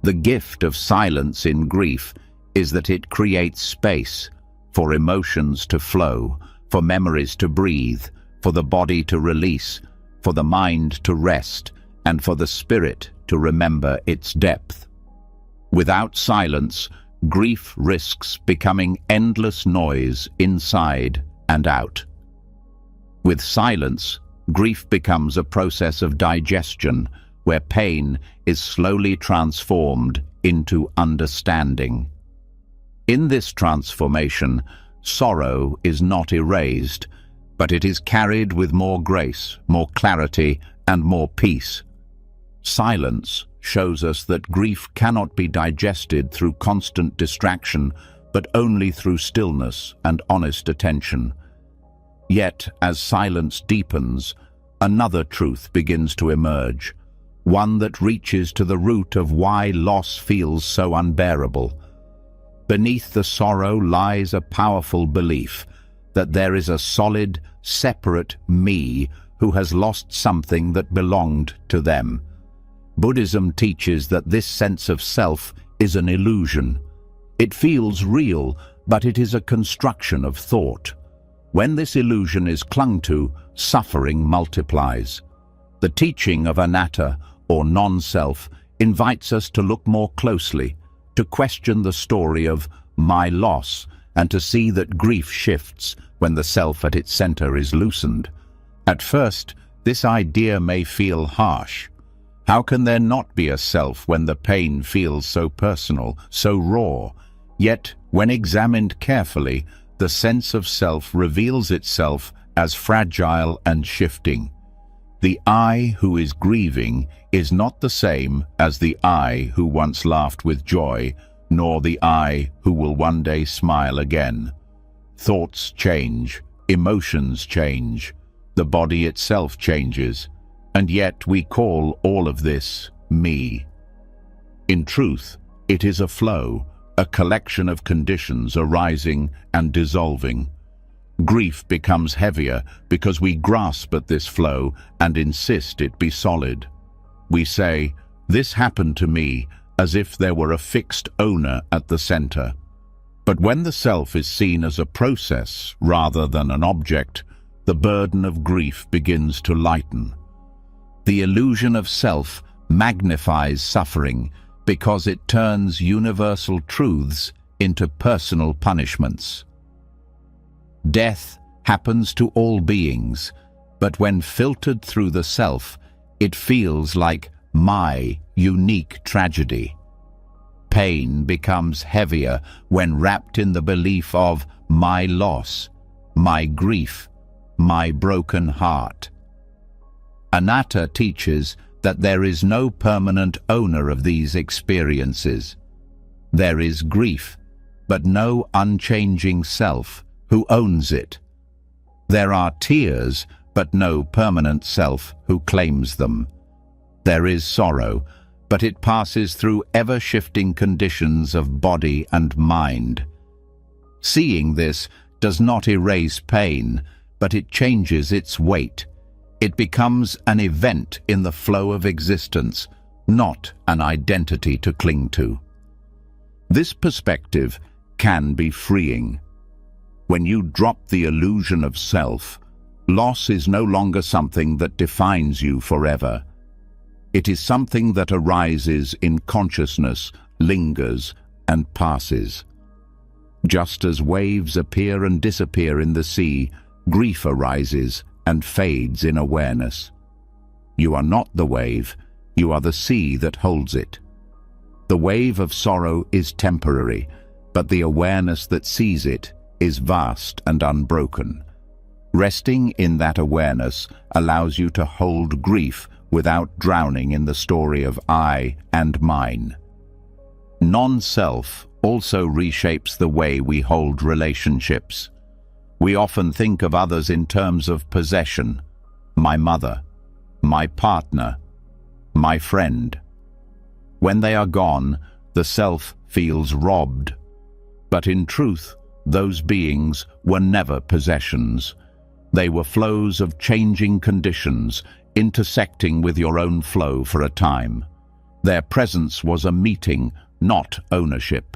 The gift of silence in grief is that it creates space for emotions to flow, for memories to breathe, for the body to release, for the mind to rest, and for the spirit to remember its depth. Without silence, grief risks becoming endless noise inside and out. With silence, grief becomes a process of digestion, where pain is slowly transformed into understanding. In this transformation, sorrow is not erased, but it is carried with more grace, more clarity, and more peace. Silence shows us that grief cannot be digested through constant distraction, but only through stillness and honest attention. Yet, as silence deepens, another truth begins to emerge, one that reaches to the root of why loss feels so unbearable. Beneath the sorrow lies a powerful belief that there is a solid, separate me who has lost something that belonged to them. Buddhism teaches that this sense of self is an illusion. It feels real, but it is a construction of thought. When this illusion is clung to, suffering multiplies. The teaching of anatta, or non-self, invites us to look more closely, to question the story of my loss, and to see that grief shifts when the self at its center is loosened. At first, this idea may feel harsh. How can there not be a self when the pain feels so personal, so raw? Yet, when examined carefully, the sense of self reveals itself as fragile and shifting. The I who is grieving is not the same as the I who once laughed with joy, nor the I who will one day smile again. Thoughts change, emotions change, the body itself changes, and yet we call all of this me. In truth, it is a flow, a collection of conditions arising and dissolving. Grief becomes heavier because we grasp at this flow and insist it be solid. We say, "This happened to me," as if there were a fixed owner at the center. But when the self is seen as a process rather than an object, the burden of grief begins to lighten. The illusion of self magnifies suffering because it turns universal truths into personal punishments. Death happens to all beings, but when filtered through the self, it feels like my unique tragedy. Pain becomes heavier when wrapped in the belief of my loss, my grief, my broken heart. Anatta teaches that there is no permanent owner of these experiences. There is grief, but no unchanging self who owns it. There are tears, but no permanent self who claims them. There is sorrow, but it passes through ever-shifting conditions of body and mind. Seeing this does not erase pain, but it changes its weight. It becomes an event in the flow of existence, not an identity to cling to. This perspective can be freeing. When you drop the illusion of self, loss is no longer something that defines you forever. It is something that arises in consciousness, lingers, and passes. Just as waves appear and disappear in the sea, grief arises and fades in awareness. You are not the wave, you are the sea that holds it. The wave of sorrow is temporary, but the awareness that sees it is vast and unbroken. Resting in that awareness allows you to hold grief without drowning in the story of I and mine. Non-self also reshapes the way we hold relationships. We often think of others in terms of possession: my mother, my partner, my friend. When they are gone, the self feels robbed. But in truth, those beings were never possessions. They were flows of changing conditions, intersecting with your own flow for a time. Their presence was a meeting, not ownership.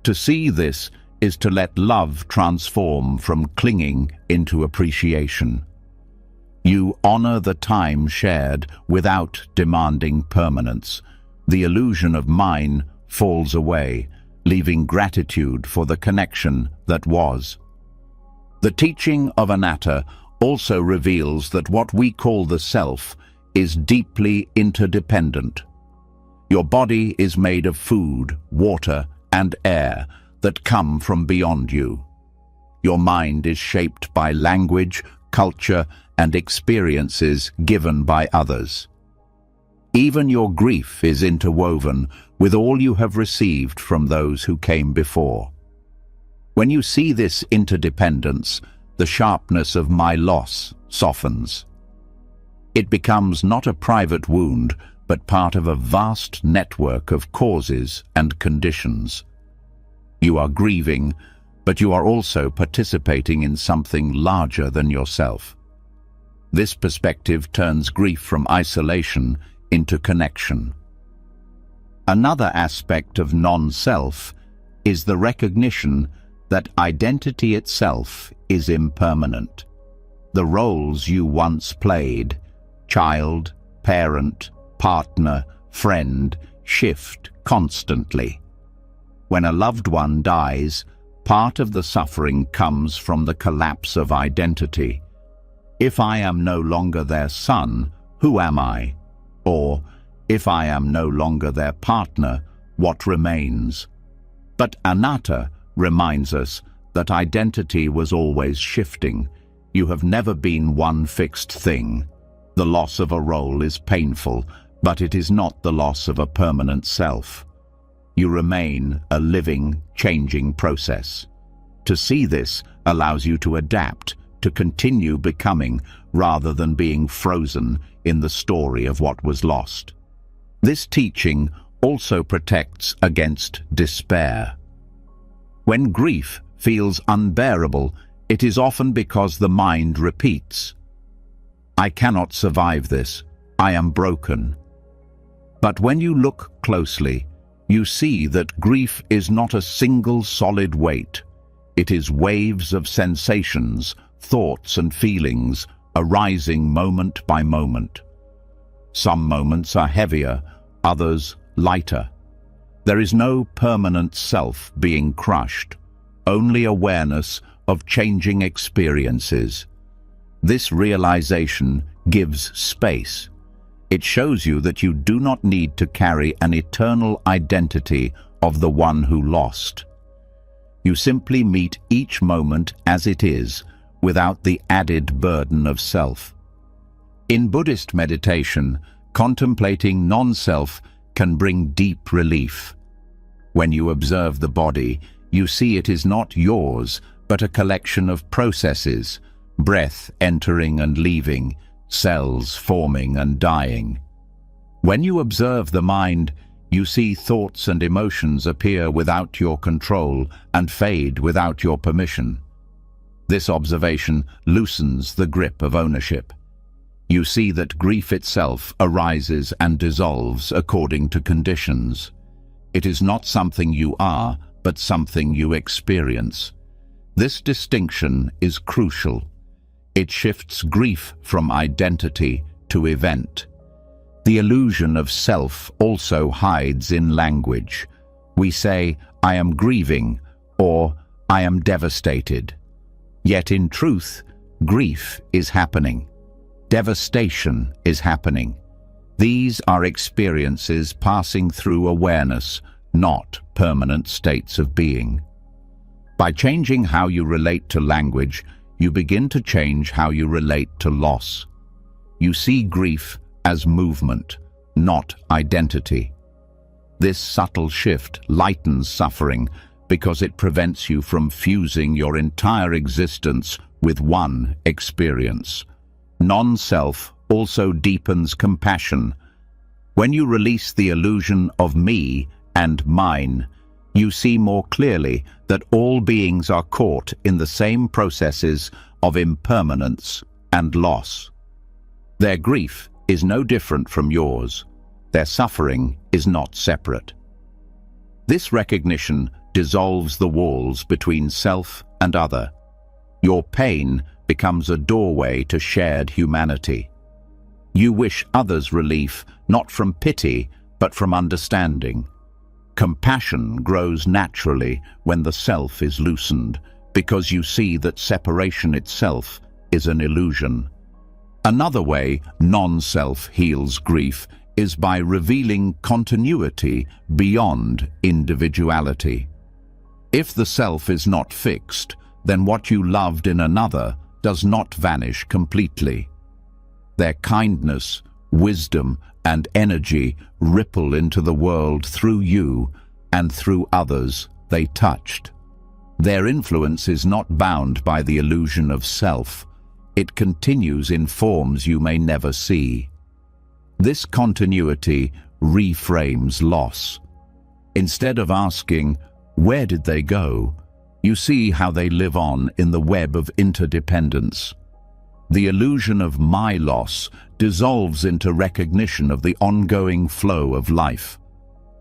To see this is to let love transform from clinging into appreciation. You honor the time shared without demanding permanence. The illusion of mine falls away, leaving gratitude for the connection that was. The teaching of Anatta also reveals that what we call the self is deeply interdependent. Your body is made of food, water, and air that come from beyond you. Your mind is shaped by language, culture, and experiences given by others. Even your grief is interwoven with all you have received from those who came before. When you see this interdependence, the sharpness of my loss softens. It becomes not a private wound, but part of a vast network of causes and conditions. You are grieving, but you are also participating in something larger than yourself. This perspective turns grief from isolation into connection. Another aspect of non-self is the recognition that identity itself is impermanent. The roles you once played, child, parent, partner, friend, shift constantly. When a loved one dies, part of the suffering comes from the collapse of identity. If I am no longer their son, who am I? Or, if I am no longer their partner, what remains? But Anatta reminds us that identity was always shifting. You have never been one fixed thing. The loss of a role is painful, but it is not the loss of a permanent self. You remain a living, changing process. To see this allows you to adapt, to continue becoming, rather than being frozen in the story of what was lost. This teaching also protects against despair. When grief feels unbearable, it is often because the mind repeats, "I cannot survive this. I am broken." But when you look closely, you see that grief is not a single solid weight. It is waves of sensations, thoughts and feelings arising moment by moment. Some moments are heavier, others lighter. There is no permanent self being crushed, only awareness of changing experiences. This realization gives space. It shows you that you do not need to carry an eternal identity of the one who lost. You simply meet each moment as it is, without the added burden of self. In Buddhist meditation, contemplating non-self can bring deep relief. When you observe the body, you see it is not yours, but a collection of processes, breath entering and leaving, cells forming and dying. When you observe the mind, you see thoughts and emotions appear without your control and fade without your permission. This observation loosens the grip of ownership. You see that grief itself arises and dissolves according to conditions. It is not something you are, but something you experience. This distinction is crucial. It shifts grief from identity to event. The illusion of self also hides in language. We say, "I am grieving," or "I am devastated." Yet in truth, grief is happening. Devastation is happening. These are experiences passing through awareness, not permanent states of being. By changing how you relate to language, you begin to change how you relate to loss. You see grief as movement, not identity. This subtle shift lightens suffering because it prevents you from fusing your entire existence with one experience. Non-self also deepens compassion. When you release the illusion of me and mine, you see more clearly that all beings are caught in the same processes of impermanence and loss. Their grief is no different from yours. Their suffering is not separate. This recognition dissolves the walls between self and other. Your pain becomes a doorway to shared humanity. You wish others relief, not from pity, but from understanding. Compassion grows naturally when the self is loosened, because you see that separation itself is an illusion. Another way non-self heals grief is by revealing continuity beyond individuality. If the self is not fixed, then what you loved in another does not vanish completely. Their kindness, wisdom, and energy ripple into the world through you and through others they touched. Their influence is not bound by the illusion of self. It continues in forms you may never see. This continuity reframes loss. Instead of asking, "Where did they go?" you see how they live on in the web of interdependence. The illusion of my loss dissolves into recognition of the ongoing flow of life.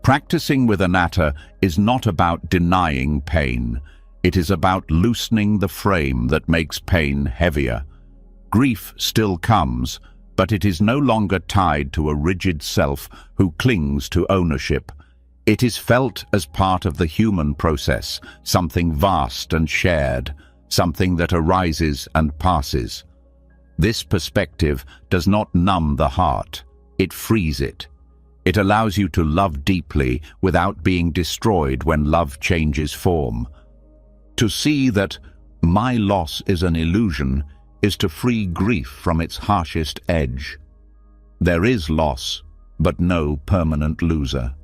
Practicing with anatta is not about denying pain. It is about loosening the frame that makes pain heavier. Grief still comes, but it is no longer tied to a rigid self who clings to ownership. It is felt as part of the human process, something vast and shared, something that arises and passes. This perspective does not numb the heart, it frees it. It allows you to love deeply without being destroyed when love changes form. To see that my loss is an illusion is to free grief from its harshest edge. There is loss, but no permanent loser.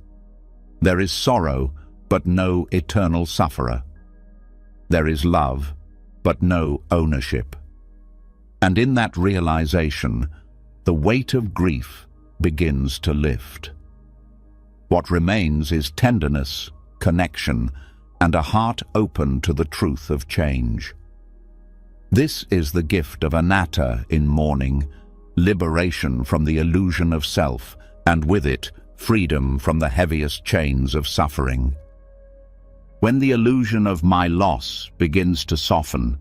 There is sorrow, but no eternal sufferer. There is love, but no ownership. And in that realization, the weight of grief begins to lift. What remains is tenderness, connection, and a heart open to the truth of change. This is the gift of anatta in mourning, liberation from the illusion of self, and with it, freedom from the heaviest chains of suffering. When the illusion of my loss begins to soften,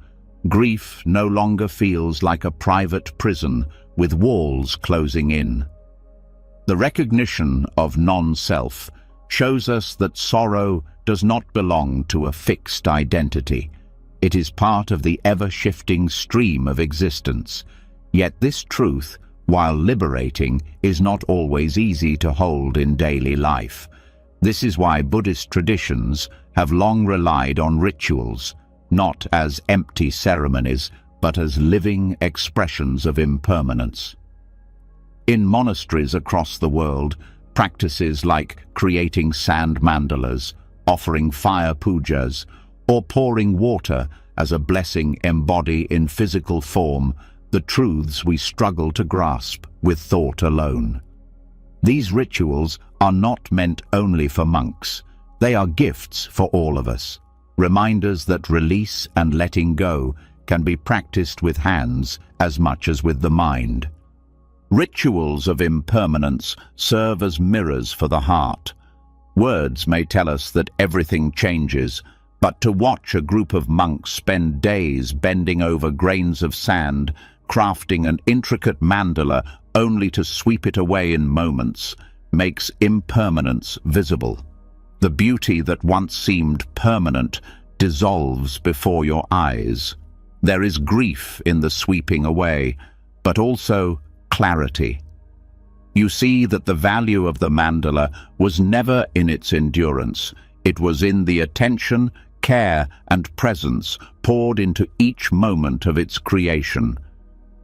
grief no longer feels like a private prison with walls closing in. The recognition of non-self shows us that sorrow does not belong to a fixed identity. It is part of the ever-shifting stream of existence. Yet this truth, while liberating, is not always easy to hold in daily life. This is why Buddhist traditions have long relied on rituals, not as empty ceremonies, but as living expressions of impermanence. In monasteries across the world, practices like creating sand mandalas, offering fire pujas, or pouring water as a blessing embody in physical form the truths we struggle to grasp with thought alone. These rituals are not meant only for monks. They are gifts for all of us, reminders that release and letting go can be practiced with hands as much as with the mind. Rituals of impermanence serve as mirrors for the heart. Words may tell us that everything changes, but to watch a group of monks spend days bending over grains of sand, crafting an intricate mandala only to sweep it away in moments, makes impermanence visible. The beauty that once seemed permanent dissolves before your eyes. There is grief in the sweeping away, but also clarity. You see that the value of the mandala was never in its endurance. It was in the attention, care, and presence poured into each moment of its creation.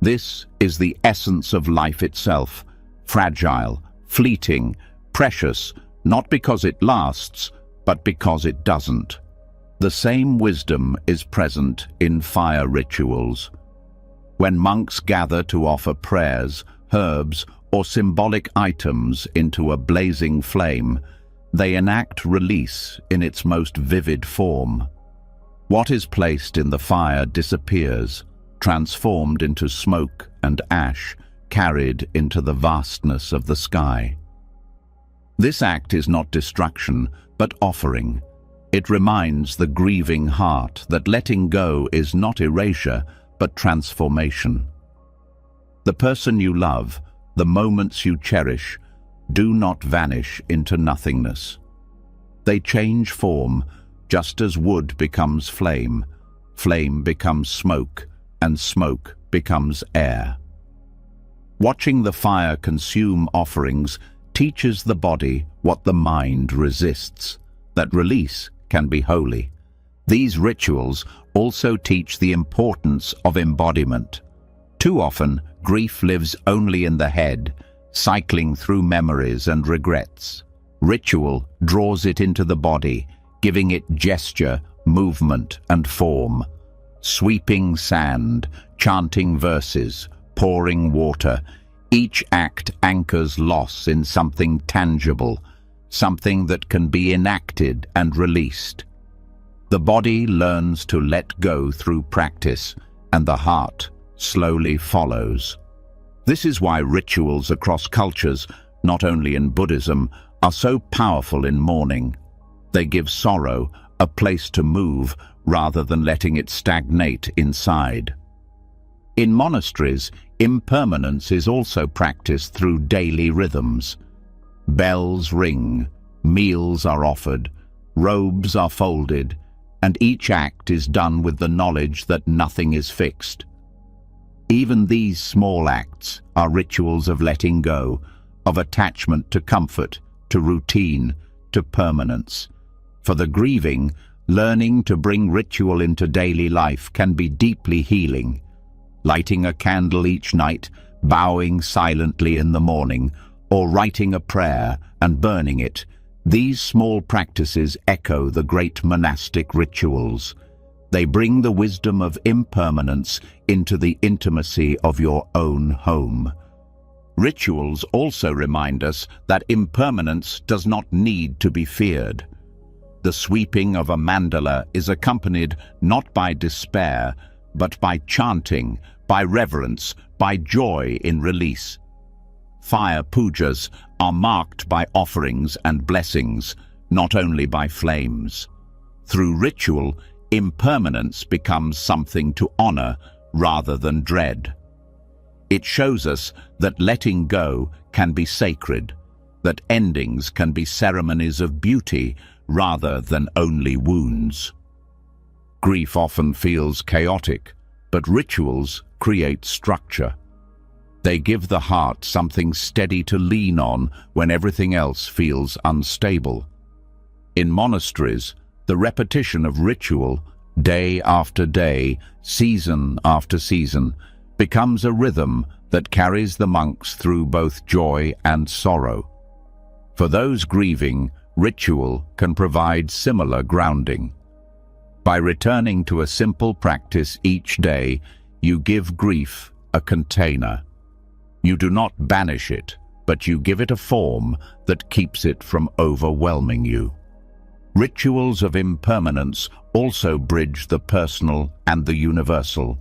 This is the essence of life itself, fragile, fleeting, precious, not because it lasts, but because it doesn't. The same wisdom is present in fire rituals. When monks gather to offer prayers, herbs, or symbolic items into a blazing flame, they enact release in its most vivid form. What is placed in the fire disappears, transformed into smoke and ash, carried into the vastness of the sky. This act is not destruction, but offering. It reminds the grieving heart that letting go is not erasure, but transformation. The person you love, the moments you cherish, do not vanish into nothingness. They change form, just as wood becomes flame, flame becomes smoke, and smoke becomes air. Watching the fire consume offerings teaches the body what the mind resists, that release can be holy. These rituals also teach the importance of embodiment. Too often, grief lives only in the head, cycling through memories and regrets. Ritual draws it into the body, giving it gesture, movement, and form. Sweeping sand, chanting verses, pouring water, each act anchors loss in something tangible, something that can be enacted and released. The body learns to let go through practice, and the heart slowly follows. This is why rituals across cultures, not only in Buddhism, are so powerful in mourning. They give sorrow a place to move rather than letting it stagnate inside. In monasteries, impermanence is also practiced through daily rhythms. Bells ring, meals are offered, robes are folded, and each act is done with the knowledge that nothing is fixed. Even these small acts are rituals of letting go, of attachment to comfort, to routine, to permanence. For the grieving, learning to bring ritual into daily life can be deeply healing. Lighting a candle each night, bowing silently in the morning, or writing a prayer and burning it, these small practices echo the great monastic rituals. They bring the wisdom of impermanence into the intimacy of your own home. Rituals also remind us that impermanence does not need to be feared. The sweeping of a mandala is accompanied not by despair, but by chanting, by reverence, by joy in release. Fire pujas are marked by offerings and blessings, not only by flames. Through ritual, impermanence becomes something to honor rather than dread. It shows us that letting go can be sacred, that endings can be ceremonies of beauty rather than only wounds. Grief often feels chaotic, but rituals create structure. They give the heart something steady to lean on when everything else feels unstable. In monasteries, the repetition of ritual, day after day, season after season, becomes a rhythm that carries the monks through both joy and sorrow. For those grieving, ritual can provide similar grounding. By returning to a simple practice each day, you give grief a container. You do not banish it, but you give it a form that keeps it from overwhelming you. Rituals of impermanence also bridge the personal and the universal.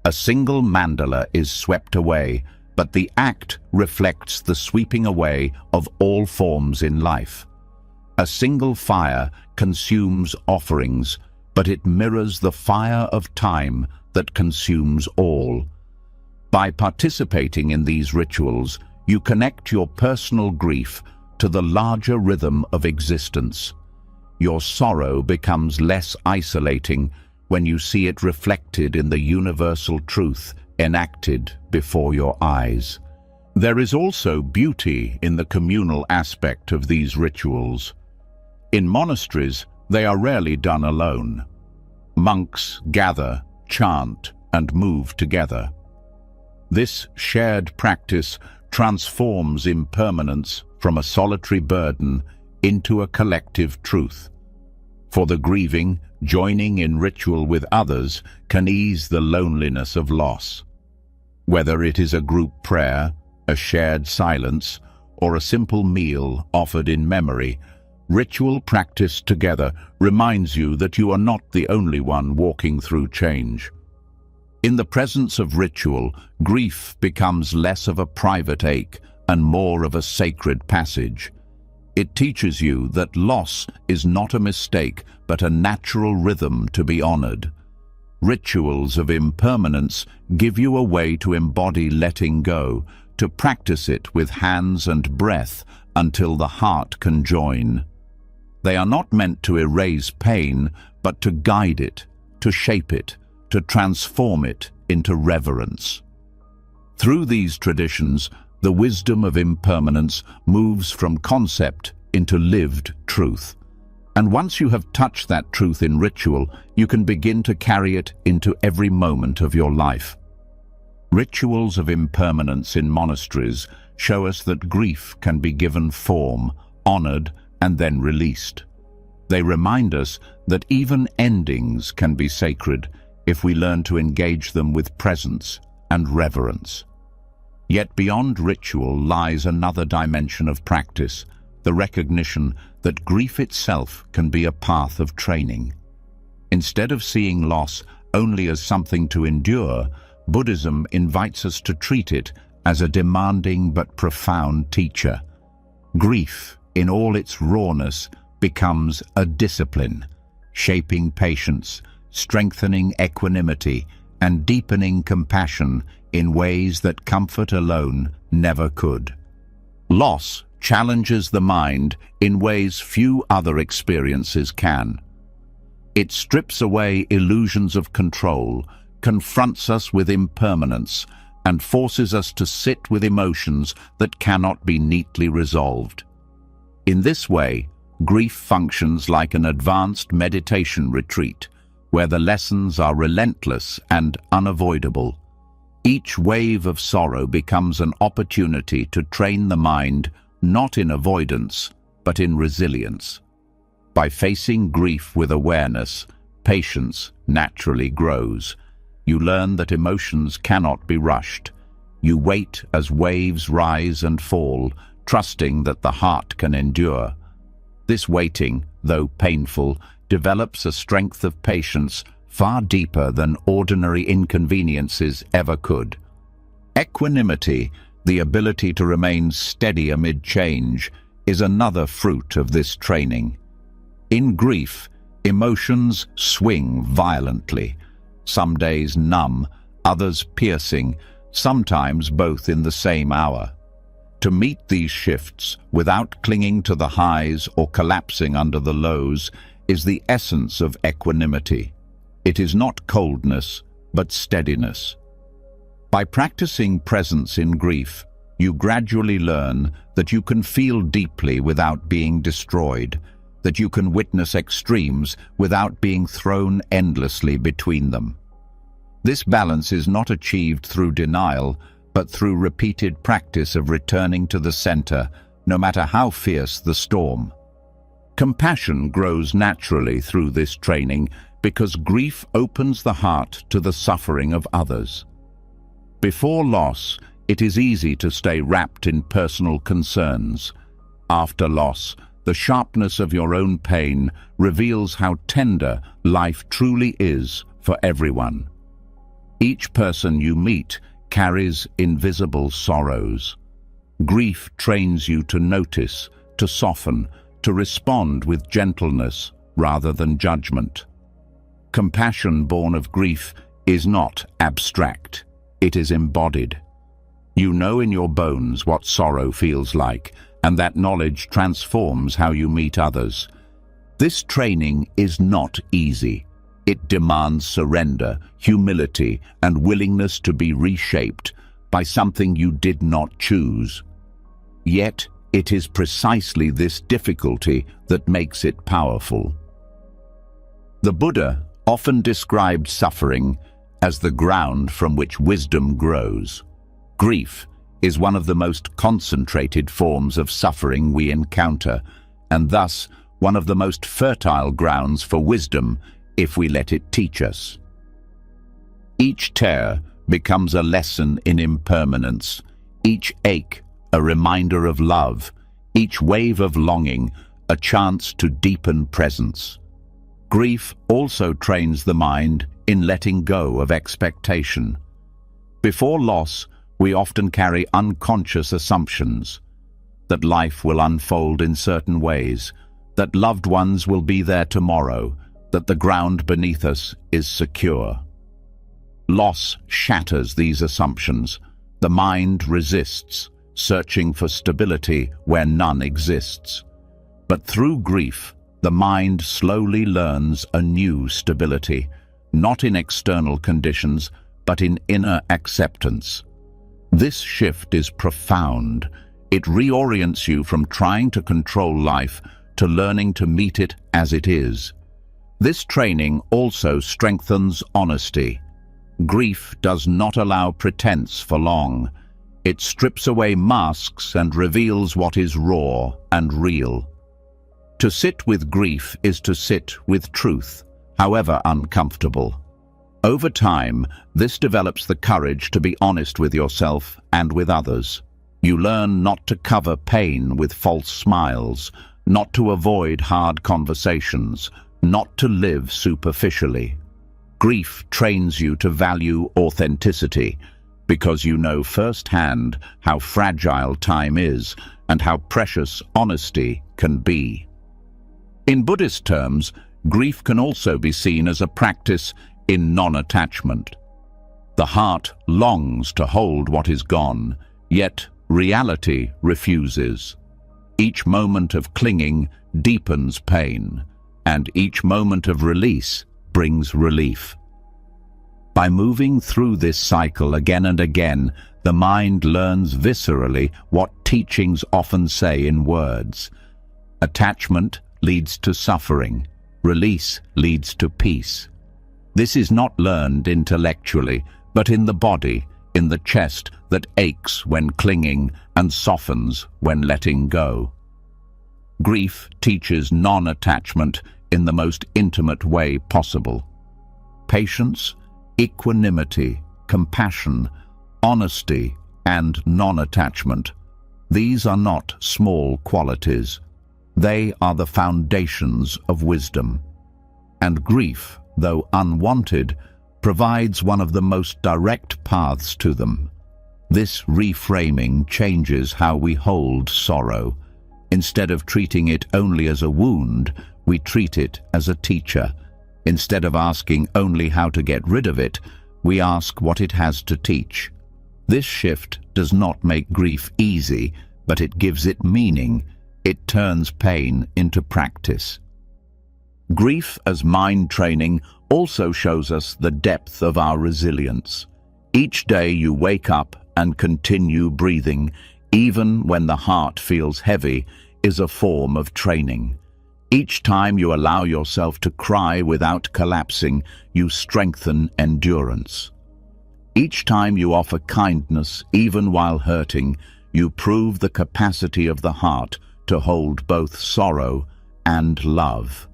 A single mandala is swept away, but the act reflects the sweeping away of all forms in life. A single fire consumes offerings, but it mirrors the fire of time that consumes all. By participating in these rituals, you connect your personal grief to the larger rhythm of existence. Your sorrow becomes less isolating when you see it reflected in the universal truth enacted before your eyes. There is also beauty in the communal aspect of these rituals. In monasteries, they are rarely done alone. Monks gather, chant, and move together. This shared practice transforms impermanence from a solitary burden into a collective truth. For the grieving, joining in ritual with others can ease the loneliness of loss. Whether it is a group prayer, a shared silence, or a simple meal offered in memory, ritual practice together reminds you that you are not the only one walking through change. In the presence of ritual, grief becomes less of a private ache and more of a sacred passage. It teaches you that loss is not a mistake, but a natural rhythm to be honored. Rituals of impermanence give you a way to embody letting go, to practice it with hands and breath until the heart can join. They are not meant to erase pain, but to guide it, to shape it, to transform it into reverence. Through these traditions, the wisdom of impermanence moves from concept into lived truth. And once you have touched that truth in ritual, you can begin to carry it into every moment of your life. Rituals of impermanence in monasteries show us that grief can be given form, honored, and then released. They remind us that even endings can be sacred if we learn to engage them with presence and reverence. Yet beyond ritual lies another dimension of practice, the recognition that grief itself can be a path of training. Instead of seeing loss only as something to endure, Buddhism invites us to treat it as a demanding but profound teacher. Grief, in all its rawness, becomes a discipline, shaping patience, strengthening equanimity, and deepening compassion in ways that comfort alone never could. Loss challenges the mind in ways few other experiences can. It strips away illusions of control, confronts us with impermanence, and forces us to sit with emotions that cannot be neatly resolved. In this way, grief functions like an advanced meditation retreat, where the lessons are relentless and unavoidable. Each wave of sorrow becomes an opportunity to train the mind not in avoidance, but in resilience. By facing grief with awareness, patience naturally grows. You learn that emotions cannot be rushed. You wait as waves rise and fall, trusting that the heart can endure. This waiting, though painful, develops a strength of patience far deeper than ordinary inconveniences ever could. Equanimity, the ability to remain steady amid change, is another fruit of this training. In grief, emotions swing violently, some days numb, others piercing, sometimes both in the same hour. To meet these shifts without clinging to the highs or collapsing under the lows is the essence of equanimity. It is not coldness, but steadiness. By practicing presence in grief, you gradually learn that you can feel deeply without being destroyed, that you can witness extremes without being thrown endlessly between them. This balance is not achieved through denial, but through repeated practice of returning to the center, no matter how fierce the storm. Compassion grows naturally through this training because grief opens the heart to the suffering of others. Before loss, it is easy to stay wrapped in personal concerns. After loss, the sharpness of your own pain reveals how tender life truly is for everyone. Each person you meet carries invisible sorrows. Grief trains you to notice, to soften, to respond with gentleness rather than judgment. Compassion born of grief is not abstract, it is embodied. You know in your bones what sorrow feels like, and that knowledge transforms how you meet others. This training is not easy. It demands surrender, humility, and willingness to be reshaped by something you did not choose. Yet, it is precisely this difficulty that makes it powerful. The Buddha often described suffering as the ground from which wisdom grows. Grief is one of the most concentrated forms of suffering we encounter, and thus one of the most fertile grounds for wisdom if we let it teach us. Each tear becomes a lesson in impermanence, each ache a reminder of love, each wave of longing a chance to deepen presence. Grief also trains the mind in letting go of expectation. Before loss, we often carry unconscious assumptions that life will unfold in certain ways, that loved ones will be there tomorrow, that the ground beneath us is secure. Loss shatters these assumptions. The mind resists, searching for stability where none exists. But through grief, the mind slowly learns a new stability, not in external conditions, but in inner acceptance. This shift is profound. It reorients you from trying to control life to learning to meet it as it is. This training also strengthens honesty. Grief does not allow pretense for long. It strips away masks and reveals what is raw and real. To sit with grief is to sit with truth, however uncomfortable. Over time, this develops the courage to be honest with yourself and with others. You learn not to cover pain with false smiles, not to avoid hard conversations, not to live superficially. Grief trains you to value authenticity, because you know firsthand how fragile time is and how precious honesty can be. In Buddhist terms, grief can also be seen as a practice in non-attachment. The heart longs to hold what is gone, yet reality refuses. Each moment of clinging deepens pain, and each moment of release brings relief. By moving through this cycle again and again, the mind learns viscerally what teachings often say in words. Attachment leads to suffering. Release leads to peace. This is not learned intellectually, but in the body, in the chest that aches when clinging and softens when letting go. Grief teaches non-attachment in the most intimate way possible. Patience, equanimity, compassion, honesty, and non-attachment. These are not small qualities. They are the foundations of wisdom. And grief, though unwanted, provides one of the most direct paths to them. This reframing changes how we hold sorrow. Instead of treating it only as a wound, we treat it as a teacher. Instead of asking only how to get rid of it, we ask what it has to teach. This shift does not make grief easy, but it gives it meaning. It turns pain into practice. Grief as mind training also shows us the depth of our resilience. Each day you wake up and continue breathing, even when the heart feels heavy, is a form of training. Each time you allow yourself to cry without collapsing, you strengthen endurance. Each time you offer kindness, even while hurting, you prove the capacity of the heart to hold both sorrow and love.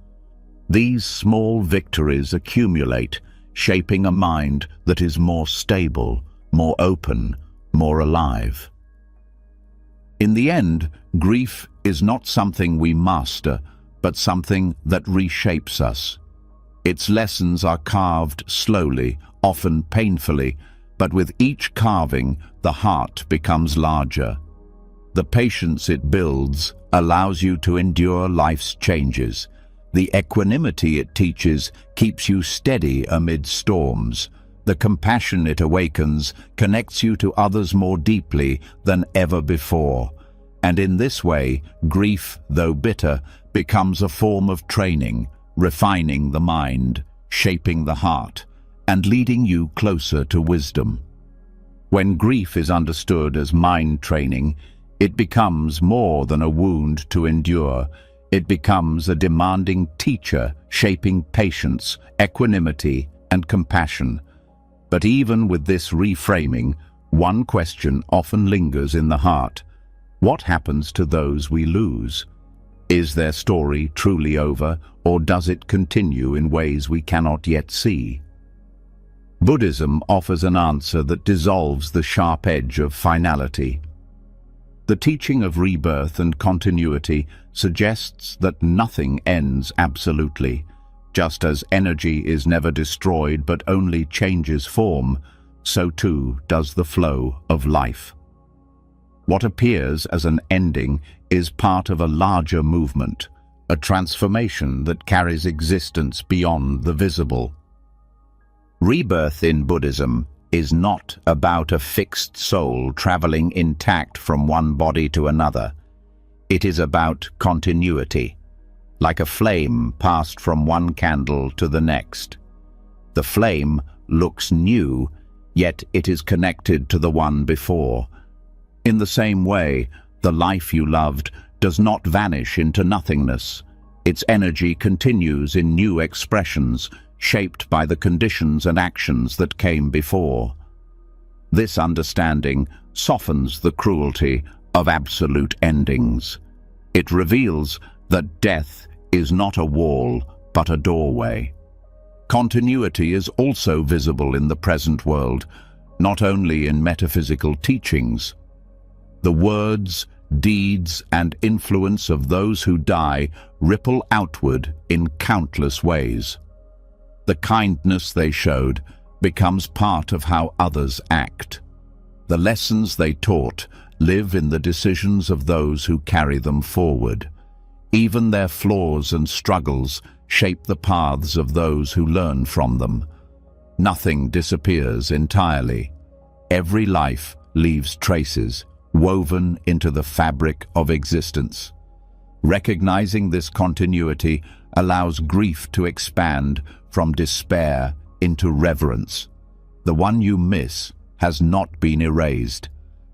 These small victories accumulate, shaping a mind that is more stable, more open, more alive. In the end, grief is not something we master, but something that reshapes us. Its lessons are carved slowly, often painfully, but with each carving, the heart becomes larger. The patience it builds allows you to endure life's changes. The equanimity it teaches keeps you steady amid storms. The compassion it awakens connects you to others more deeply than ever before. And in this way, grief, though bitter, becomes a form of training, refining the mind, shaping the heart, and leading you closer to wisdom. When grief is understood as mind training, it becomes more than a wound to endure. It becomes a demanding teacher, shaping patience, equanimity, and compassion. But even with this reframing, one question often lingers in the heart. What happens to those we lose? Is their story truly over, or does it continue in ways we cannot yet see? Buddhism offers an answer that dissolves the sharp edge of finality. The teaching of rebirth and continuity suggests that nothing ends absolutely. Just as energy is never destroyed but only changes form, so too does the flow of life. What appears as an ending is part of a larger movement, a transformation that carries existence beyond the visible. Rebirth in Buddhism is not about a fixed soul traveling intact from one body to another. It is about continuity, like a flame passed from one candle to the next. The flame looks new, yet it is connected to the one before. In the same way, the life you loved does not vanish into nothingness. Its energy continues in new expressions, shaped by the conditions and actions that came before. This understanding softens the cruelty of absolute endings. It reveals that death is not a wall, but a doorway. Continuity is also visible in the present world, not only in metaphysical teachings. The words, deeds, and influence of those who die ripple outward in countless ways. The kindness they showed becomes part of how others act. The lessons they taught live in the decisions of those who carry them forward. Even their flaws and struggles shape the paths of those who learn from them. Nothing disappears entirely. Every life leaves traces, woven into the fabric of existence. Recognizing this continuity allows grief to expand from despair into reverence. The one you miss has not been erased.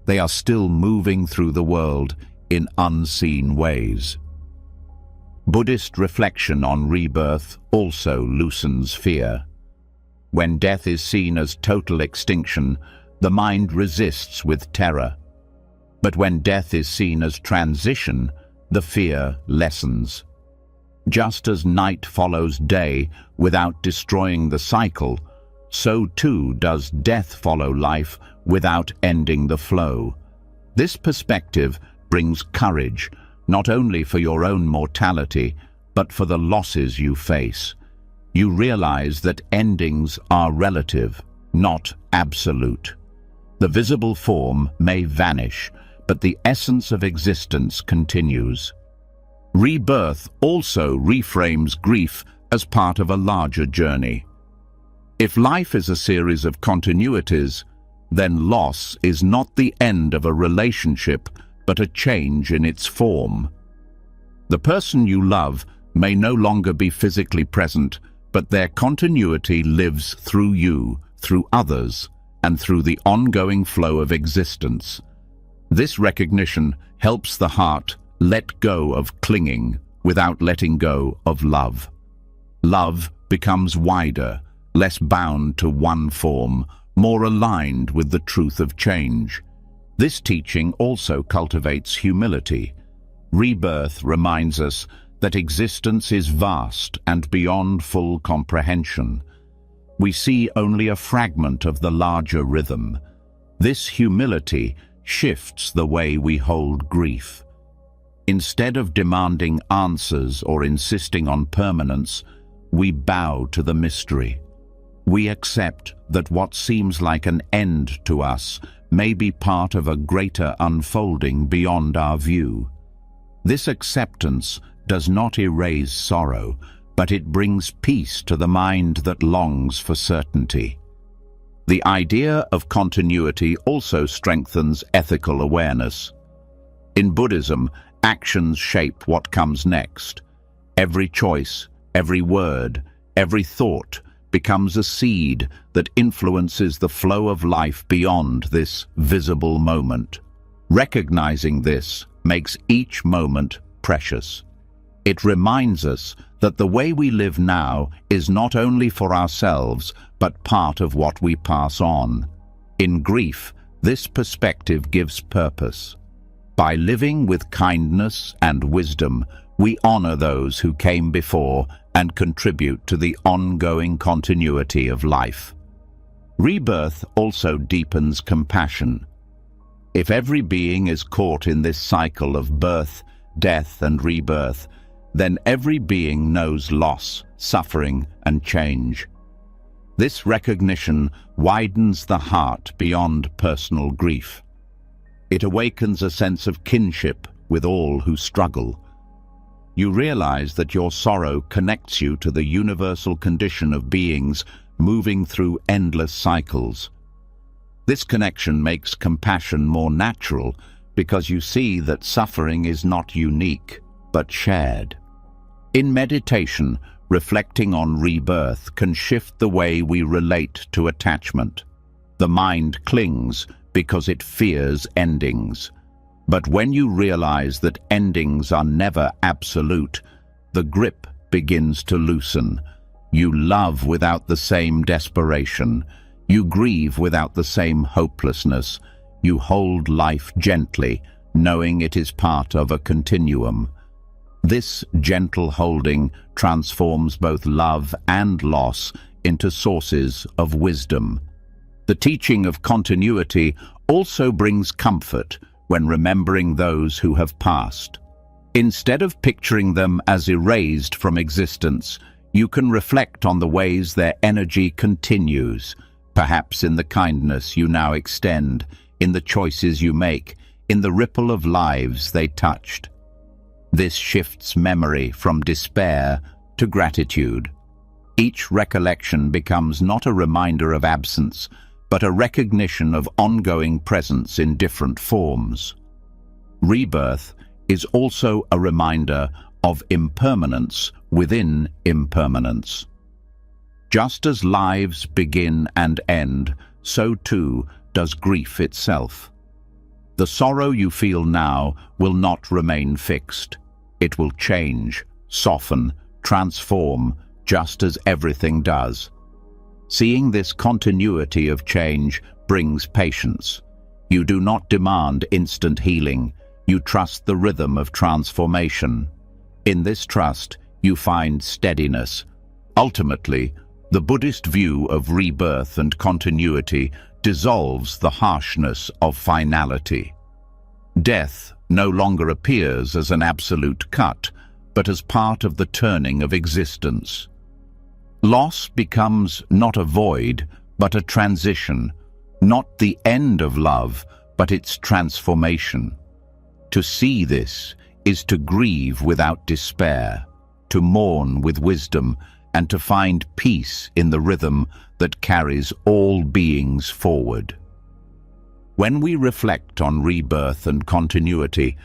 They are still moving through the world in unseen ways. Buddhist reflection on rebirth also loosens fear. When death is seen as total extinction, the mind resists with terror. But when death is seen as transition, the fear lessens. Just as night follows day without destroying the cycle, so too does death follow life without ending the flow. This perspective brings courage, not only for your own mortality, but for the losses you face. You realize that endings are relative, not absolute. The visible form may vanish, but the essence of existence continues. Rebirth also reframes grief as part of a larger journey. If life is a series of continuities, then loss is not the end of a relationship, but a change in its form. The person you love may no longer be physically present, but their continuity lives through you, through others, and through the ongoing flow of existence. This recognition helps the heart let go of clinging without letting go of love. Love becomes wider, less bound to one form, more aligned with the truth of change. This teaching also cultivates humility. Rebirth reminds us that existence is vast and beyond full comprehension. We see only a fragment of the larger rhythm. This humility shifts the way we hold grief. Instead of demanding answers or insisting on permanence, we bow to the mystery. We accept that what seems like an end to us may be part of a greater unfolding beyond our view. This acceptance does not erase sorrow, but it brings peace to the mind that longs for certainty. The idea of continuity also strengthens ethical awareness. In Buddhism, actions shape what comes next. Every choice, every word, every thought becomes a seed that influences the flow of life beyond this visible moment. Recognizing this makes each moment precious. It reminds us that the way we live now is not only for ourselves, but part of what we pass on. In grief, this perspective gives purpose. By living with kindness and wisdom, we honor those who came before and contribute to the ongoing continuity of life. Rebirth also deepens compassion. If every being is caught in this cycle of birth, death, and rebirth, then every being knows loss, suffering, and change. This recognition widens the heart beyond personal grief. It awakens a sense of kinship with all who struggle. You realize that your sorrow connects you to the universal condition of beings moving through endless cycles. This connection makes compassion more natural because you see that suffering is not unique, but shared. In meditation, reflecting on rebirth can shift the way we relate to attachment. The mind clings because it fears endings. But when you realize that endings are never absolute, the grip begins to loosen. You love without the same desperation. You grieve without the same hopelessness. You hold life gently, knowing it is part of a continuum. This gentle holding transforms both love and loss into sources of wisdom. The teaching of continuity also brings comfort when remembering those who have passed. Instead of picturing them as erased from existence, you can reflect on the ways their energy continues, perhaps in the kindness you now extend, in the choices you make, in the ripple of lives they touched. This shifts memory from despair to gratitude. Each recollection becomes not a reminder of absence, but a recognition of ongoing presence in different forms. Rebirth is also a reminder of impermanence within impermanence. Just as lives begin and end, so too does grief itself. The sorrow you feel now will not remain fixed. It will change, soften, transform, just as everything does. Seeing this continuity of change brings patience. You do not demand instant healing. You trust the rhythm of transformation. In this trust, you find steadiness. Ultimately, the Buddhist view of rebirth and continuity dissolves the harshness of finality. Death no longer appears as an absolute cut, but as part of the turning of existence. Loss becomes not a void, but a transition, not the end of love, but its transformation. To see this is to grieve without despair, to mourn with wisdom, and to find peace in the rhythm that carries all beings forward. When we reflect on rebirth and continuity,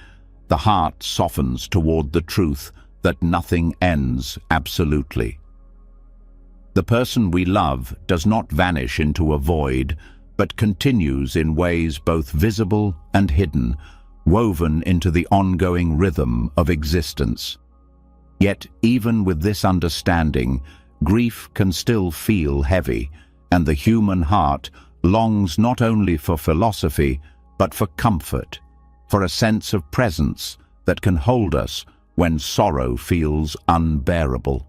the heart softens toward the truth that nothing ends absolutely. The person we love does not vanish into a void, but continues in ways both visible and hidden, woven into the ongoing rhythm of existence. Yet, even with this understanding, grief can still feel heavy, and the human heart longs not only for philosophy, but for comfort, for a sense of presence that can hold us when sorrow feels unbearable.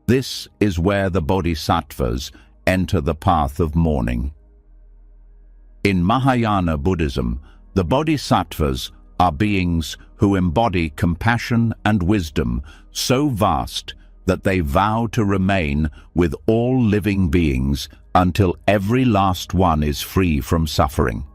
This is where the bodhisattvas enter the path of mourning. In Mahayana Buddhism, the bodhisattvas are beings who embody compassion and wisdom so vast that they vow to remain with all living beings until every last one is free from suffering.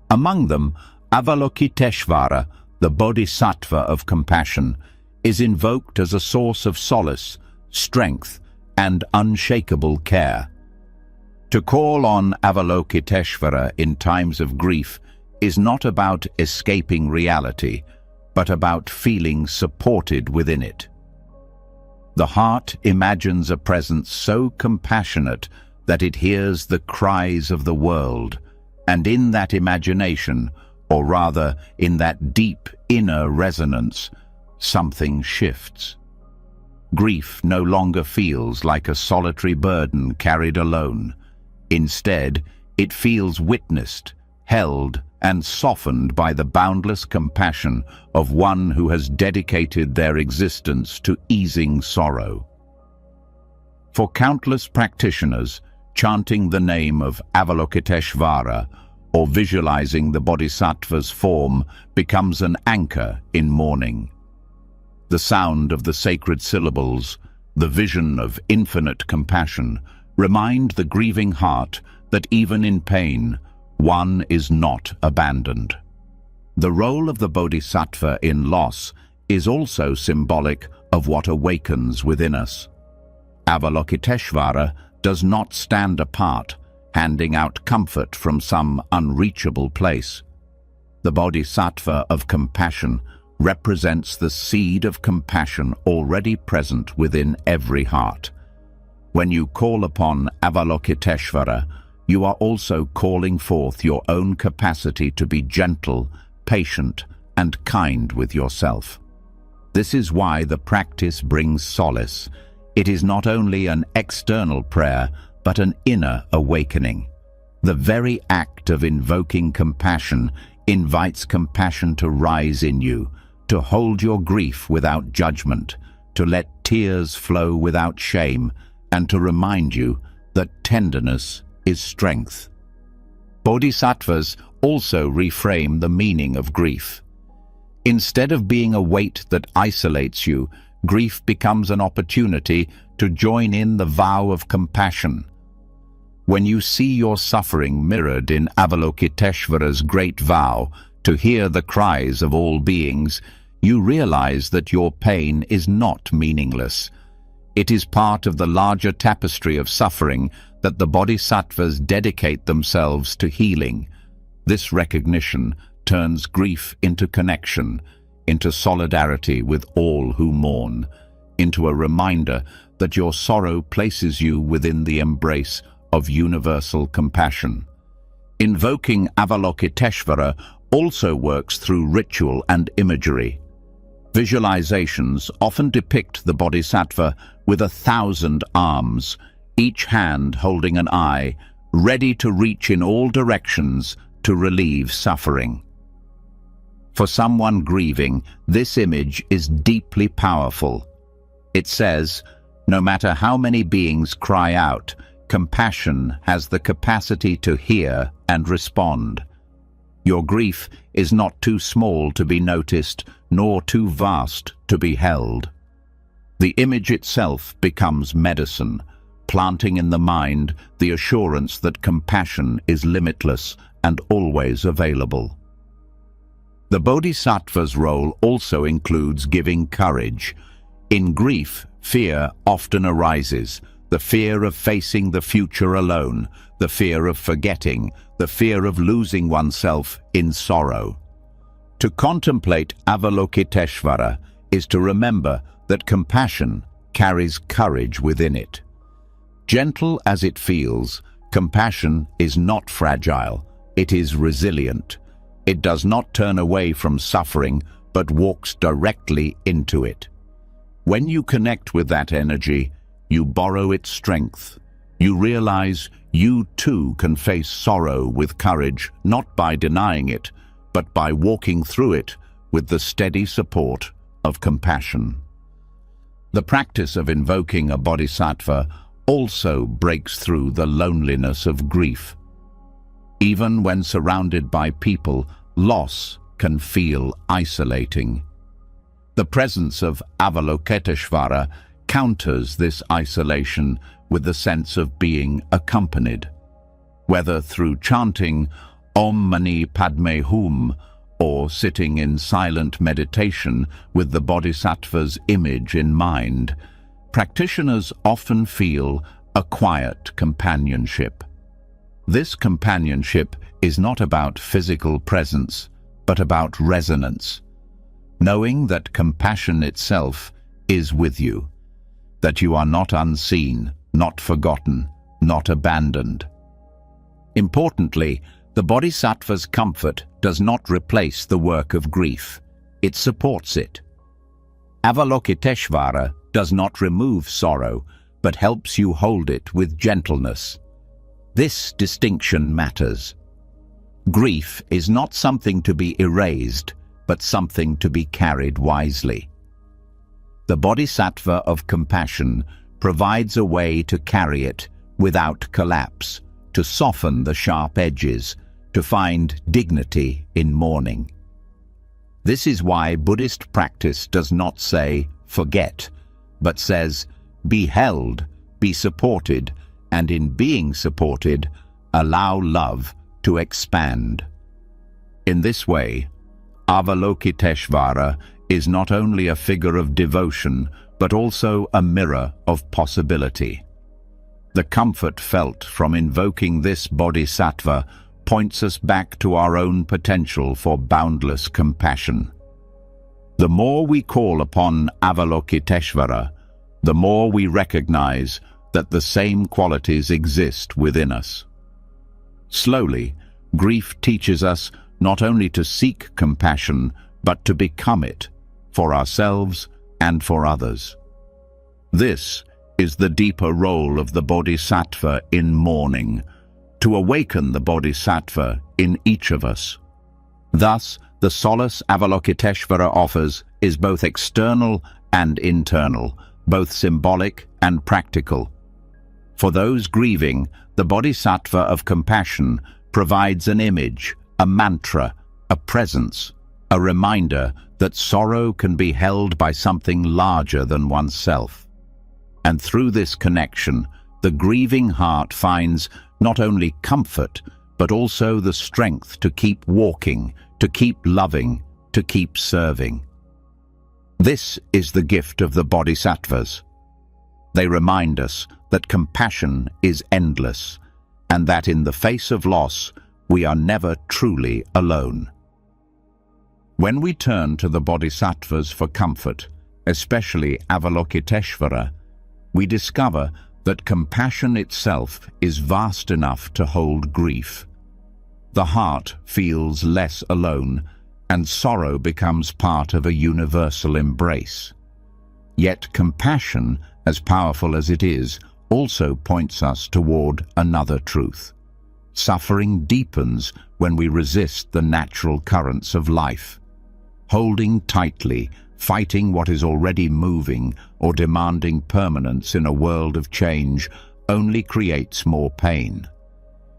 Among them, Avalokiteshvara, the bodhisattva of compassion, is invoked as a source of solace, strength, and unshakable care. To call on Avalokiteshvara in times of grief is not about escaping reality, but about feeling supported within it. The heart imagines a presence so compassionate that it hears the cries of the world, and in that imagination, or rather in that deep inner resonance, something shifts. Grief no longer feels like a solitary burden carried alone. Instead, it feels witnessed, held, and softened by the boundless compassion of one who has dedicated their existence to easing sorrow. For countless practitioners, chanting the name of Avalokiteshvara or visualizing the bodhisattva's form becomes an anchor in mourning. The sound of the sacred syllables, the vision of infinite compassion, remind the grieving heart that even in pain, one is not abandoned. The role of the bodhisattva in loss is also symbolic of what awakens within us. Avalokiteshvara does not stand apart, handing out comfort from some unreachable place. The bodhisattva of compassion represents the seed of compassion already present within every heart. When you call upon Avalokiteshvara, you are also calling forth your own capacity to be gentle, patient, and kind with yourself. This is why the practice brings solace. It is not only an external prayer, but an inner awakening. The very act of invoking compassion invites compassion to rise in you, to hold your grief without judgment, to let tears flow without shame, and to remind you that tenderness is strength. Bodhisattvas also reframe the meaning of grief. Instead of being a weight that isolates you, grief becomes an opportunity to join in the vow of compassion. When you see your suffering mirrored in Avalokiteshvara's great vow to hear the cries of all beings, you realize that your pain is not meaningless. It is part of the larger tapestry of suffering that the bodhisattvas dedicate themselves to healing. This recognition turns grief into connection, into solidarity with all who mourn, into a reminder that your sorrow places you within the embrace of universal compassion. Invoking Avalokiteshvara also works through ritual and imagery. Visualizations often depict the bodhisattva with 1,000 arms, each hand holding an eye, ready to reach in all directions to relieve suffering. For someone grieving, this image is deeply powerful. It says, no matter how many beings cry out, compassion has the capacity to hear and respond. Your grief is not too small to be noticed, nor too vast to be held. The image itself becomes medicine, planting in the mind the assurance that compassion is limitless and always available. The bodhisattva's role also includes giving courage. In grief, fear often arises, the fear of facing the future alone, the fear of forgetting, the fear of losing oneself in sorrow. To contemplate Avalokiteshvara is to remember that compassion carries courage within it. Gentle as it feels, compassion is not fragile, it is resilient. It does not turn away from suffering, but walks directly into it. When you connect with that energy, you borrow its strength. You realize you too can face sorrow with courage, not by denying it, but by walking through it with the steady support of compassion. The practice of invoking a bodhisattva also breaks through the loneliness of grief. Even when surrounded by people, loss can feel isolating. The presence of Avalokiteshvara counters this isolation with the sense of being accompanied. Whether through chanting Om Mani Padme Hum or sitting in silent meditation with the bodhisattva's image in mind, practitioners often feel a quiet companionship. This companionship is not about physical presence, but about resonance. Knowing that compassion itself is with you, that you are not unseen, not forgotten, not abandoned. Importantly, the bodhisattva's comfort does not replace the work of grief. It supports it. Avalokiteshvara does not remove sorrow, but helps you hold it with gentleness. This distinction matters. Grief is not something to be erased, but something to be carried wisely. The bodhisattva of compassion provides a way to carry it without collapse, to soften the sharp edges, to find dignity in mourning. This is why Buddhist practice does not say, forget, but says, be held, be supported, and in being supported, allow love to expand. In this way, Avalokiteshvara is not only a figure of devotion, but also a mirror of possibility. The comfort felt from invoking this bodhisattva points us back to our own potential for boundless compassion. The more we call upon Avalokiteshvara, the more we recognize that the same qualities exist within us. Slowly, grief teaches us not only to seek compassion, but to become it, for ourselves and for others. This is the deeper role of the bodhisattva in mourning, to awaken the bodhisattva in each of us. Thus, the solace Avalokiteshvara offers is both external and internal, both symbolic and practical. For those grieving, the bodhisattva of compassion provides an image, a mantra, a presence, a reminder that sorrow can be held by something larger than oneself. And through this connection, the grieving heart finds not only comfort, but also the strength to keep walking, to keep loving, to keep serving. This is the gift of the bodhisattvas. They remind us that compassion is endless, and that in the face of loss, we are never truly alone. When we turn to the bodhisattvas for comfort, especially Avalokiteshvara, we discover that compassion itself is vast enough to hold grief. The heart feels less alone, and sorrow becomes part of a universal embrace. Yet compassion, as powerful as it is, also points us toward another truth. Suffering deepens when we resist the natural currents of life. Holding tightly, fighting what is already moving, or demanding permanence in a world of change only creates more pain.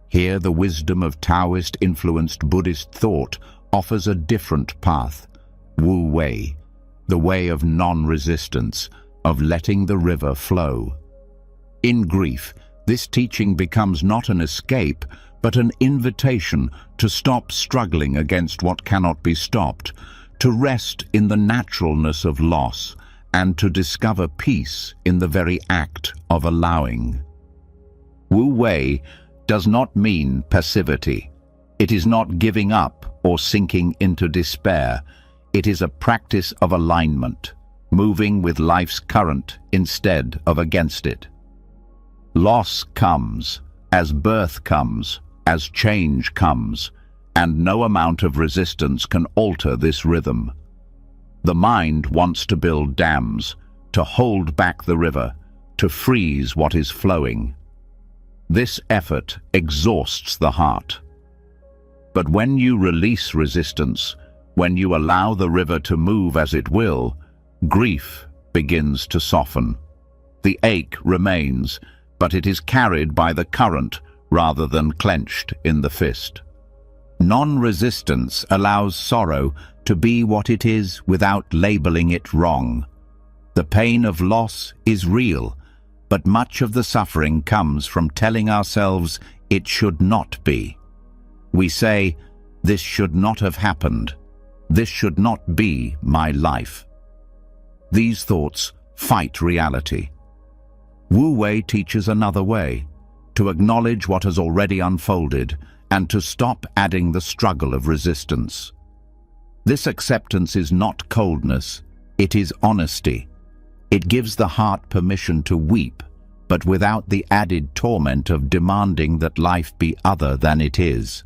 Here, the wisdom of Taoist-influenced Buddhist thought offers a different path, Wu Wei, the way of non-resistance, of letting the river flow. In grief, this teaching becomes not an escape, but an invitation to stop struggling against what cannot be stopped, to rest in the naturalness of loss, and to discover peace in the very act of allowing. Wu Wei does not mean passivity. It is not giving up or sinking into despair. It is a practice of alignment, moving with life's current instead of against it. Loss comes, as birth comes, as change comes, and no amount of resistance can alter this rhythm. The mind wants to build dams, to hold back the river, to freeze what is flowing. This effort exhausts the heart. But when you release resistance, when you allow the river to move as it will, grief begins to soften. The ache remains, but it is carried by the current rather than clenched in the fist. Non-resistance allows sorrow to be what it is without labeling it wrong. The pain of loss is real, but much of the suffering comes from telling ourselves it should not be. We say, "This should not have happened. This should not be my life." These thoughts fight reality. Wu Wei teaches another way, to acknowledge what has already unfolded and to stop adding the struggle of resistance. This acceptance is not coldness, it is honesty. It gives the heart permission to weep, but without the added torment of demanding that life be other than it is.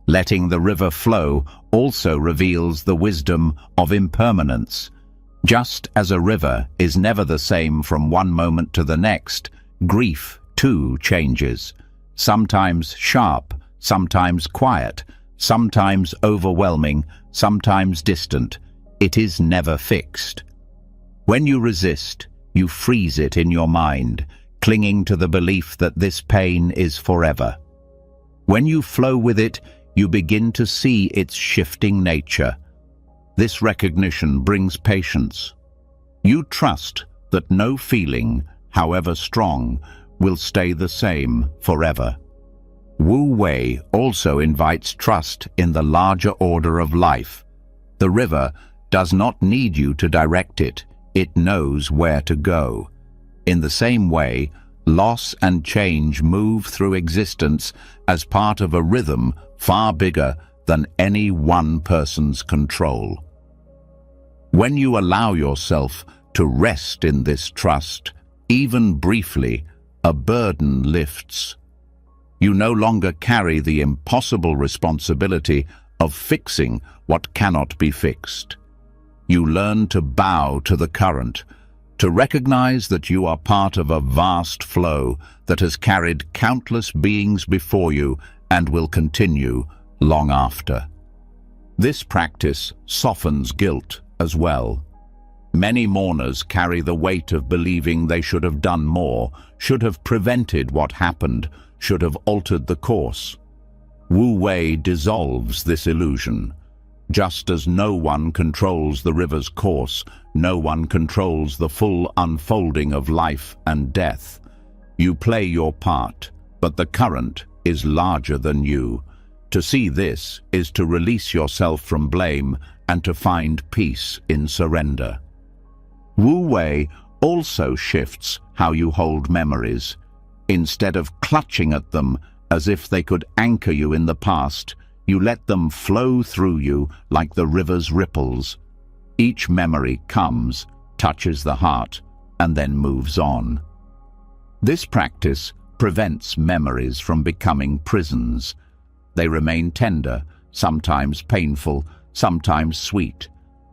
Letting the river flow also reveals the wisdom of impermanence. Just as a river is never the same from one moment to the next, grief too changes, sometimes sharp, sometimes quiet, sometimes overwhelming, sometimes distant. It is never fixed. When you resist, you freeze it in your mind, clinging to the belief that this pain is forever. When you flow with it, you begin to see its shifting nature. This recognition brings patience. You trust that no feeling, however strong, will stay the same forever. Wu Wei also invites trust in the larger order of life. The river does not need you to direct it. It knows where to go. In the same way, loss and change move through existence as part of a rhythm far bigger than any one person's control. When you allow yourself to rest in this trust, even briefly, a burden lifts. You no longer carry the impossible responsibility of fixing what cannot be fixed. You learn to bow to the current, to recognize that you are part of a vast flow that has carried countless beings before you and will continue long after. This practice softens guilt as well. Many mourners carry the weight of believing they should have done more, should have prevented what happened, should have altered the course. Wu Wei dissolves this illusion. Just as no one controls the river's course, no one controls the full unfolding of life and death. You play your part, but the current is larger than you. To see this is to release yourself from blame and to find peace in surrender. Wu Wei also shifts how you hold memories. Instead of clutching at them as if they could anchor you in the past, you let them flow through you like the river's ripples. Each memory comes, touches the heart, and then moves on. This practice prevents memories from becoming prisons. They remain tender, sometimes painful, sometimes sweet,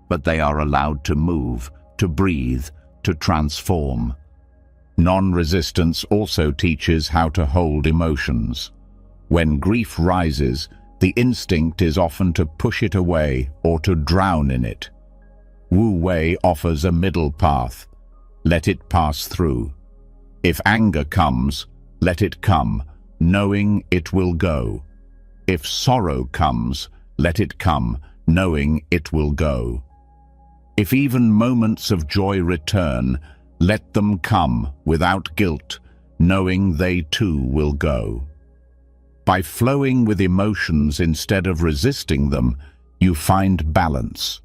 but they are allowed to move, to breathe, to transform. Non-resistance also teaches how to hold emotions. When grief rises, the instinct is often to push it away or to drown in it. Wu Wei offers a middle path. Let it pass through. If anger comes, let it come, knowing it will go. If sorrow comes, let it come, knowing it will go. If even moments of joy return, let them come without guilt, knowing they too will go. By flowing with emotions instead of resisting them, you find balance.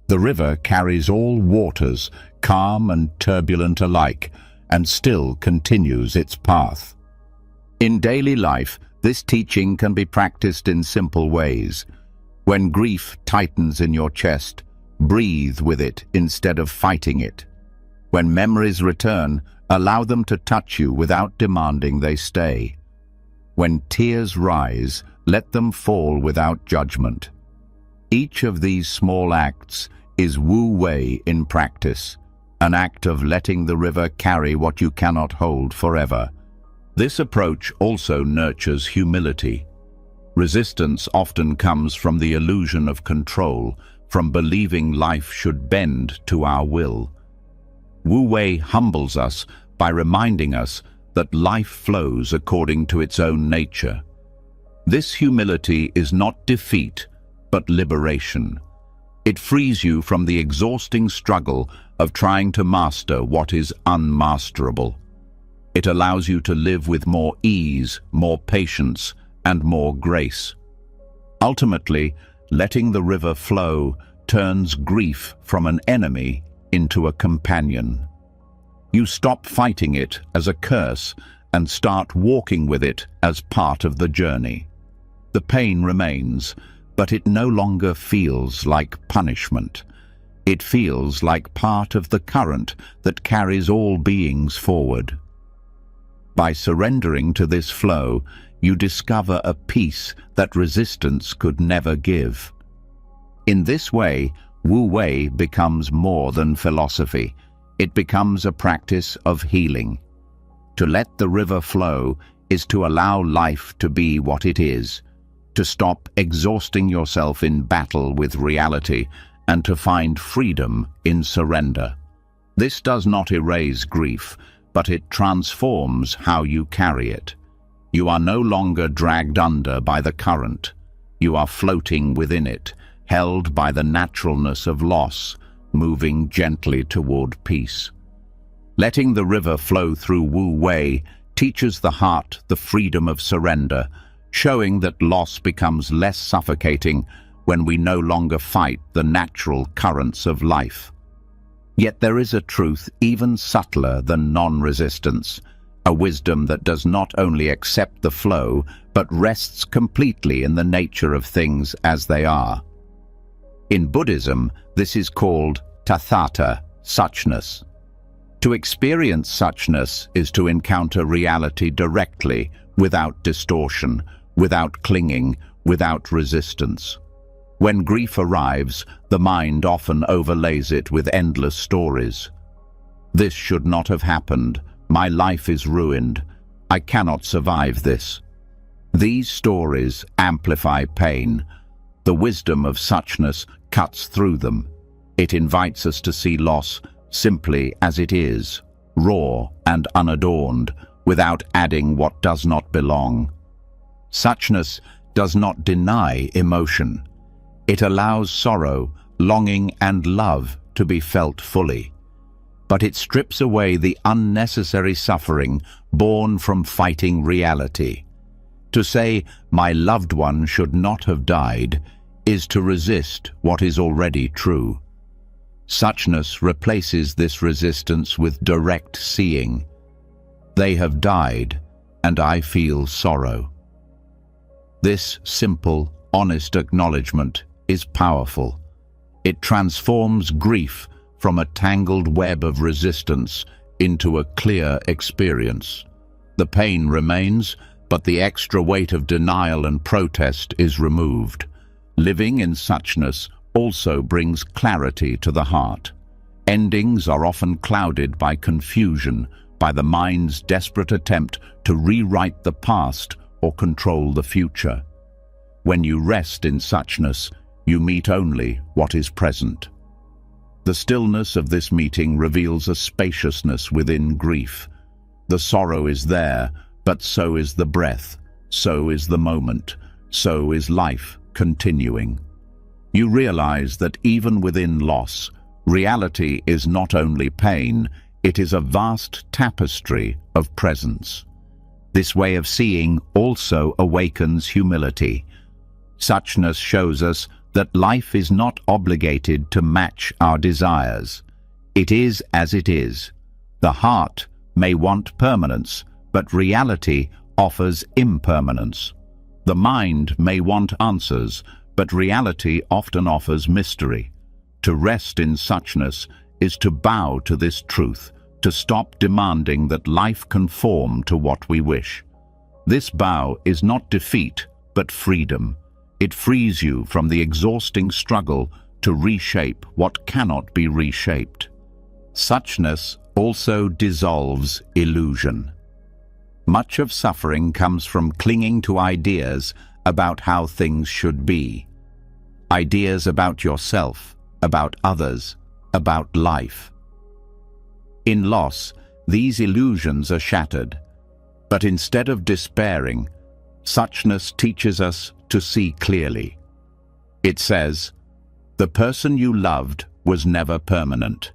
The river carries all waters, calm and turbulent alike, and still continues its path. In daily life, this teaching can be practiced in simple ways. When grief tightens in your chest, breathe with it instead of fighting it. When memories return, allow them to touch you without demanding they stay. When tears rise, let them fall without judgment. Each of these small acts is Wu Wei in practice, an act of letting the river carry what you cannot hold forever. This approach also nurtures humility. Resistance often comes from the illusion of control, from believing life should bend to our will. Wu Wei humbles us by reminding us that life flows according to its own nature. This humility is not defeat, but liberation. It frees you from the exhausting struggle of trying to master what is unmasterable. It allows you to live with more ease, more patience, and more grace. Ultimately, letting the river flow turns grief from an enemy into a companion. You stop fighting it as a curse and start walking with it as part of the journey. The pain remains, but it no longer feels like punishment. It feels like part of the current that carries all beings forward. By surrendering to this flow, you discover a peace that resistance could never give. In this way, Wu Wei becomes more than philosophy. It becomes a practice of healing. To let the river flow is to allow life to be what it is, to stop exhausting yourself in battle with reality, and to find freedom in surrender. This does not erase grief, but it transforms how you carry it. You are no longer dragged under by the current. You are floating within it, held by the naturalness of loss, moving gently toward peace. Letting the river flow through Wu Wei teaches the heart the freedom of surrender, showing that loss becomes less suffocating when we no longer fight the natural currents of life. Yet there is a truth even subtler than non-resistance, a wisdom that does not only accept the flow, but rests completely in the nature of things as they are. In Buddhism, this is called tathata, suchness. To experience suchness is to encounter reality directly, without distortion, without clinging, without resistance. When grief arrives, the mind often overlays it with endless stories. This should not have happened. My life is ruined. I cannot survive this. These stories amplify pain. The wisdom of suchness cuts through them. It invites us to see loss simply as it is, raw and unadorned, without adding what does not belong. Suchness does not deny emotion. It allows sorrow, longing, and love to be felt fully. But it strips away the unnecessary suffering born from fighting reality. To say, "My loved one should not have died," is to resist what is already true. Suchness replaces this resistance with direct seeing. They have died, and I feel sorrow. This simple, honest acknowledgement is powerful. It transforms grief from a tangled web of resistance into a clear experience. The pain remains, but the extra weight of denial and protest is removed. Living in suchness also brings clarity to the heart. Endings are often clouded by confusion, by the mind's desperate attempt to rewrite the past or control the future. When you rest in suchness, you meet only what is present. The stillness of this meeting reveals a spaciousness within grief. The sorrow is there, but so is the breath, so is the moment, so is life continuing. You realize that even within loss, reality is not only pain, it is a vast tapestry of presence. This way of seeing also awakens humility. Suchness shows us that life is not obligated to match our desires. It is as it is. The heart may want permanence, but reality offers impermanence. The mind may want answers, but reality often offers mystery. To rest in suchness is to bow to this truth, to stop demanding that life conform to what we wish. This bow is not defeat, but freedom. It frees you from the exhausting struggle to reshape what cannot be reshaped. Suchness also dissolves illusion. Much of suffering comes from clinging to ideas about how things should be. Ideas about yourself, about others, about life. In loss, these illusions are shattered. But instead of despairing, suchness teaches us to see clearly. It says, "The person you loved was never permanent.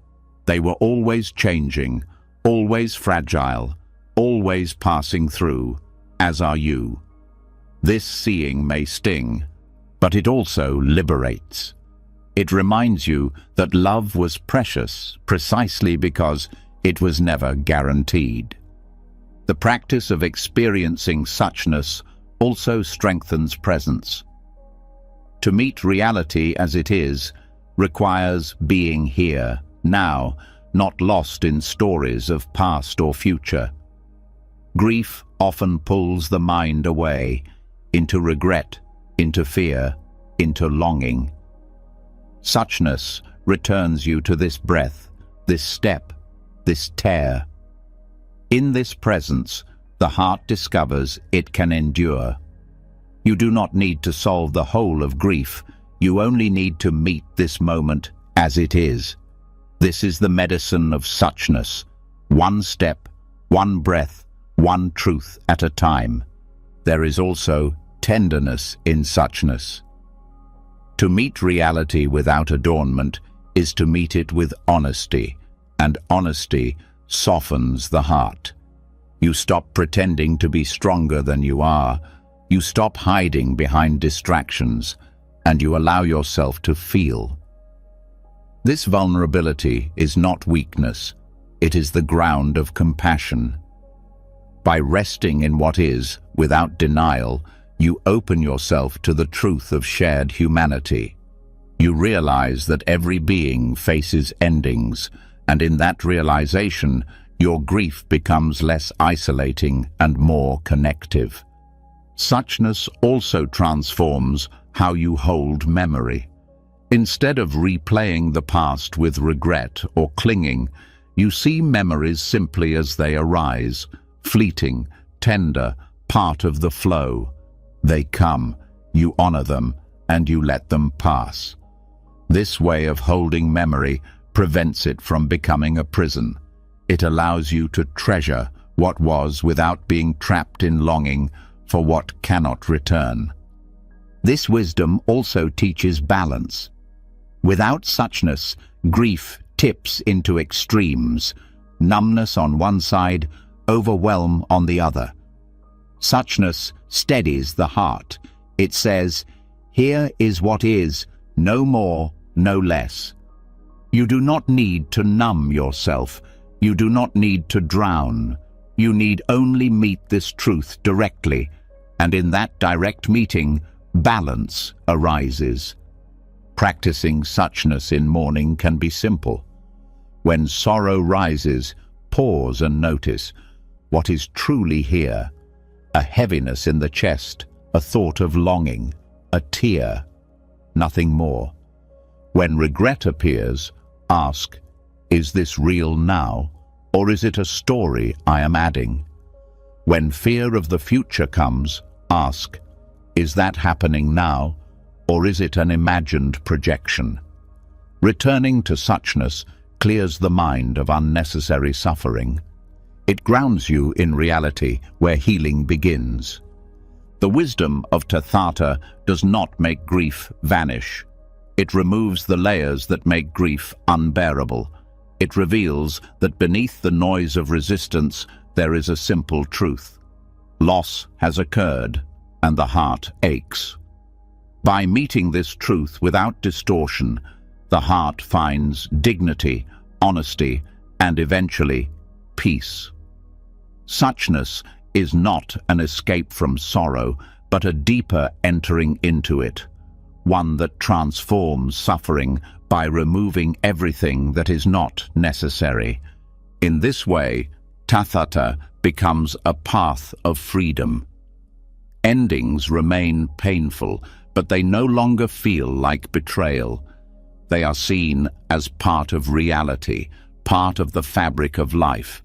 They were always changing, always fragile, always passing through, as are you." This seeing may sting, but it also liberates. It reminds you that love was precious precisely because it was never guaranteed. The practice of experiencing suchness also strengthens presence. To meet reality as it is requires being here, now, not lost in stories of past or future. Grief often pulls the mind away, into regret, into fear, into longing. Suchness returns you to this breath, this step, this tear. In this presence, the heart discovers it can endure. You do not need to solve the whole of grief, you only need to meet this moment as it is. This is the medicine of suchness, one step, one breath, one truth at a time. There is also tenderness in suchness. To meet reality without adornment is to meet it with honesty, and honesty softens the heart. You stop pretending to be stronger than you are. You stop hiding behind distractions, and you allow yourself to feel. This vulnerability is not weakness. It is the ground of compassion. By resting in what is, without denial, you open yourself to the truth of shared humanity. You realize that every being faces endings, and in that realization, your grief becomes less isolating and more connective. Suchness also transforms how you hold memory. Instead of replaying the past with regret or clinging, you see memories simply as they arise, fleeting, tender, part of the flow. They come, you honor them, and you let them pass. This way of holding memory prevents it from becoming a prison. It allows you to treasure what was without being trapped in longing for what cannot return. This wisdom also teaches balance. Without suchness, grief tips into extremes, numbness on one side, overwhelm on the other. Suchness steadies the heart. It says, "Here is what is, no more, no less." You do not need to numb yourself. You do not need to drown. You need only meet this truth directly, and in that direct meeting, balance arises. Practicing suchness in mourning can be simple. When sorrow rises, pause and notice what is truly here. A heaviness in the chest, a thought of longing, a tear. nothing more. When regret appears, ask, is this real now, or is it a story I am adding? When fear of the future comes, ask, is that happening now, or is it an imagined projection? Returning to suchness clears the mind of unnecessary suffering. It grounds you in reality where healing begins. The wisdom of Tathata does not make grief vanish. It removes the layers that make grief unbearable. It reveals that beneath the noise of resistance there is a simple truth. Loss has occurred, and the heart aches. By meeting this truth without distortion, the heart finds dignity, honesty, and eventually, peace. Suchness is not an escape from sorrow, but a deeper entering into it, one that transforms suffering by removing everything that is not necessary. In this way, Tathata becomes a path of freedom. Endings remain painful, but they no longer feel like betrayal. They are seen as part of reality, part of the fabric of life.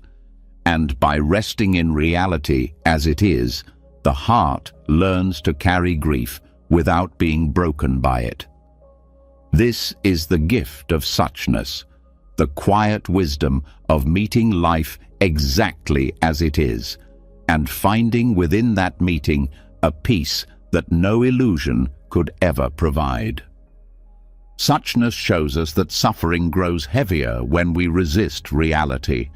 And by resting in reality as it is, the heart learns to carry grief without being broken by it. This is the gift of suchness, the quiet wisdom of meeting life exactly as it is, and finding within that meeting a peace that no illusion could ever provide. Suchness shows us that suffering grows heavier when we resist reality,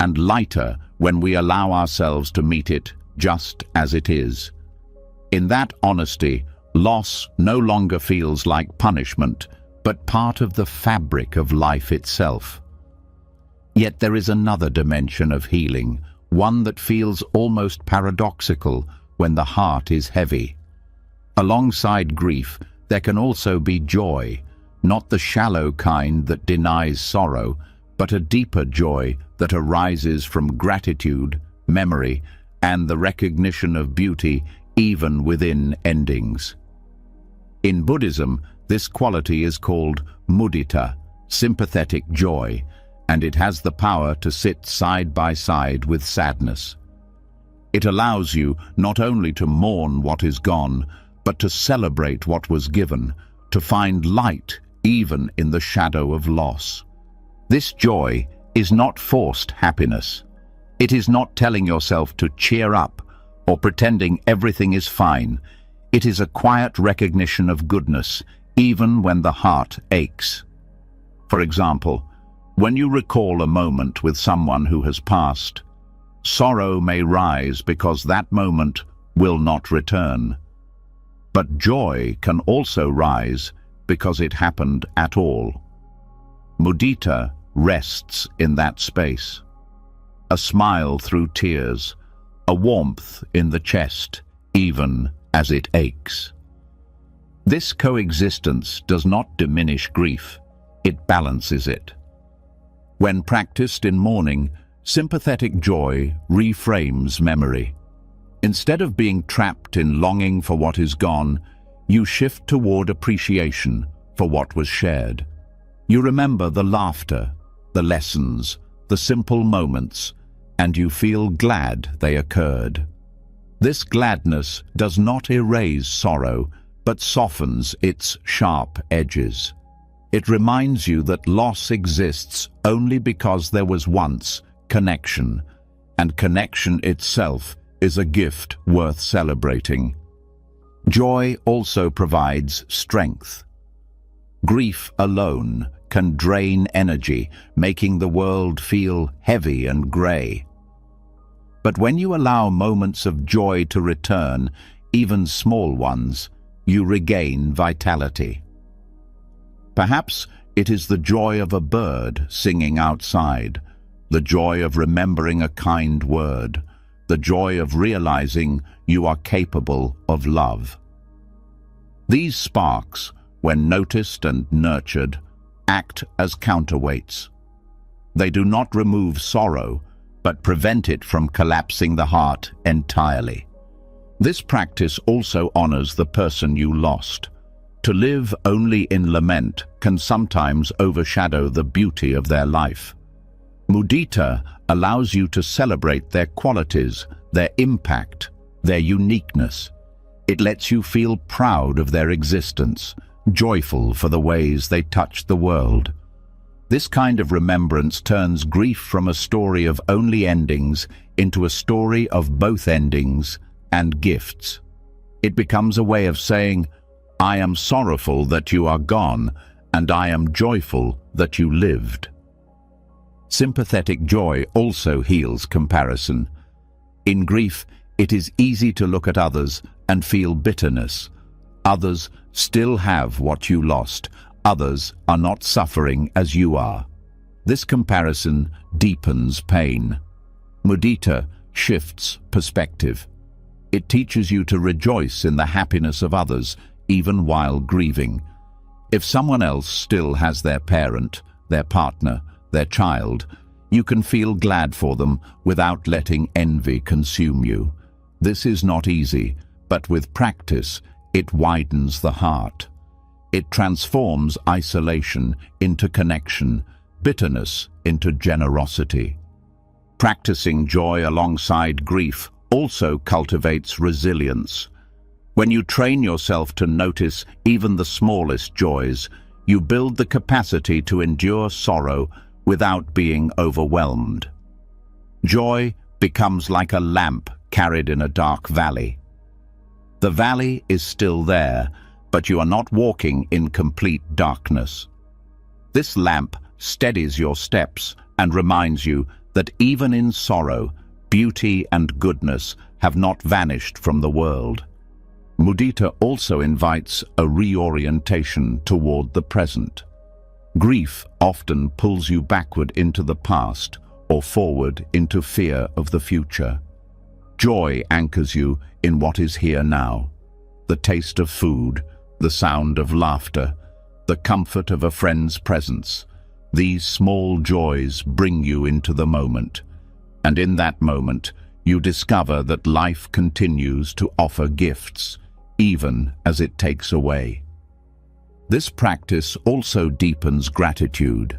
and lighter when we allow ourselves to meet it just as it is. In that honesty, loss no longer feels like punishment, but part of the fabric of life itself. Yet there is another dimension of healing, one that feels almost paradoxical when the heart is heavy. Alongside grief, there can also be joy, not the shallow kind that denies sorrow, but a deeper joy that arises from gratitude, memory, and the recognition of beauty even within endings. In Buddhism, this quality is called mudita, sympathetic joy, and it has the power to sit side by side with sadness. It allows you not only to mourn what is gone, but to celebrate what was given, to find light even in the shadow of loss. This joy is not forced happiness. It is not telling yourself to cheer up or pretending everything is fine. It is a quiet recognition of goodness, even when the heart aches. For example, when you recall a moment with someone who has passed, sorrow may rise because that moment will not return. But joy can also rise because it happened at all. Mudita rests in that space. A smile through tears, a warmth in the chest, even as it aches. This coexistence does not diminish grief, it balances it. When practiced in mourning, sympathetic joy reframes memory. Instead of being trapped in longing for what is gone, you shift toward appreciation for what was shared. You remember the laughter, the lessons, the simple moments, and you feel glad they occurred. This gladness does not erase sorrow, but softens its sharp edges. It reminds you that loss exists only because there was once connection, and connection itself is a gift worth celebrating. Joy also provides strength. Grief alone can drain energy, making the world feel heavy and grey. But when you allow moments of joy to return, even small ones, you regain vitality. Perhaps it is the joy of a bird singing outside, the joy of remembering a kind word, the joy of realizing you are capable of love. These sparks, when noticed and nurtured, act as counterweights. They do not remove sorrow, but prevent it from collapsing the heart entirely. This practice also honors the person you lost. To live only in lament can sometimes overshadow the beauty of their life. Mudita allows you to celebrate their qualities, their impact, their uniqueness. It lets you feel proud of their existence, joyful for the ways they touch the world. This kind of remembrance turns grief from a story of only endings into a story of both endings and gifts. It becomes a way of saying, I am sorrowful that you are gone, and I am joyful that you lived. Sympathetic joy also heals comparison. In grief, it is easy to look at others and feel bitterness. Others still have what you lost. Others are not suffering as you are. This comparison deepens pain. Mudita shifts perspective. It teaches you to rejoice in the happiness of others, even while grieving. If someone else still has their parent, their partner, their child, you can feel glad for them without letting envy consume you. This is not easy, but with practice, it widens the heart. It transforms isolation into connection, bitterness into generosity. Practicing joy alongside grief also cultivates resilience. When you train yourself to notice even the smallest joys, you build the capacity to endure sorrow without being overwhelmed. Joy becomes like a lamp carried in a dark valley. The valley is still there, but you are not walking in complete darkness. This lamp steadies your steps and reminds you that even in sorrow, beauty and goodness have not vanished from the world. Mudita also invites a reorientation toward the present. Grief often pulls you backward into the past or forward into fear of the future. Joy anchors you in what is here now. The taste of food, the sound of laughter, the comfort of a friend's presence. These small joys bring you into the moment. And in that moment, you discover that life continues to offer gifts, even as it takes away. This practice also deepens gratitude.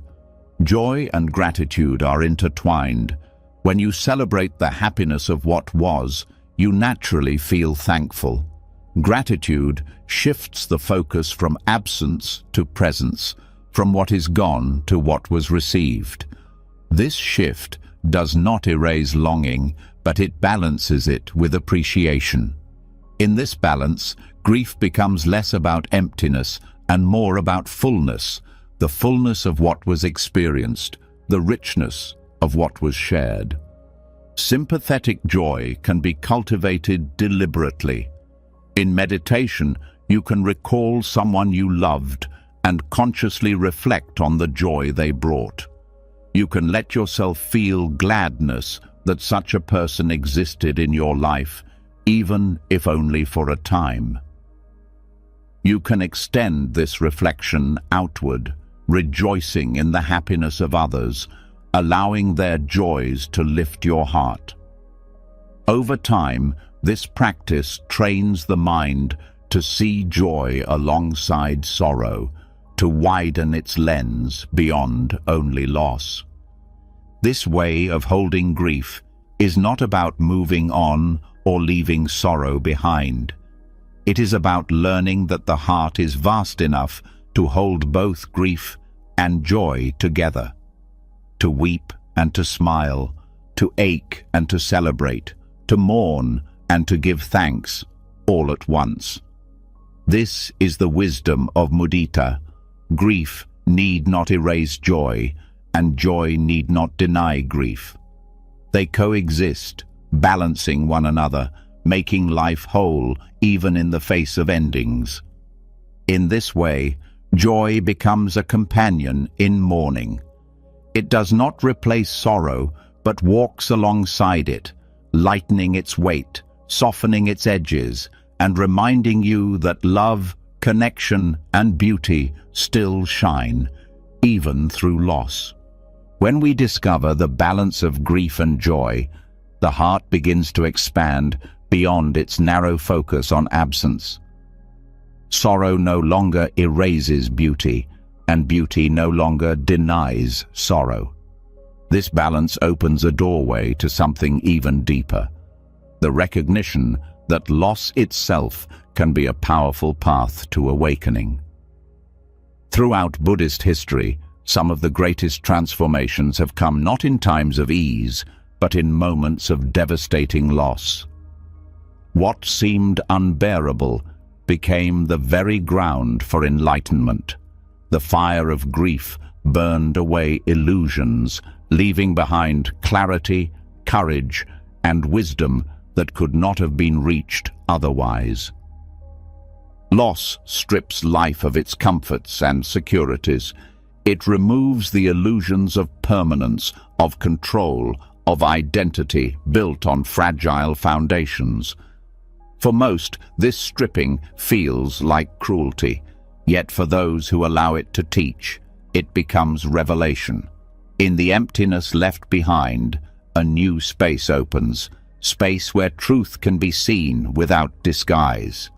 Joy and gratitude are intertwined. When you celebrate the happiness of what was, you naturally feel thankful. Gratitude shifts the focus from absence to presence, from what is gone to what was received. This shift does not erase longing, but it balances it with appreciation. In this balance, grief becomes less about emptiness and more about fullness, the fullness of what was experienced, the richness of what was shared. Sympathetic joy can be cultivated deliberately. In meditation, you can recall someone you loved and consciously reflect on the joy they brought. You can let yourself feel gladness that such a person existed in your life, even if only for a time. You can extend this reflection outward, rejoicing in the happiness of others, allowing their joys to lift your heart. Over time, this practice trains the mind to see joy alongside sorrow, to widen its lens beyond only loss. This way of holding grief is not about moving on or leaving sorrow behind. It is about learning that the heart is vast enough to hold both grief and joy together, to weep and to smile, to ache and to celebrate, to mourn and to give thanks, all at once. This is the wisdom of mudita. Grief need not erase joy, and joy need not deny grief. They coexist, balancing one another, making life whole even in the face of endings. In this way, joy becomes a companion in mourning. It does not replace sorrow, but walks alongside it, lightening its weight, softening its edges, and reminding you that love, connection, and beauty still shine, even through loss. When we discover the balance of grief and joy, the heart begins to expand beyond its narrow focus on absence. Sorrow no longer erases beauty, and beauty no longer denies sorrow. This balance opens a doorway to something even deeper, the recognition that loss itself can be a powerful path to awakening. Throughout Buddhist history, some of the greatest transformations have come not in times of ease, but in moments of devastating loss. What seemed unbearable became the very ground for enlightenment. The fire of grief burned away illusions, leaving behind clarity, courage, and wisdom that could not have been reached otherwise. Loss strips life of its comforts and securities. It removes the illusions of permanence, of control, of identity built on fragile foundations. For most, this stripping feels like cruelty, yet for those who allow it to teach, it becomes revelation. In the emptiness left behind, a new space opens, space where truth can be seen without disguise.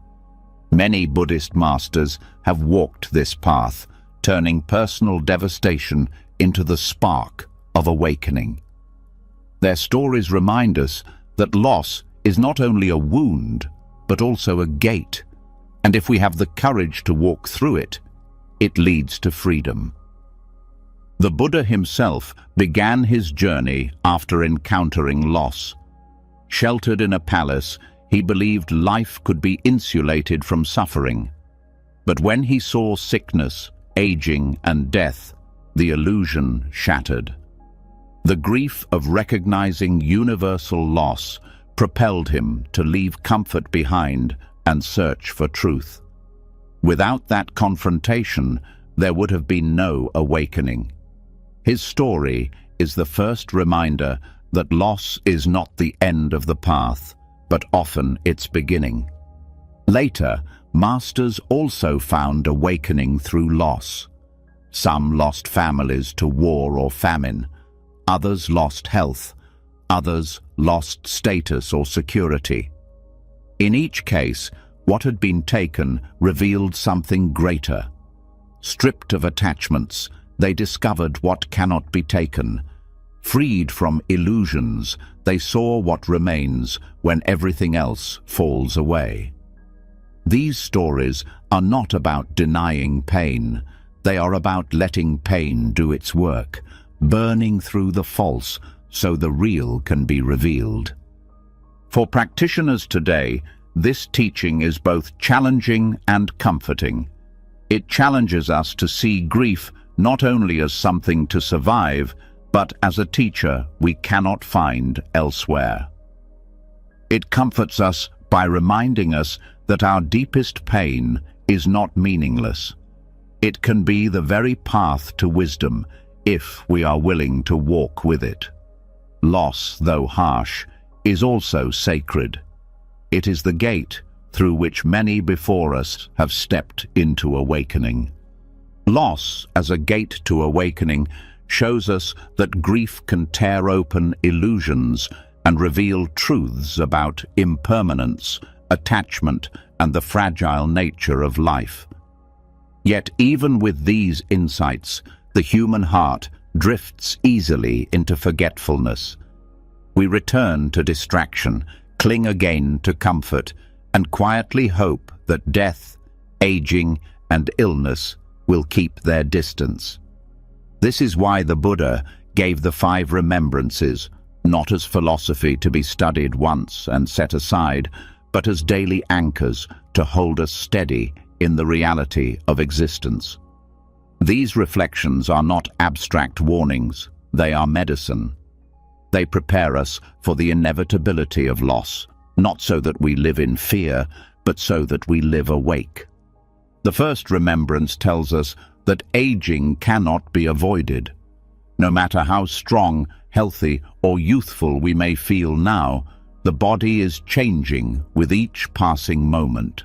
Many Buddhist masters have walked this path, turning personal devastation into the spark of awakening. Their stories remind us that loss is not only a wound, but also a gate, and if we have the courage to walk through it, it leads to freedom. The Buddha himself began his journey after encountering loss. Sheltered in a palace, he believed life could be insulated from suffering. But when he saw sickness, aging, and death, the illusion shattered. The grief of recognizing universal loss propelled him to leave comfort behind and search for truth. Without that confrontation, there would have been no awakening. His story is the first reminder that loss is not the end of the path, but often its beginning. Later, masters also found awakening through loss. Some lost families to war or famine, others lost health, others lost status or security. In each case, what had been taken revealed something greater. Stripped of attachments, they discovered what cannot be taken. Freed from illusions, they saw what remains when everything else falls away. These stories are not about denying pain. They are about letting pain do its work, burning through the false so the real can be revealed. For practitioners today, this teaching is both challenging and comforting. It challenges us to see grief not only as something to survive, but as a teacher we cannot find elsewhere. It comforts us by reminding us that our deepest pain is not meaningless. It can be the very path to wisdom if we are willing to walk with it. Loss, though harsh, is also sacred. It is the gate through which many before us have stepped into awakening. Loss as a gate to awakening shows us that grief can tear open illusions and reveal truths about impermanence, attachment, and the fragile nature of life. Yet even with these insights, the human heart drifts easily into forgetfulness. We return to distraction, cling again to comfort, and quietly hope that death, aging, and illness will keep their distance. This is why the Buddha gave the 5 remembrances, not as philosophy to be studied once and set aside, but as daily anchors to hold us steady in the reality of existence. These reflections are not abstract warnings, they are medicine. They prepare us for the inevitability of loss, not so that we live in fear, but so that we live awake. The first remembrance tells us that aging cannot be avoided. No matter how strong, healthy, or youthful we may feel now, the body is changing with each passing moment.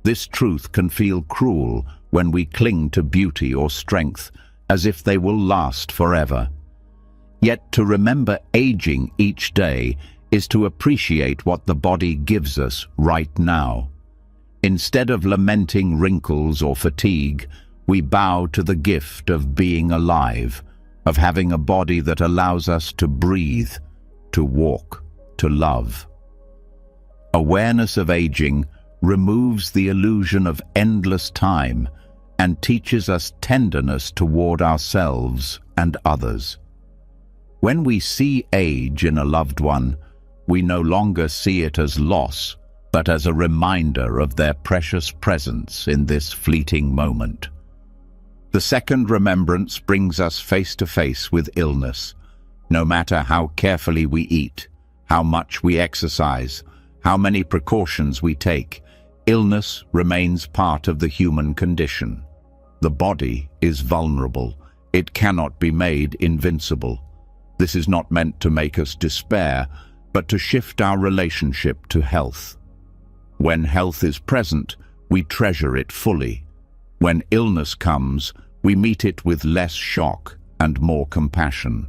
This truth can feel cruel when we cling to beauty or strength, as if they will last forever. Yet to remember aging each day is to appreciate what the body gives us right now. Instead of lamenting wrinkles or fatigue, we bow to the gift of being alive, of having a body that allows us to breathe, to walk, to love. Awareness of aging removes the illusion of endless time and teaches us tenderness toward ourselves and others. When we see age in a loved one, we no longer see it as loss, but as a reminder of their precious presence in this fleeting moment. The second remembrance brings us face to face with illness. No matter how carefully we eat, how much we exercise, how many precautions we take, illness remains part of the human condition. The body is vulnerable. It cannot be made invincible. This is not meant to make us despair, but to shift our relationship to health. When health is present, we treasure it fully. When illness comes, we meet it with less shock and more compassion.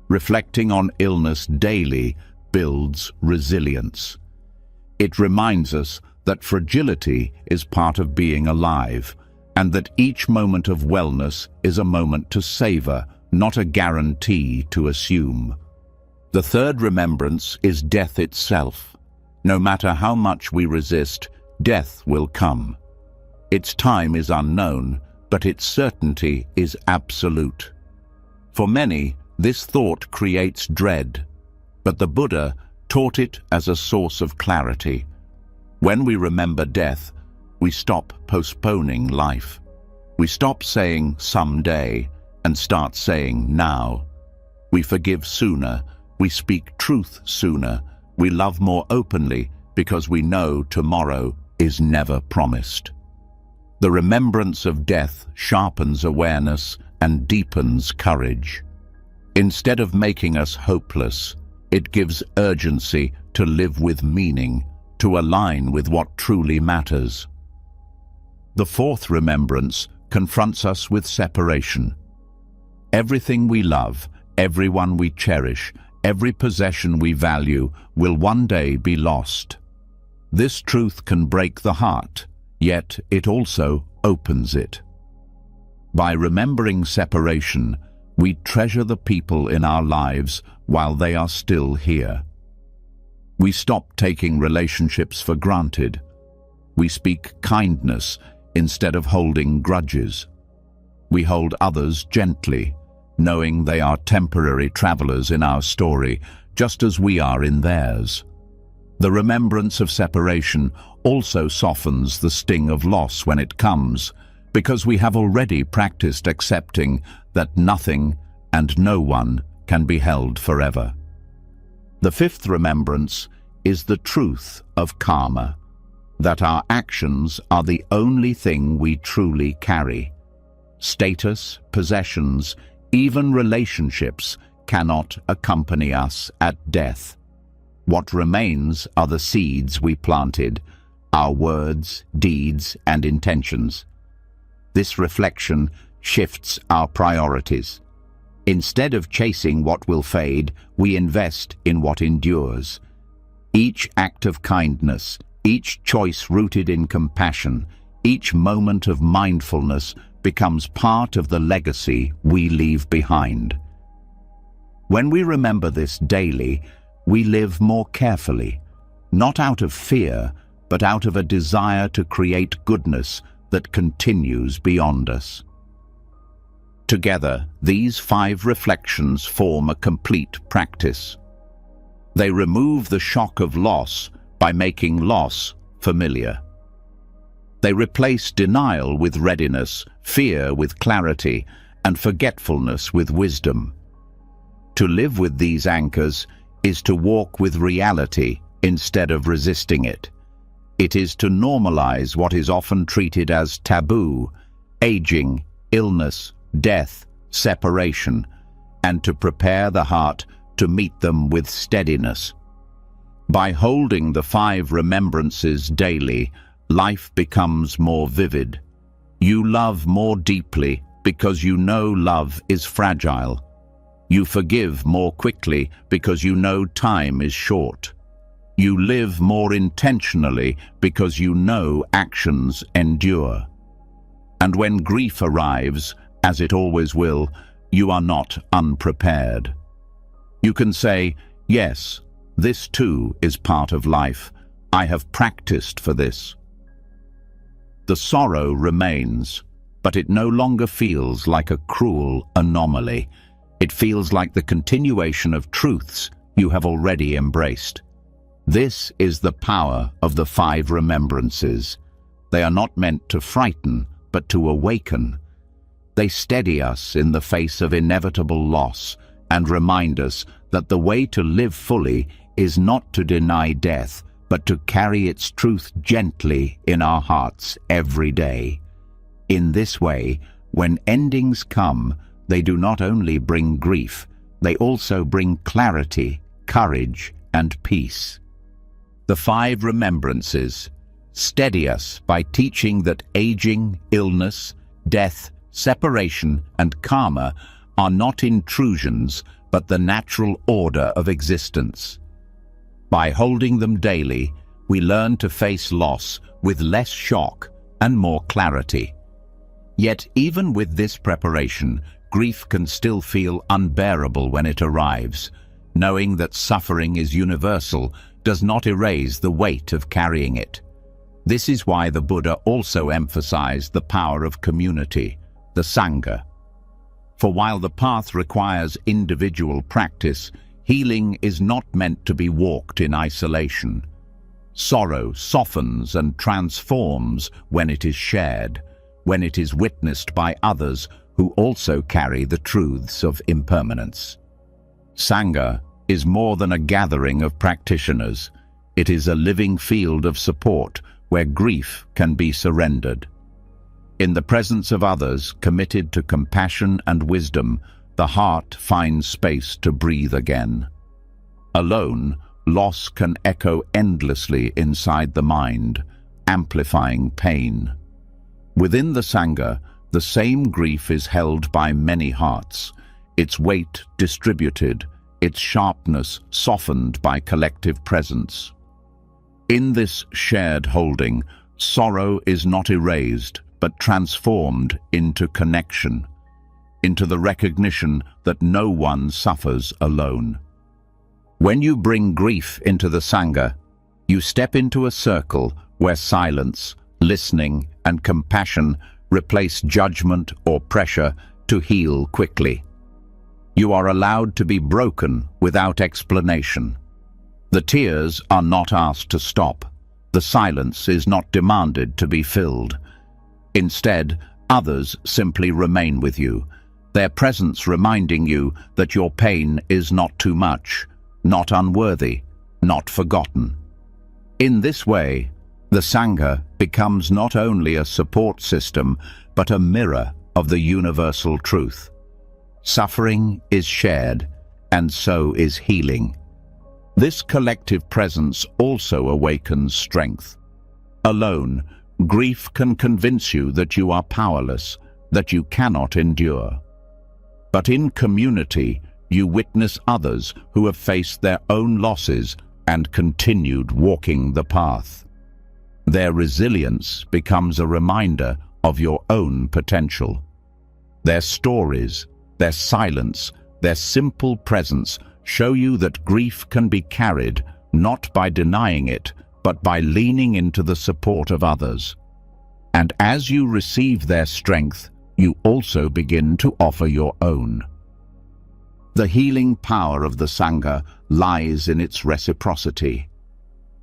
Reflecting on illness daily builds resilience. It reminds us that fragility is part of being alive, and that each moment of wellness is a moment to savor, not a guarantee to assume. The third remembrance is death itself. No matter how much we resist, death will come. Its time is unknown, but its certainty is absolute. For many, this thought creates dread, but the Buddha taught it as a source of clarity. When we remember death, we stop postponing life. We stop saying someday and start saying now. We forgive sooner, we speak truth sooner, we love more openly because we know tomorrow is never promised. The remembrance of death sharpens awareness and deepens courage. Instead of making us hopeless, it gives urgency to live with meaning, to align with what truly matters. The fourth remembrance confronts us with separation. Everything we love, everyone we cherish, every possession we value will one day be lost. This truth can break the heart, yet it also opens it. By remembering separation, we treasure the people in our lives while they are still here. We stop taking relationships for granted. We speak kindness instead of holding grudges. We hold others gently, knowing they are temporary travelers in our story, just as we are in theirs. The remembrance of separation also softens the sting of loss when it comes, because we have already practiced accepting that nothing and no one can be held forever. The fifth remembrance is the truth of karma, that our actions are the only thing we truly carry. Status, possessions, even relationships cannot accompany us at death. What remains are the seeds we planted, our words, deeds, and intentions. This reflection shifts our priorities. Instead of chasing what will fade, we invest in what endures. Each act of kindness, each choice rooted in compassion, each moment of mindfulness becomes part of the legacy we leave behind. When we remember this daily, we live more carefully, not out of fear, but out of a desire to create goodness that continues beyond us. Together, these 5 reflections form a complete practice. They remove the shock of loss by making loss familiar. They replace denial with readiness, fear with clarity, and forgetfulness with wisdom. To live with these anchors is to walk with reality instead of resisting it. It is to normalize what is often treated as taboo, aging, illness, death, separation, and to prepare the heart to meet them with steadiness. By holding the 5 remembrances daily, life becomes more vivid. You love more deeply because you know love is fragile. You forgive more quickly because you know time is short. You live more intentionally because you know actions endure. And when grief arrives, as it always will, you are not unprepared. You can say, yes, this too is part of life. I have practiced for this. The sorrow remains, but it no longer feels like a cruel anomaly. It feels like the continuation of truths you have already embraced. This is the power of the 5 remembrances. They are not meant to frighten, but to awaken. They steady us in the face of inevitable loss and remind us that the way to live fully is not to deny death, but to carry its truth gently in our hearts every day. In this way, when endings come, they do not only bring grief, they also bring clarity, courage, and peace. The 5 remembrances steady us by teaching that aging, illness, death, separation, and karma are not intrusions, but the natural order of existence. By holding them daily, we learn to face loss with less shock and more clarity. Yet even with this preparation, grief can still feel unbearable when it arrives. Knowing that suffering is universal does not erase the weight of carrying it. This is why the Buddha also emphasized the power of community, the Sangha. For while the path requires individual practice, healing is not meant to be walked in isolation. Sorrow softens and transforms when it is shared, when it is witnessed by others who also carry the truths of impermanence. Sangha is more than a gathering of practitioners. It is a living field of support where grief can be surrendered. In the presence of others committed to compassion and wisdom, the heart finds space to breathe again. Alone, loss can echo endlessly inside the mind, amplifying pain. Within the Sangha, the same grief is held by many hearts, its weight distributed, its sharpness softened by collective presence. In this shared holding, sorrow is not erased, but transformed into connection, into the recognition that no one suffers alone. When you bring grief into the Sangha, you step into a circle where silence, listening, and compassion replace judgment or pressure to heal quickly. You are allowed to be broken without explanation. The tears are not asked to stop. The silence is not demanded to be filled. Instead, others simply remain with you, their presence reminding you that your pain is not too much, not unworthy, not forgotten. In this way, the Sangha becomes not only a support system, but a mirror of the universal truth. Suffering is shared, and so is healing. This collective presence also awakens strength. Alone, grief can convince you that you are powerless, that you cannot endure. But in community, you witness others who have faced their own losses and continued walking the path. Their resilience becomes a reminder of your own potential. Their stories, their silence, their simple presence show you that grief can be carried not by denying it, but by leaning into the support of others. And as you receive their strength, you also begin to offer your own. The healing power of the Sangha lies in its reciprocity.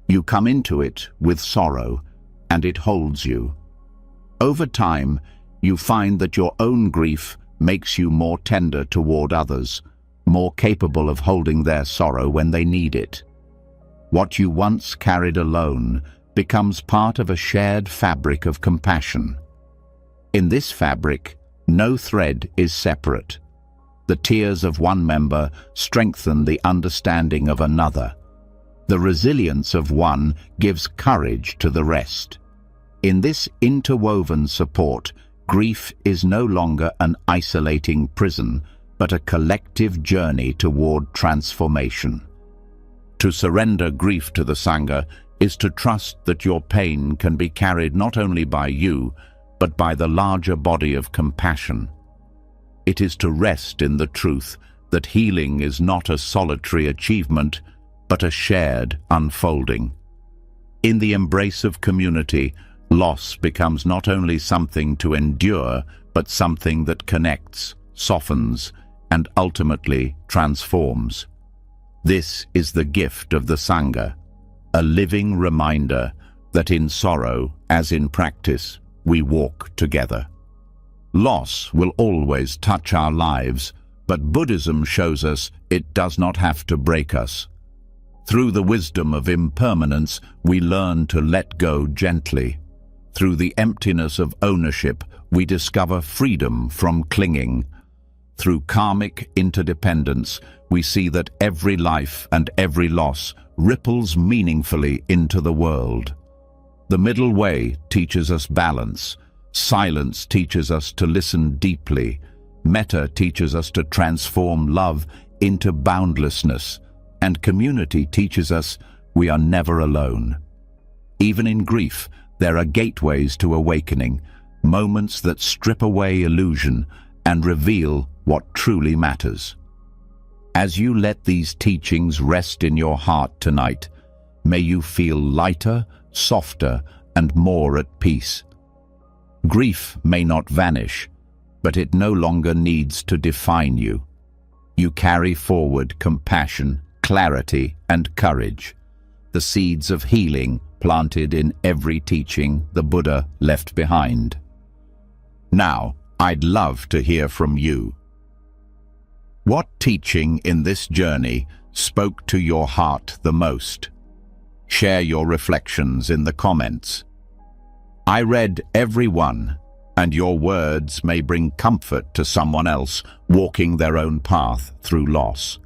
You come into it with sorrow, and it holds you. Over time, you find that your own grief makes you more tender toward others, more capable of holding their sorrow when they need it. What you once carried alone becomes part of a shared fabric of compassion. In this fabric, no thread is separate. The tears of one member strengthen the understanding of another. The resilience of one gives courage to the rest. In this interwoven support, grief is no longer an isolating prison, but a collective journey toward transformation. To surrender grief to the Sangha is to trust that your pain can be carried not only by you, but by the larger body of compassion. It is to rest in the truth that healing is not a solitary achievement, but a shared unfolding. In the embrace of community, loss becomes not only something to endure, but something that connects, softens, and ultimately transforms. This is the gift of the Sangha, a living reminder that in sorrow, as in practice, we walk together. Loss will always touch our lives, but Buddhism shows us it does not have to break us. Through the wisdom of impermanence, we learn to let go gently. Through the emptiness of ownership, we discover freedom from clinging. Through karmic interdependence, we see that every life and every loss ripples meaningfully into the world. The middle way teaches us balance. Silence teaches us to listen deeply. Metta teaches us to transform love into boundlessness. And community teaches us we are never alone. Even in grief, there are gateways to awakening, moments that strip away illusion and reveal what truly matters. As you let these teachings rest in your heart tonight, may you feel lighter, softer, and more at peace. Grief may not vanish, but it no longer needs to define you. You carry forward compassion, clarity, and courage, the seeds of healing planted in every teaching the Buddha left behind. Now, I'd love to hear from you. What teaching in this journey spoke to your heart the most? Share your reflections in the comments. I read every one, and your words may bring comfort to someone else walking their own path through loss.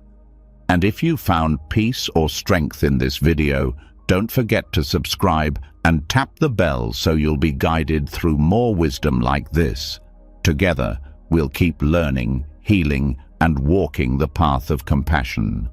And if you found peace or strength in this video, don't forget to subscribe and tap the bell so you'll be guided through more wisdom like this. Together, we'll keep learning, healing, and walking the path of compassion.